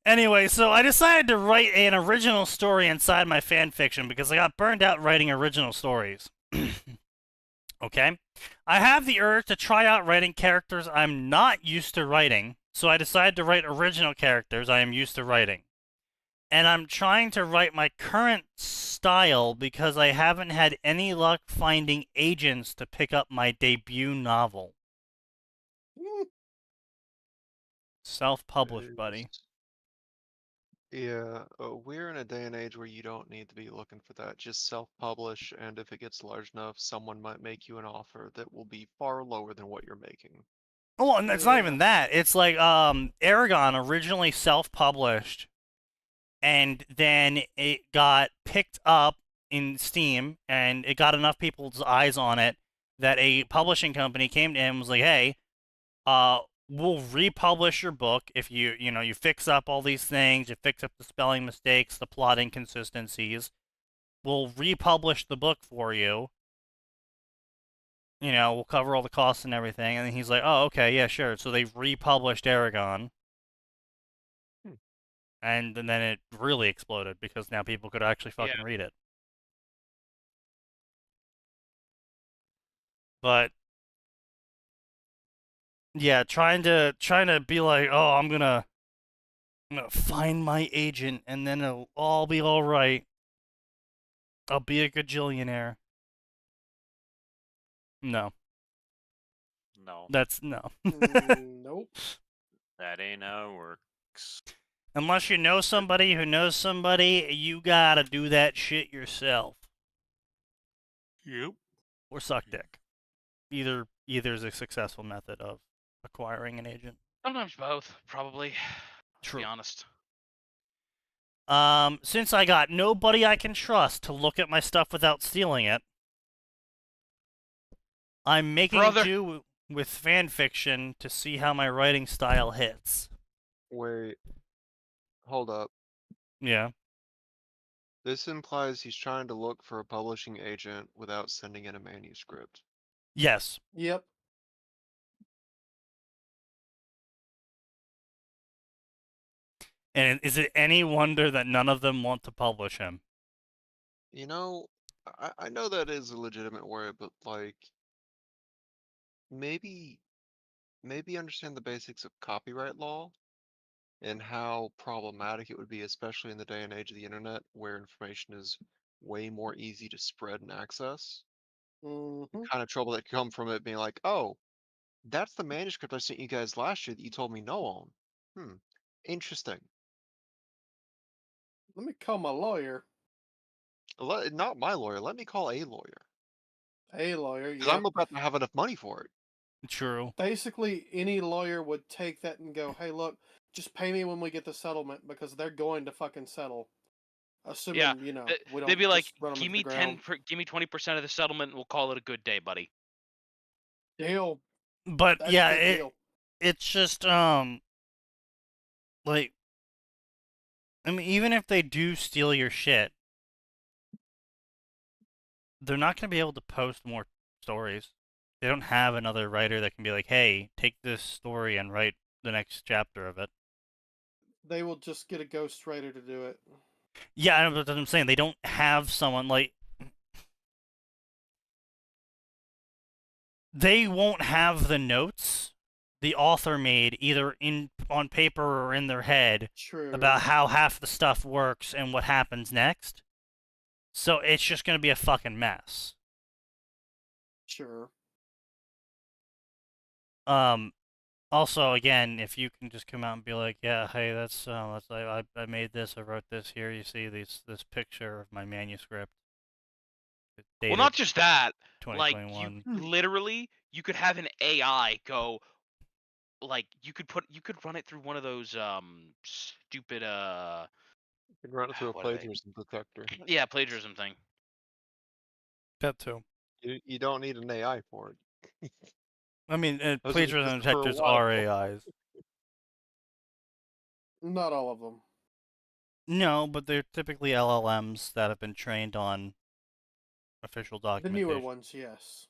Anyway, so I decided to write an original story inside my fan fiction because I got burned out writing original stories. Okay? I have the urge to try out writing characters I'm not used to writing, so I decided to write original characters I am used to writing. And I'm trying to write my current style because I haven't had any luck finding agents to pick up my debut novel. Self-published, buddy. Yeah, we're in a day and age where you don't need to be looking for that. Just self-publish, and if it gets large enough, someone might make you an offer that will be far lower than what you're making. Oh, and it's not even Yeah. that. It's like Aragon originally self-published, and then it got picked up in Steam, and it got enough people's eyes on it that a publishing company came to him and was like, "Hey, we'll republish your book if you fix up all these things, you fix up the spelling mistakes, the plot inconsistencies. We'll republish the book for you. We'll cover all the costs and everything." And then he's like, "Oh, okay, yeah, sure." So they've republished Aragon. And then it really exploded because now people could actually fucking read it. But yeah, trying to be like, "Oh, I'm gonna find my agent and then it'll all be all right. I'll be a gajillionaire." No. No, That's no. Nope. that ain't how it works. Unless you know somebody who knows somebody, you gotta do that shit yourself. Yep. Or suck dick. Either is a successful method of acquiring an agent. Sometimes both, probably. To True. be honest. Since I got nobody I can trust to look at my stuff without stealing it, I'm making do with fan fiction to see how my writing style hits. Wait. Hold up. Yeah. This implies he's trying to look for a publishing agent without sending in a manuscript. Yes. Yep. And is it any wonder that none of them want to publish him? You know, I know that is a legitimate worry, but like, maybe understand the basics of copyright law and how problematic it would be, especially in the day and age of the internet, where information is way more easy to spread and access. Mm-hmm. Kind of trouble that could come from it being like, oh, that's the manuscript I sent you guys last year that you told me no on. Interesting. Let me call my lawyer. Not my lawyer. Let me call a lawyer. A lawyer, Because yep. I'm about to have enough money for it. True. Basically, any lawyer would take that and go, "Hey, look, just pay me when we get the settlement because they're going to fucking settle." Assuming, we don't. They'd be like, just run 'em "Give into me the ground. give me 20% of the settlement, and we'll call it a good day, buddy." Deal. But That's yeah, the deal. it's just like, I mean, even if they do steal your shit, they're not going to be able to post more stories. They don't have another writer that can be like, "Hey, take this story and write the next chapter of it." They will just get a ghostwriter to do it. Yeah, that's what I'm saying. They don't have someone like. They won't have the notes the author made, either on paper or in their head, True. about how half the stuff works and what happens next. So it's just gonna be a fucking mess. Sure. Also, again, if you can just come out and be like, yeah, hey, that's I made this, I wrote this here. You see this picture of my manuscript. Well, not just that. Like, 2021. you literally, you could have an AI go, like, you could run it through one of those stupid You can run it through a what are they? plagiarism detector. Yeah, plagiarism thing. That too. You don't need an AI for it. I mean, Those are plagiarism just for a detectors while. are AIs. Not all of them. No, but they're typically LLMs that have been trained on official The documentation. newer ones, yes.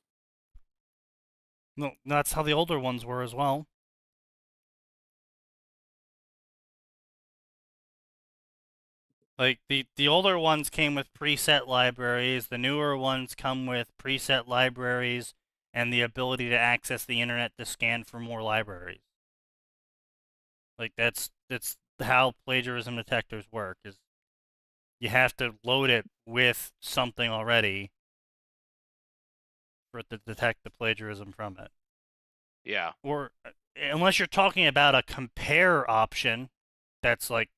No, that's how the older ones were as well. Like, the older ones came with preset libraries, the newer ones come with preset libraries and the ability to access the internet to scan for more libraries. Like, that's how plagiarism detectors work, is you have to load it with something already for it to detect the plagiarism from it. Yeah. Or, unless you're talking about a compare option, that's like,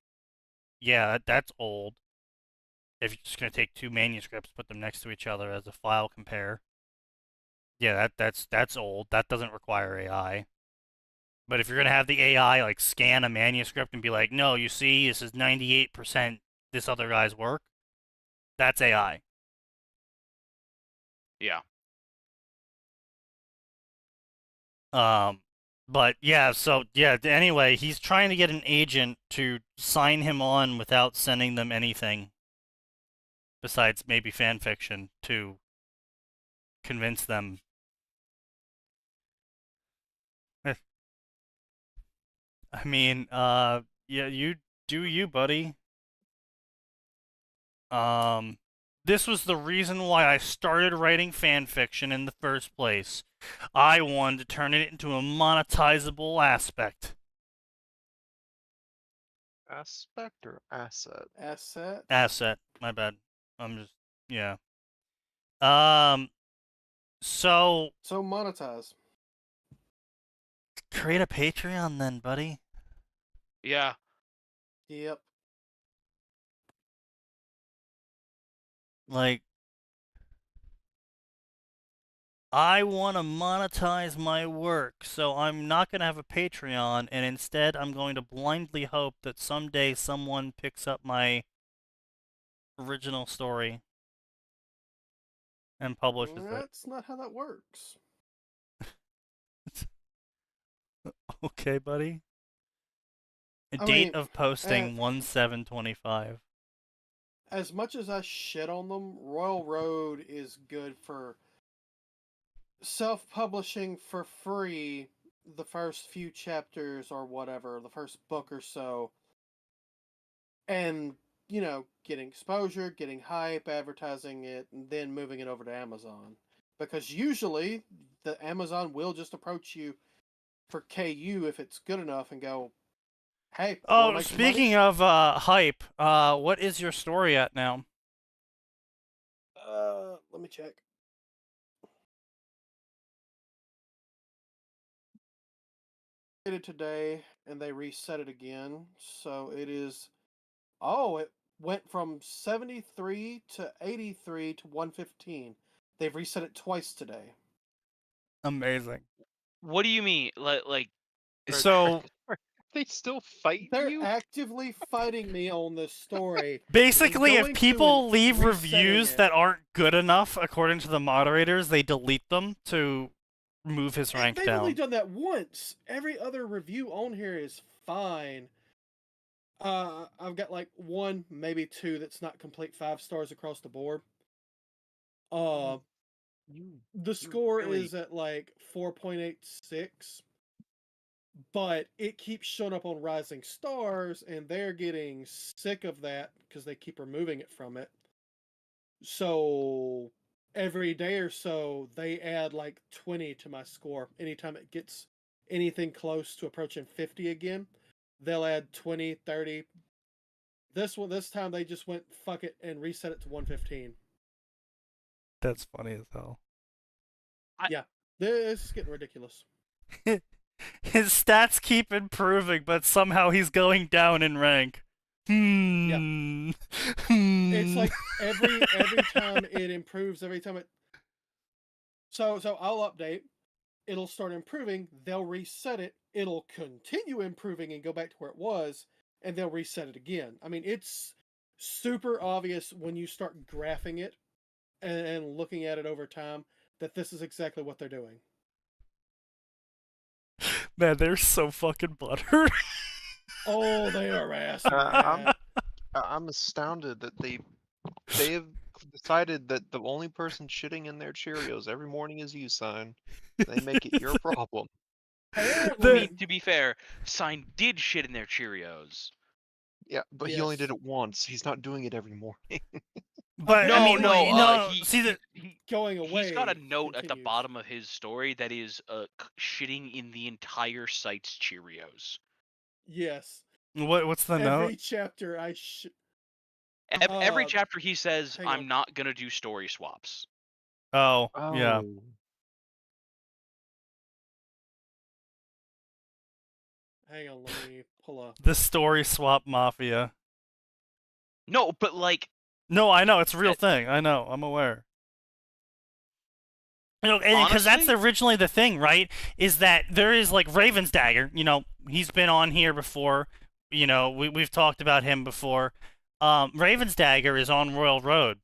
yeah, that's old. If you're just going to take two manuscripts, put them next to each other as a file compare, yeah, that's old. That doesn't require AI. But if you're going to have the AI like scan a manuscript and be like, no, you see, this is 98% this other guy's work, that's AI. Yeah. But yeah, so yeah, anyway, he's trying to get an agent to sign him on without sending them anything besides maybe fan fiction to convince them. I mean, yeah, you do you, buddy. This was the reason why I started writing fan fiction in the first place. I wanted to turn it into a monetizable aspect. Aspect or asset? Asset. Asset, my bad. I'm just, yeah. So monetize. create a Patreon then, buddy. Yeah. Yep. Like, I want to monetize my work, so I'm not going to have a Patreon, and instead I'm going to blindly hope that someday someone picks up my original story and publishes it. That's not how that works. Okay, buddy. I Date mean, of posting 1/7/25. As much as I shit on them, Royal Road is good for self-publishing for free the first few chapters or whatever, the first book or so. And, getting exposure, getting hype, advertising it, and then moving it over to Amazon. Because usually the Amazon will just approach you for KU if it's good enough and go, hey, Oh, speaking of hype, what is your story at now? Let me check. Today and they reset it again, so it is. Oh, it went from 73 to 83 to 115. They've reset it twice today. Amazing. What do you mean? Like So they still fight They're you? actively fighting me on this story. basically, if going people through and leave resetting reviews it. that aren't good enough according to the moderators, they delete them to move his rank They've down. only done that once. Every other review on here is fine. I've got like one, maybe two that's not complete 5 stars across the board. The score really- is at like 4.86, but it keeps showing up on Rising Stars, and they're getting sick of that because they keep removing it from it. So every day or so, they add like 20 to my score anytime it gets anything close to approaching 50 again, they'll add 20, 30. This time they just went fuck it and reset it to 115. That's funny as hell. This is getting ridiculous. His stats keep improving, but somehow he's going down in rank. It's like every time it improves, every time it. So I'll update. It'll start improving. They'll reset it. It'll continue improving and go back to where it was, and they'll reset it again. I mean, it's super obvious when you start graphing it and looking at it over time that this is exactly what they're doing. Man, they're so fucking butthurt. Oh, they are ass. I'm astounded that they have decided that the only person shitting in their Cheerios every morning is you, Sign. They make it your problem. I mean, to be fair, Sign did shit in their Cheerios. Yeah, but he only did it once. He's not doing it every morning. But No, I mean, no. Going away. He's got a note at the bottom of his story that is shitting in the entire site's Cheerios. Yes. What's the note? Every chapter Every chapter he says, "I'm not gonna do story swaps." Oh, yeah. Hang on, let me pull up. The story swap mafia. No, but like. No, I know it's a real thing. I know. I'm aware. You know, because that's originally the thing, right? Is that there is like Raven's Dagger. You know, he's been on here before. You know, we've talked about him before. Raven's Dagger is on Royal Road,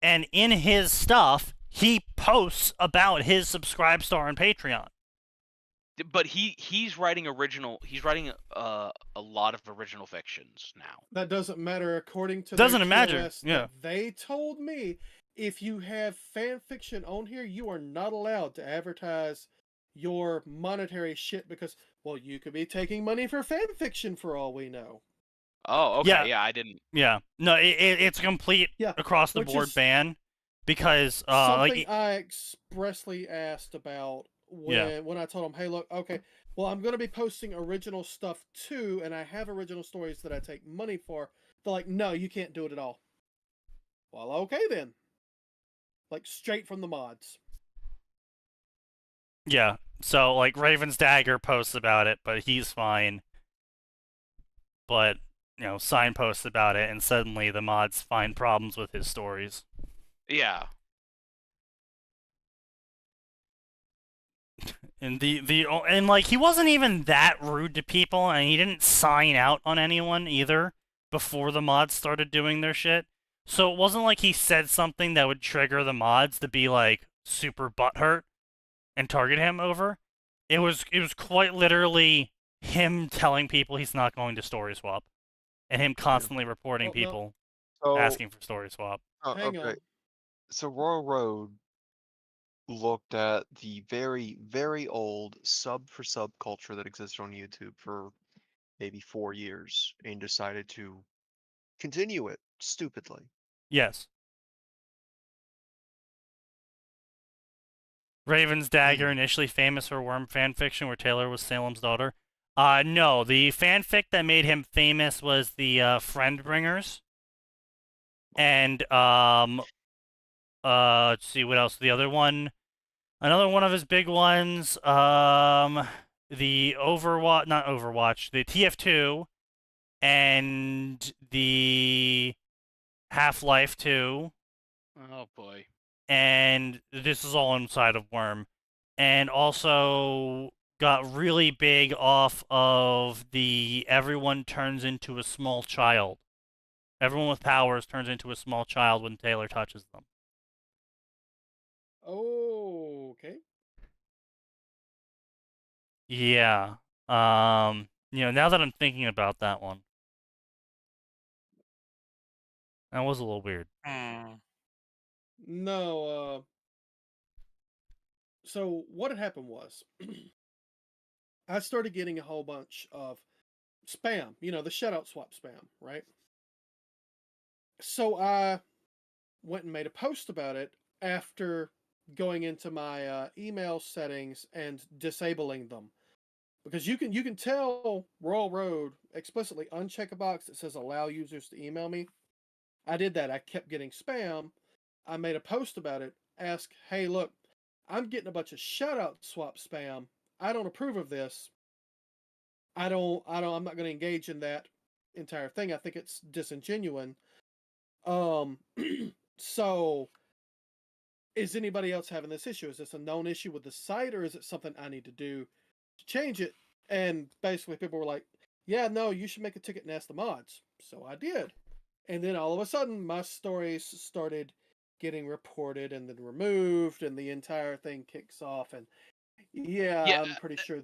and in his stuff, he posts about his Subscribe Star and Patreon. But he's writing original. He's writing a lot of original fictions now. That doesn't matter according to. Doesn't matter. Yeah. They told me if you have fan fiction on here, you are not allowed to advertise your monetary shit because, well, you could be taking money for fan fiction for all we know. Oh, okay. Yeah, I didn't. Yeah. No, it's a complete across the board ban because something I expressly asked about when I told them, hey, look, okay, well, I'm going to be posting original stuff too, and I have original stories that I take money for. They're like, no, you can't do it at all. Well, okay then. Like, straight from the mods. Yeah, so, like, Raven's Dagger posts about it, but he's fine. But, you know, Sign posts about it, and suddenly the mods find problems with his stories. Yeah. And and like he wasn't even that rude to people, and he didn't sign out on anyone either before the mods started doing their shit. So it wasn't like he said something that would trigger the mods to be like super butthurt and target him over. It was quite literally him telling people he's not going to story swap, and him constantly reporting people asking for story swap. Hang on. So Royal Road looked at the very, very old sub culture that existed on YouTube for maybe 4 years and decided to continue it stupidly. Yes. Raven's Dagger, initially famous for worm fanfiction where Taylor was Salem's daughter. No, the fanfic that made him famous was the Friendbringers. And let's see what else. The other one, another one of his big ones, the not Overwatch, the TF2 and the Half-Life 2. Oh boy. And this is all inside of Worm. And also got really big off of the everyone turns into a small child. Everyone with powers turns into a small child when Taylor touches them. Oh, okay. Yeah. You know, now that I'm thinking about that one. That was a little weird. No, so what had happened was I started getting a whole bunch of spam, you know, the shutout swap spam, right? So I went and made a post about it after going into my email settings and disabling them. Because you can tell Royal Road explicitly uncheck a box that says allow users to email me. I did that. I kept getting spam. I made a post about it. Ask, hey, look, I'm getting a bunch of shoutout swap spam. I don't approve of this. I'm not going to engage in that entire thing. I think it's disingenuous. So is anybody else having this issue? Is this a known issue with the site, or is it something I need to do to change it? And basically people were like, yeah, no, you should make a ticket and ask the mods. So I did. And then all of a sudden my stories started getting reported and then removed, and the entire thing kicks off. And yeah, I'm pretty sure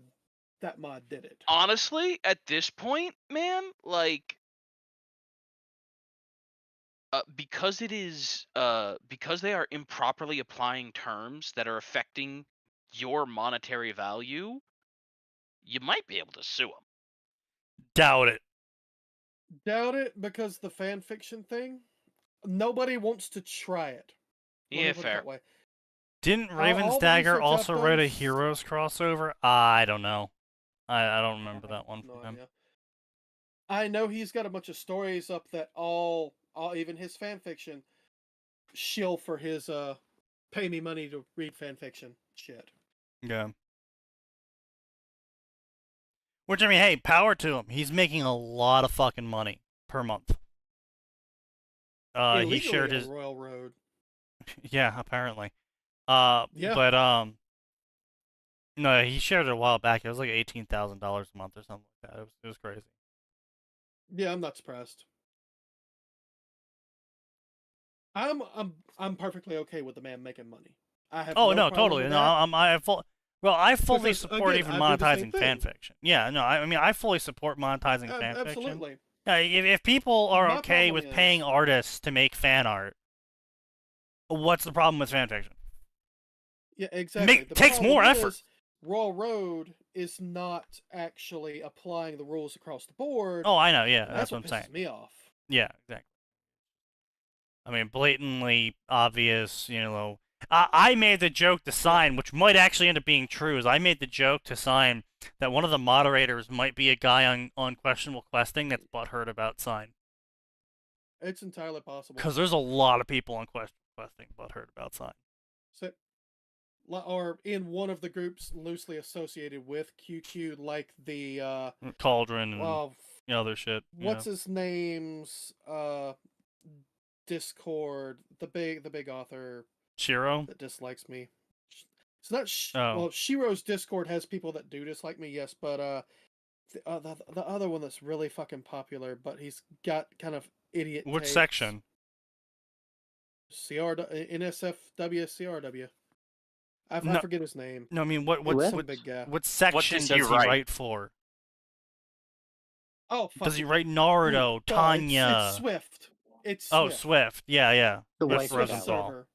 that mod did it. Honestly, at this point, man, like, because it is because they are improperly applying terms that are affecting your monetary value, you might be able to sue them. Doubt it. Doubt it, because the fan fiction thing, nobody wants to try it. Let me Yeah, put it fair. that way. Didn't All the Raven's Dagger research also I've write a done- Heroes crossover? I don't know. I don't remember I have that one no from him. idea. I know he's got a bunch of stories up that all even his fan fiction shill for his pay me money to read fan fiction shit. Yeah. Which, I mean, hey, power to him. He's making a lot of fucking money per month. He Illegally shared on his... Royal Road. Yeah, apparently. Yeah. But, no, he shared it a while back. It was like $18,000 a month or something like that. It was crazy. Yeah, I'm not surprised. I'm perfectly okay with the man making money. I have Oh, no, problem totally. with No, that. I fully Because, support again, even I do the same monetizing fan thing. fiction. Yeah, no, I mean, I fully support monetizing fan fiction. Absolutely. Yeah, if people are My okay problem with paying is- artists to make fan art, what's the problem with fan fiction? Yeah, exactly. The takes problem more effort. is Royal Road is not actually applying the rules across the board. Oh, I know, yeah, and that's what what I'm pisses saying. me off. Yeah, exactly. I mean, blatantly obvious, you know. I made the joke to sign, which might actually end up being true, is I made the joke to sign that one of the moderators might be a guy on Questionable Questing that's butthurt about sign. It's entirely possible. Because there's a lot of people on Questionable Questing butthurt about sign. So, or in one of the groups loosely associated with QQ, like the Cauldron and well, other shit. what's his name's Discord, the big author Shiro? that dislikes me. It's not Oh. well, Shiro's Discord has people that do dislike me, yes, but the other one that's really fucking popular, but he's got kind of idiot Which takes. section? NSFW CRW. I No- forget his name. No, I mean, what Some big guy. what section does does he he write? write for? Oh, fuck. Does he write Naruto, Tanya? It's Swift. It's Oh, Swift. Swift. Yeah. The That's white Swift Rosenthal. server.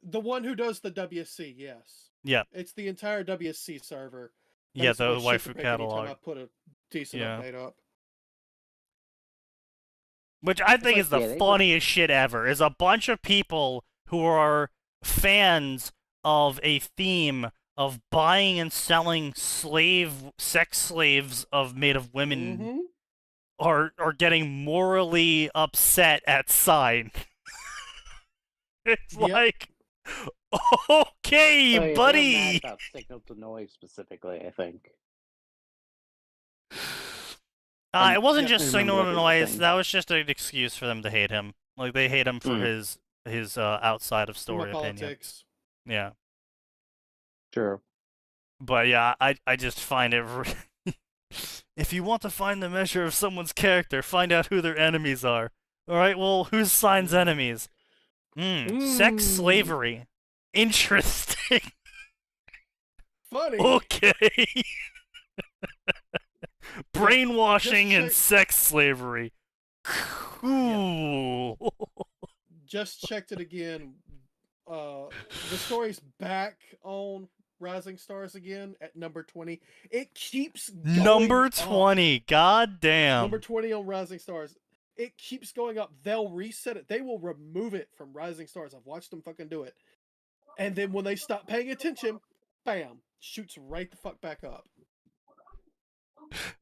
The one who does the WSC, yes. Yeah. It's the entire WSC server. Yeah, That's the what shit waifu to pick anytime catalog. I put a decent Yeah. update up. Which I think like, is the yeah, they funniest shit ever, is a bunch of people who are fans of a theme of buying and selling sex slaves made of women Mm-hmm. are getting morally upset at sign. It's Yep. like, okay, Oh, yeah, they were buddy. mad about signal to noise specifically, I think. It wasn't Yeah, just I remember signal that to being a noise. thing. That was just an excuse for them to hate him. Like, they hate him for his outside of story opinion. Politics. Yeah. Sure. But yeah, I just find it. If you want to find the measure of someone's character, find out who their enemies are. All right. Well, who's Sign's enemies? Sex slavery. Interesting. Funny. Okay. Brainwashing Just and check- sex slavery. Cool. Just checked it again. The story's back on Rising Stars again at number 20. It keeps going Number up. 20. God damn. Number 20 on Rising Stars. It keeps going up. They'll reset it. They will remove it from Rising Stars. I've watched them fucking do it. And then when they stop paying attention, bam, shoots right the fuck back up.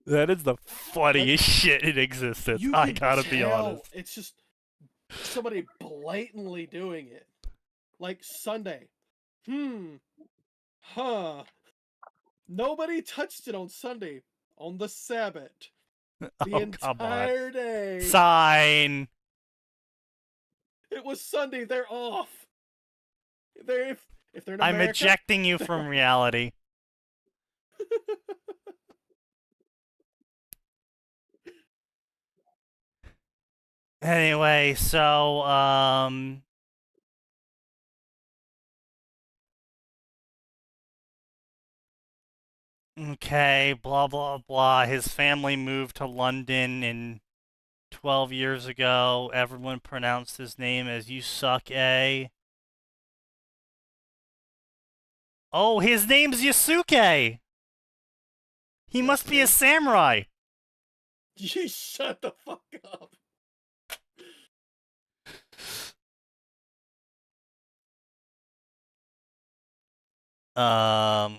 That is the funniest shit in existence. You I can gotta be tell honest. it's just somebody blatantly doing it. Like Sunday. Huh. Nobody touched it on Sunday. On the Sabbath. The Oh, come on. entire day. Sign. It was Sunday. They're off. If they're in I'm America, ejecting you from reality. Anyway, so, okay, blah, blah, blah. His family moved to London 12 years ago. Everyone pronounced his name as you suck, eh? Oh, his name's Yasuke! He must be a samurai! You shut the fuck up.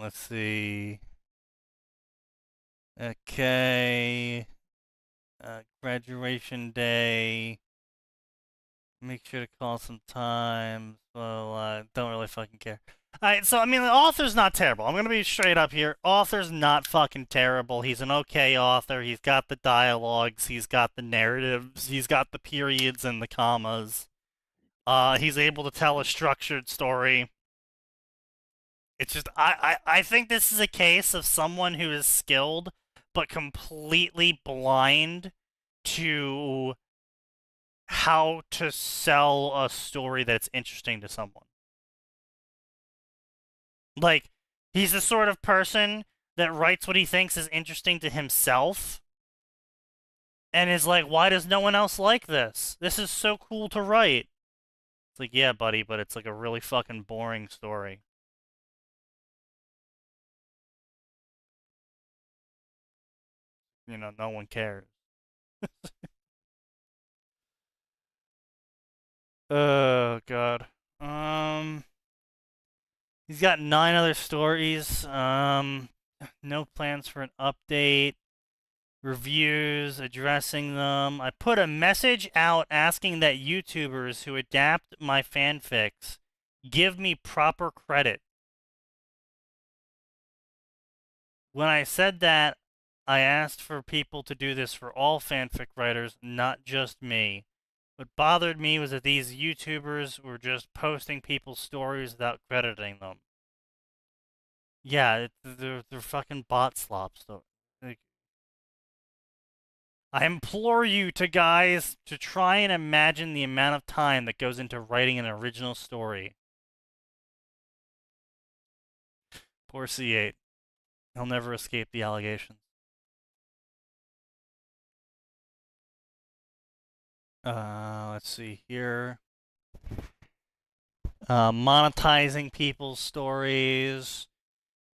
Let's see. Okay. Graduation day. Make sure to call some time. Well, don't really fucking care. Alright, so, I mean, the author's not terrible. I'm gonna be straight up here. Author's not fucking terrible. He's an okay author. He's got the dialogues. He's got the narratives. He's got the periods and the commas. He's able to tell a structured story. It's just, I think this is a case of someone who is skilled, but completely blind to how to sell a story that's interesting to someone. Like, he's the sort of person that writes what he thinks is interesting to himself, and is like, why does no one else like this? This is so cool to write. It's like, yeah, buddy, but it's like a really fucking boring story. You know, no one cares. Oh, God. He's got 9 other stories. No plans for an update. Reviews, addressing them. I put a message out asking that YouTubers who adapt my fanfics give me proper credit. When I said that, I asked for people to do this for all fanfic writers, not just me. What bothered me was that these YouTubers were just posting people's stories without crediting them. Yeah, they're fucking bot slops, though. Like, I implore you guys to try and imagine the amount of time that goes into writing an original story. Poor C8. He'll never escape the allegations. Let's see here. Monetizing people's stories.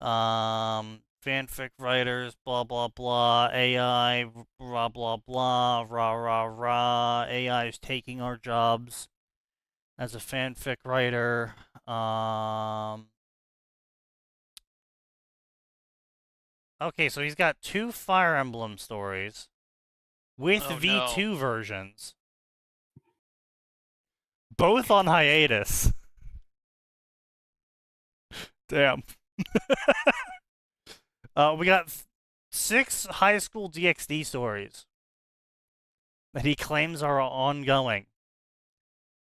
Fanfic writers, blah blah blah. AI, blah blah blah, rah rah rah. AI is taking our jobs as a fanfic writer. Okay, so he's got 2 Fire Emblem stories with V2 versions. Both on hiatus. Damn. We got 6 high school DxD stories that he claims are ongoing.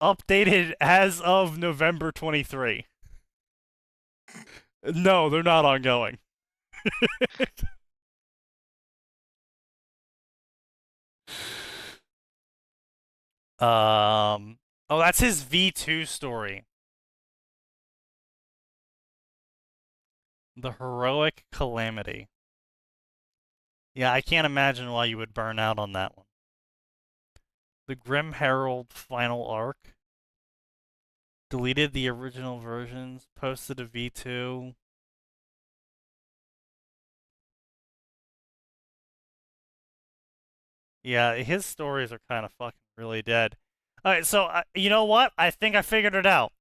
Updated as of November 23. No, they're not ongoing. Oh, that's his V2 story. The Heroic Calamity. Yeah, I can't imagine why you would burn out on that one. The Grim Herald Final Arc. Deleted the original versions, posted a V2. Yeah, his stories are kind of fucking really dead. Alright, so, you know what? I think I figured it out.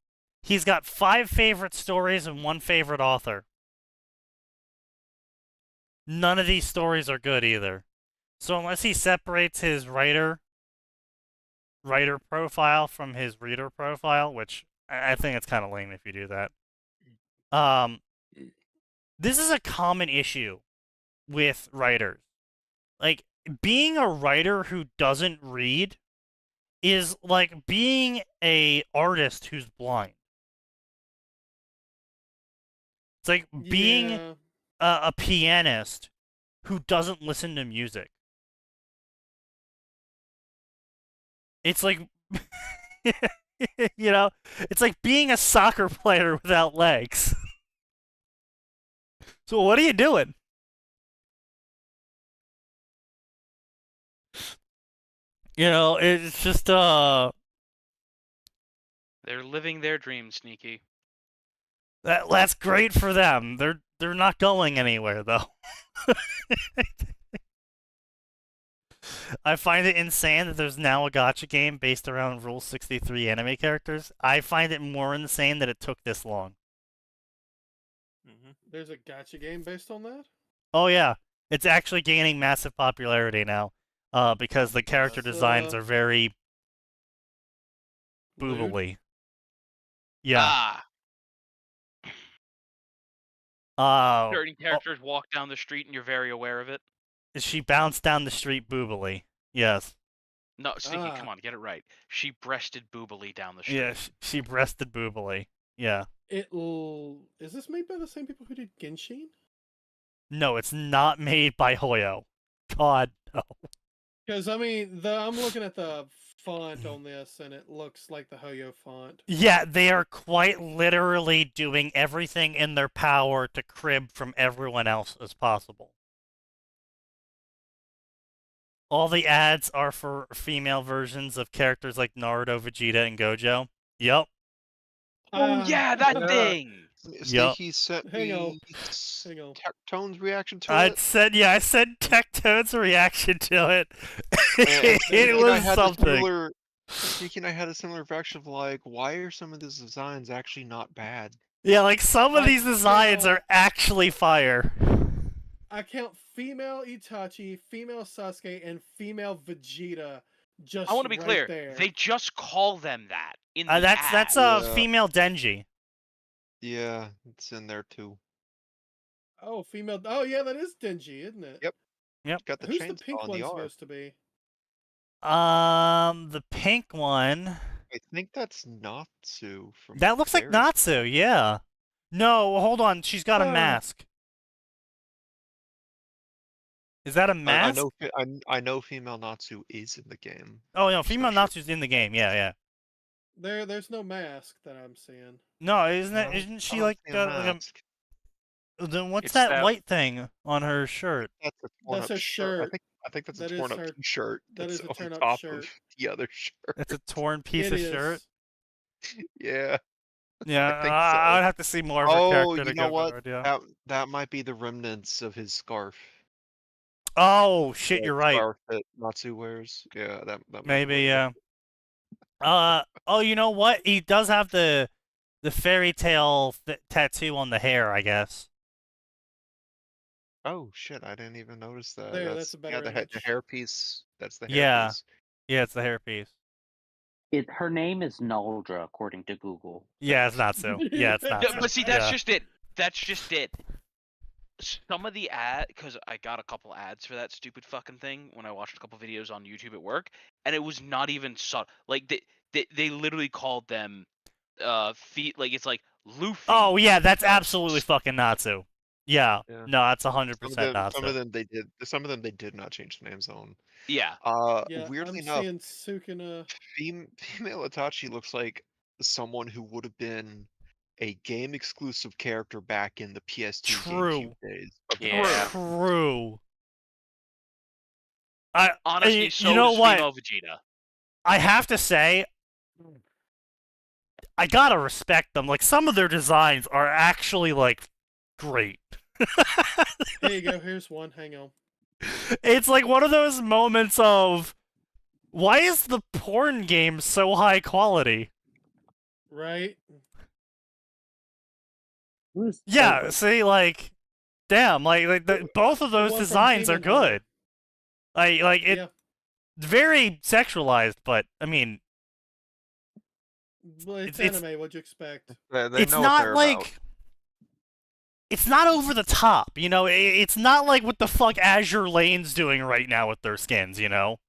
He's got 5 favorite stories and 1 favorite author. none of these stories are good either. So unless he separates his writer profile from his reader profile, which I think it's kind of lame if you do that. This is a common issue with writers. Like, being a writer who doesn't read is like being a artist who's blind. It's like being Yeah. a pianist who doesn't listen to music. It's like, you know, it's like being a soccer player without legs. So what are you doing? You know, it's just They're living their dreams, Sneaky. that's great for them. They're not going anywhere though. I find it insane that there's now a gacha game based around Rule 63 anime characters. I find it more insane that it took this long. There's a gacha game based on that? Oh yeah, it's actually gaining massive popularity now, because the character That's, designs are very Lewd? boobily. Yeah. Certain characters walk down the street and you're very aware of it. She bounced down the street boobily. Yes. No, Sneaky, come on, get it right. She breasted boobily down the street. Yeah, she breasted boobily. Yeah. Is this made by the same people who did Genshin? No, it's not made by Hoyo. God, no. Because I mean, I'm looking at the font on this, and it looks like the Hoyo font. Yeah, they are quite literally doing everything in their power to crib from everyone else as possible. All the ads are for female versions of characters like Naruto, Vegeta, and Gojo. Yep. Oh yeah, that yeah. thing! Yup. He sent Hang on. me Hang on. Tectone's reaction to I it. said Tectone's reaction to it. And It I was had something. Speaking, I had a similar reaction of like, why are some of these designs actually not bad? Yeah, like some of I these designs count- are actually fire. I count female Itachi, female Sasuke, and female Vegeta. Just I want to be right clear. there. They just call them that in the That's ad. Yeah. female Denji. Yeah, it's in there too. Oh, female. Oh, yeah, that is Denji, isn't it? Yep. Got the Who's the chainsaw pink on one the R. supposed to be? The pink one. I think that's Natsu from. That looks like Fairy Natsu, yeah. No, hold on. She's got a Oh. mask. Is that a Tail. mask? I know female Natsu is in the game. Oh no, Just female not sure. Natsu's in the game. Yeah, yeah. There's no mask that I'm seeing. No, isn't I it? don't- Isn't I she don't like see a like mask. then what's It's that that- white thing on her shirt? That's a torn That's up her shirt. shirt. I think that's That a is torn up her- t-shirt. that That's is a on turn-up top shirt. of the other shirt. It's a torn piece It of is. shirt. Yeah. Yeah, think I would so. have to see more of her Oh, character you to know get a what? better idea. That might be the remnants of his scarf. Oh shit, The you're right. Scarf that Natsu wears. Yeah, that might be Maybe, what it yeah. is. Oh, you know what? He does have the fairy tale tattoo on the hair, I guess. Oh shit! I didn't even notice that. There, that's a better the image. hairpiece. That's the hairpiece. Yeah. Yeah, it's the hairpiece. Her name is Naldra, according to Google. Yeah, it's not so. Yeah, it's not No, so. but see, that's Yeah. just it. That's just it. Some of the because I got a couple ads for that stupid fucking thing when I watched a couple videos on YouTube at work, and it was not even like they literally called them feet, like it's like Luffy. Oh yeah, that's absolutely fucking Natsu. Yeah. Yeah. No, that's 100% Some Natsu. of them they did. Some of them they did not change the names on. Yeah. Yeah, Weirdly I'm enough, seeing Sukuna. female Itachi looks like someone who would have been a game exclusive character back in the PS2 True. GameCube days. of the Yeah. True. Honestly, so you know is what? female Vegeta. I have to say, I gotta respect them. Like, some of their designs are actually, like, great. Here you go. Here's one. Hang on. It's like one of those moments of, why is the porn game so high quality? Right? Who's Yeah, see, like, damn, both of those one from designs are Demon Hunter. good. Like it, Yeah. very sexualized, but I mean, Well, it's it's- anime. What'd you expect? They it's know what not they're like. about. It's not over the top, you know? It's not like what the fuck Azure Lane's doing right now with their skins, you know?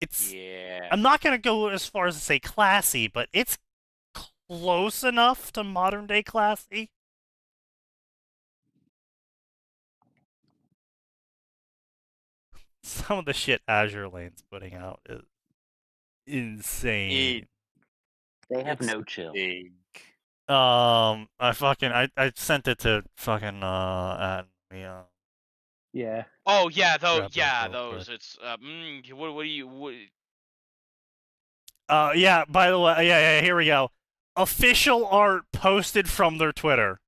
It's... Yeah. I'm not gonna go as far as to say classy, but it's close enough to modern day classy. Some of the shit Azure Lane's putting out is insane. They have It's no chill. big. I sent it to fucking at me. Yeah. Oh yeah, Grab those real those. quick. It's what do you what? Yeah. By the way, yeah. Here we go. Official art posted from their Twitter.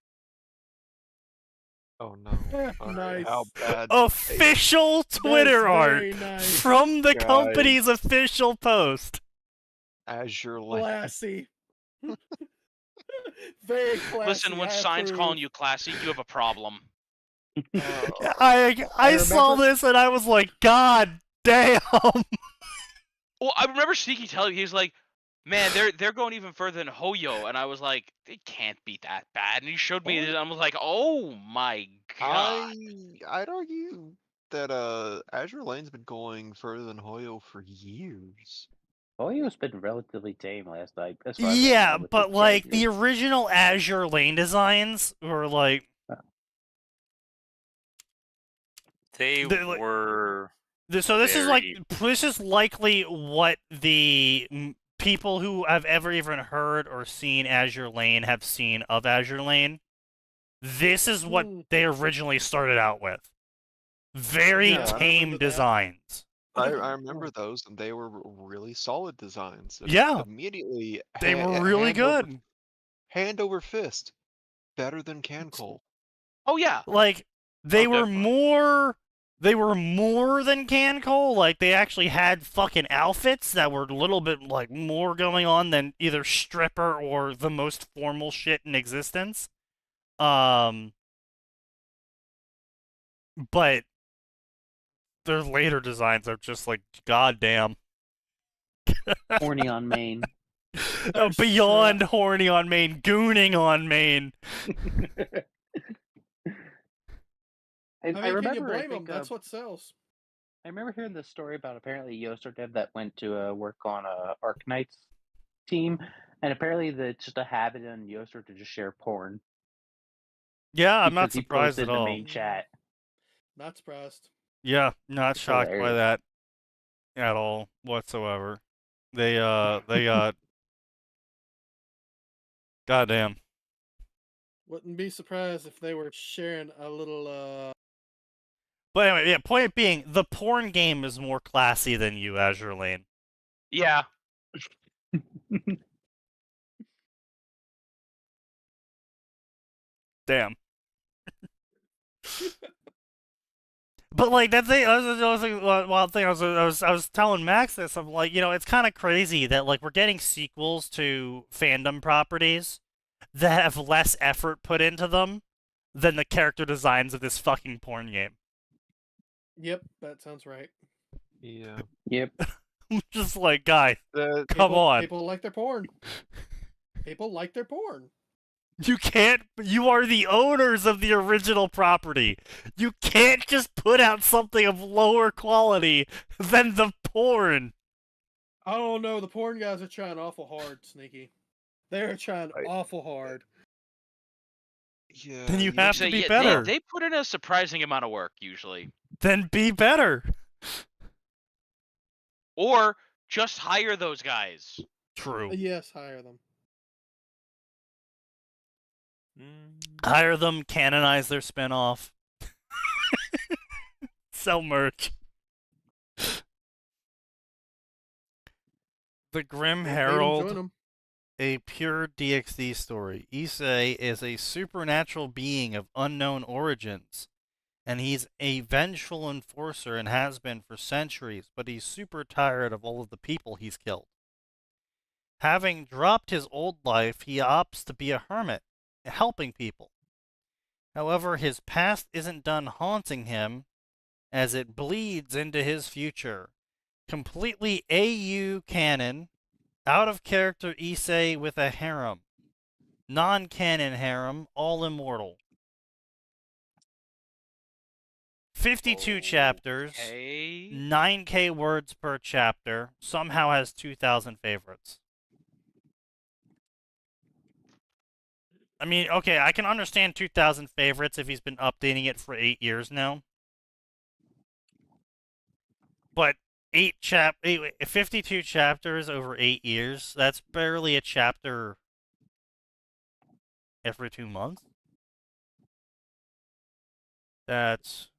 Oh no. Nice. How bad? Official Twitter art Very nice. from the Guys. company's official post. Azure Lane. Classy. Very classy. Listen, when I Sign's approve. calling you classy, you have a problem. I saw remember- this and I was like, God damn. Well, I remember Sneaky telling me, he's like, man, they're going even further than Hoyo, and I was like, it can't be that bad. And he showed me this, and I was like, oh my god. I'd argue that Azure Lane's been going further than Hoyo for years. Hoyo's been relatively tame last night. As far as I Yeah, know with but the like the changes. original Azure Lane designs were like They like- were. so this is like Very- this is likely what the people who have ever even heard or seen Azure Lane have seen of Azure Lane. This is what they originally started out with. Very Yeah, I tame remember that. designs. I remember those, and they were really solid designs. And Yeah. Immediately, They were really good. Hand over fist, better than Cancol. Oh yeah. Like they Oh, were definitely. more than Cancol. Like they actually had fucking outfits that were a little bit like more going on than either stripper or the most formal shit in existence. But their later designs are just like goddamn. Horny on main. Beyond horny on main, gooning on main. I mean, can you remember, blame them? think, That's what sells. I remember hearing this story about apparently Yoast or Dev that went to work on Arc Knight's team, and apparently it's just a habit in Yoaster to just share porn. Yeah, I'm not because he surprised posted at all. the main chat. Not surprised. Yeah, not It's shocked by hilarious. that at all whatsoever. They got goddamn. Wouldn't be surprised if they were sharing a little. But anyway, yeah, point being, the porn game is more classy than you, Azure Lane. Yeah. Damn. But like that thing, I was telling Max this. I'm like, you know, it's kind of crazy that like we're getting sequels to fandom properties that have less effort put into them than the character designs of this fucking porn game. Yep, that sounds right. Yeah. Yep. I'm just like, guys, The, come on. People like their porn. People like their porn. You can't. You are the owners of the original property. You can't just put out something of lower quality than the porn. I don't know. The porn guys are trying awful hard, Sneaky. They're trying Right. awful hard. yeah. Then you you have So, to be yeah, better. They put in a surprising amount of work usually, Then be better. or just hire those guys. True. Yes, hire them. Hire them, canonize their spinoff. Sell merch. The Grim Pay them, Herald. join them. A pure DxD story. Issei is a supernatural being of unknown origins, and he's a vengeful enforcer and has been for centuries, but he's super tired of all of the people he's killed. Having dropped his old life, he opts to be a hermit, helping people. However, his past isn't done haunting him, as it bleeds into his future. Completely AU canon, out of character Issei with a harem. Non-canon harem, all immortal. 52 chapters, Okay. 9K words per chapter, somehow has 2,000 favorites. I mean, okay, I can understand 2,000 favorites if he's been updating it for 8 years now. But 52 chapters over 8 years, that's barely a chapter every 2 months. That's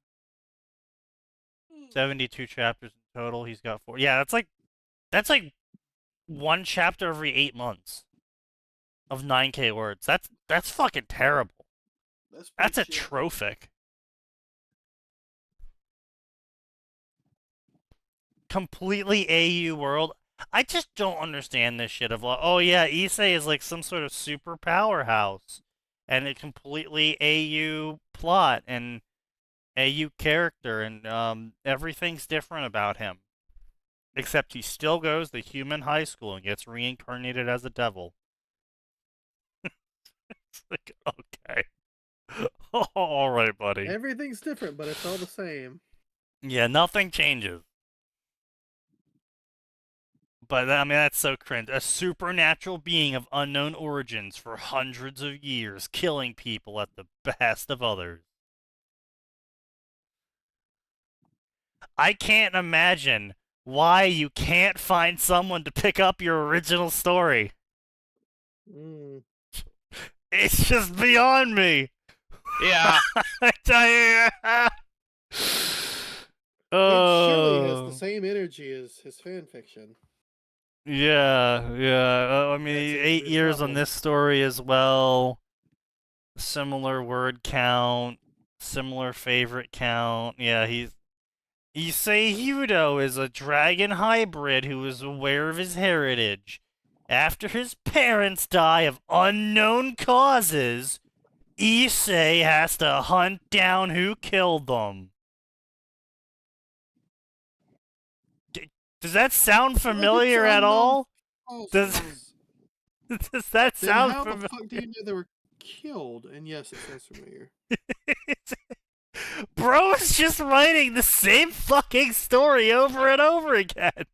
72 chapters in total. He's got 4. Yeah, that's like 1 chapter every 8 months of 9K words. That's fucking terrible. That's pretty shit. atrophic. Completely AU world. I just don't understand this shit of like, oh yeah, Issei is like some sort of super powerhouse, and a completely AU plot and AU character, and everything's different about him, except he still goes to human high school and gets reincarnated as a devil. It's like, okay. All right, buddy. Everything's different, but it's all the same. Yeah, nothing changes. But, I mean, that's so cringe. A supernatural being of unknown origins for hundreds of years, killing people at the behest of others. I can't imagine why you can't find someone to pick up your original story. Mm. It's just beyond me. Yeah. I tell you. It surely has the same energy as his fanfiction. Yeah. I mean, That's 8 his years on problem. this story as well. Similar word count. Similar favorite count. Yeah, Issei Hyudo is a dragon hybrid who is aware of his heritage. After his parents die of unknown causes, Issei has to hunt down who killed them. Does that sound familiar at all? Does that sound how familiar? the fuck do you know they were killed? And yes, it sounds familiar. Bro is just writing the same fucking story over and over again.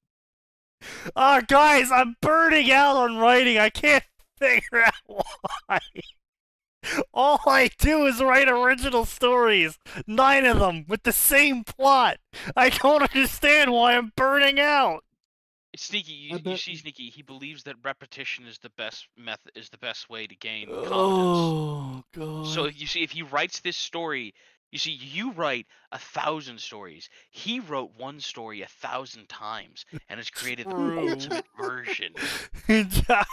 Oh, guys, I'm burning out on writing. I can't figure out why. All I do is write original stories. 9 of them with the same plot. I don't understand why I'm burning out. Sneaky, you see, Sneaky. He believes that repetition is the best method, is the best way to gain confidence. Oh god. So you see, if he writes this story, you see, you write 1,000 stories. He wrote one story 1,000 times and has created the ultimate version.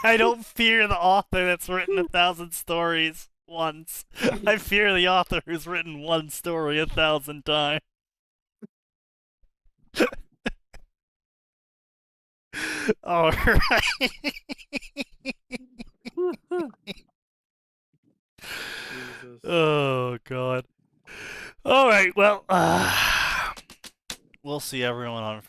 I don't fear the author that's written 1,000 stories once. I fear the author who's written one story 1,000 times. All right. Oh god. All right. Well, we'll see everyone on